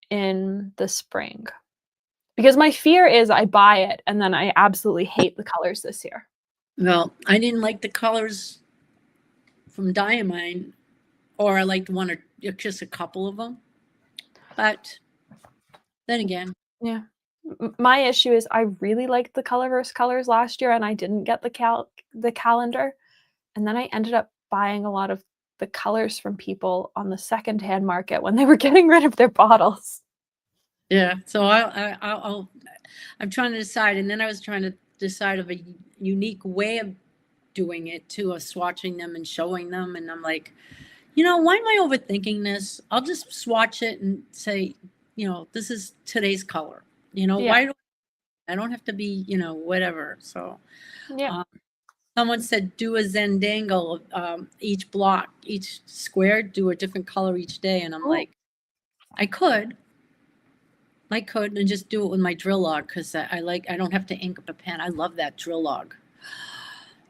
in the spring. Because my fear is I buy it and then I absolutely hate the colors this year. Well, I didn't like the colors from Diamine, or I liked one or just a couple of them. But then again, yeah, my issue is I really liked the Colorverse colors last year, and I didn't get the calendar, and then I ended up buying a lot of the colors from people on the secondhand market when they were getting rid of their bottles. Yeah, so I'm trying to decide, and then I was trying to decide of a unique way of doing it too, of swatching them and showing them, and I'm like, why am I overthinking this? I'll just swatch it and say, this is today's color. Why do I don't have to be, whatever. So Yeah. someone said do a Zendangle of each block, each square, do a different color each day, and I'm like, I could and just do it with my drill log because I don't have to ink up a pen. I love that drill log.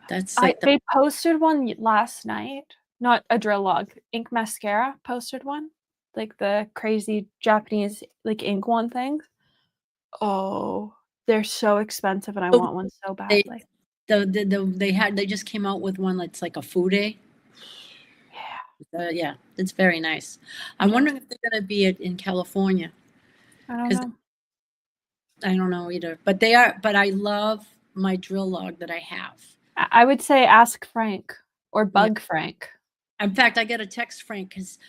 That's like they posted one last night, not a drill log. Ink Mascara posted one, like the crazy Japanese like ink one thing. Oh, they're so expensive, and I want one so badly. They just came out with one that's like a fude. Yeah, it's very nice. I'm wondering if they're going to be in California. I don't know. I don't know either, but they are. But I love my drill log that I have. I would say ask Frank or bug Frank. In fact, I got a text Frank because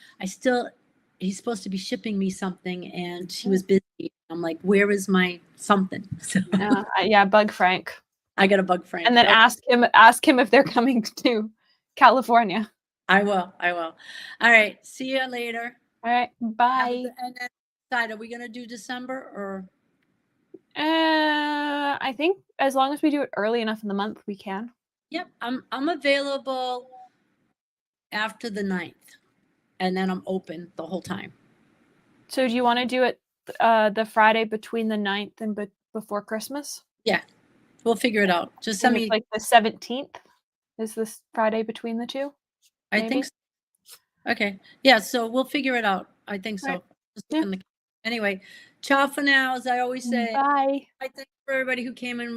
he's supposed to be shipping me something, and he was busy. I'm like, where is my something? So, yeah, bug Frank. I got to bug Frank, and then ask him if they're coming to California. I will. All right. See you later. All right. Bye. And then decide, are we going to do December or? I think as long as we do it early enough in the month, we can. Yep, I'm available after the 9th, and then I'm open the whole time. So do you want to do it the Friday between the 9th and before Christmas? Yeah, we'll figure it out. Just send me like the 17th. Is this Friday between the two? Maybe? I think so. Okay. Yeah, so we'll figure it out. I think so. Right. Anyway, ciao for now, as I always say. Bye. I thank for everybody who came in.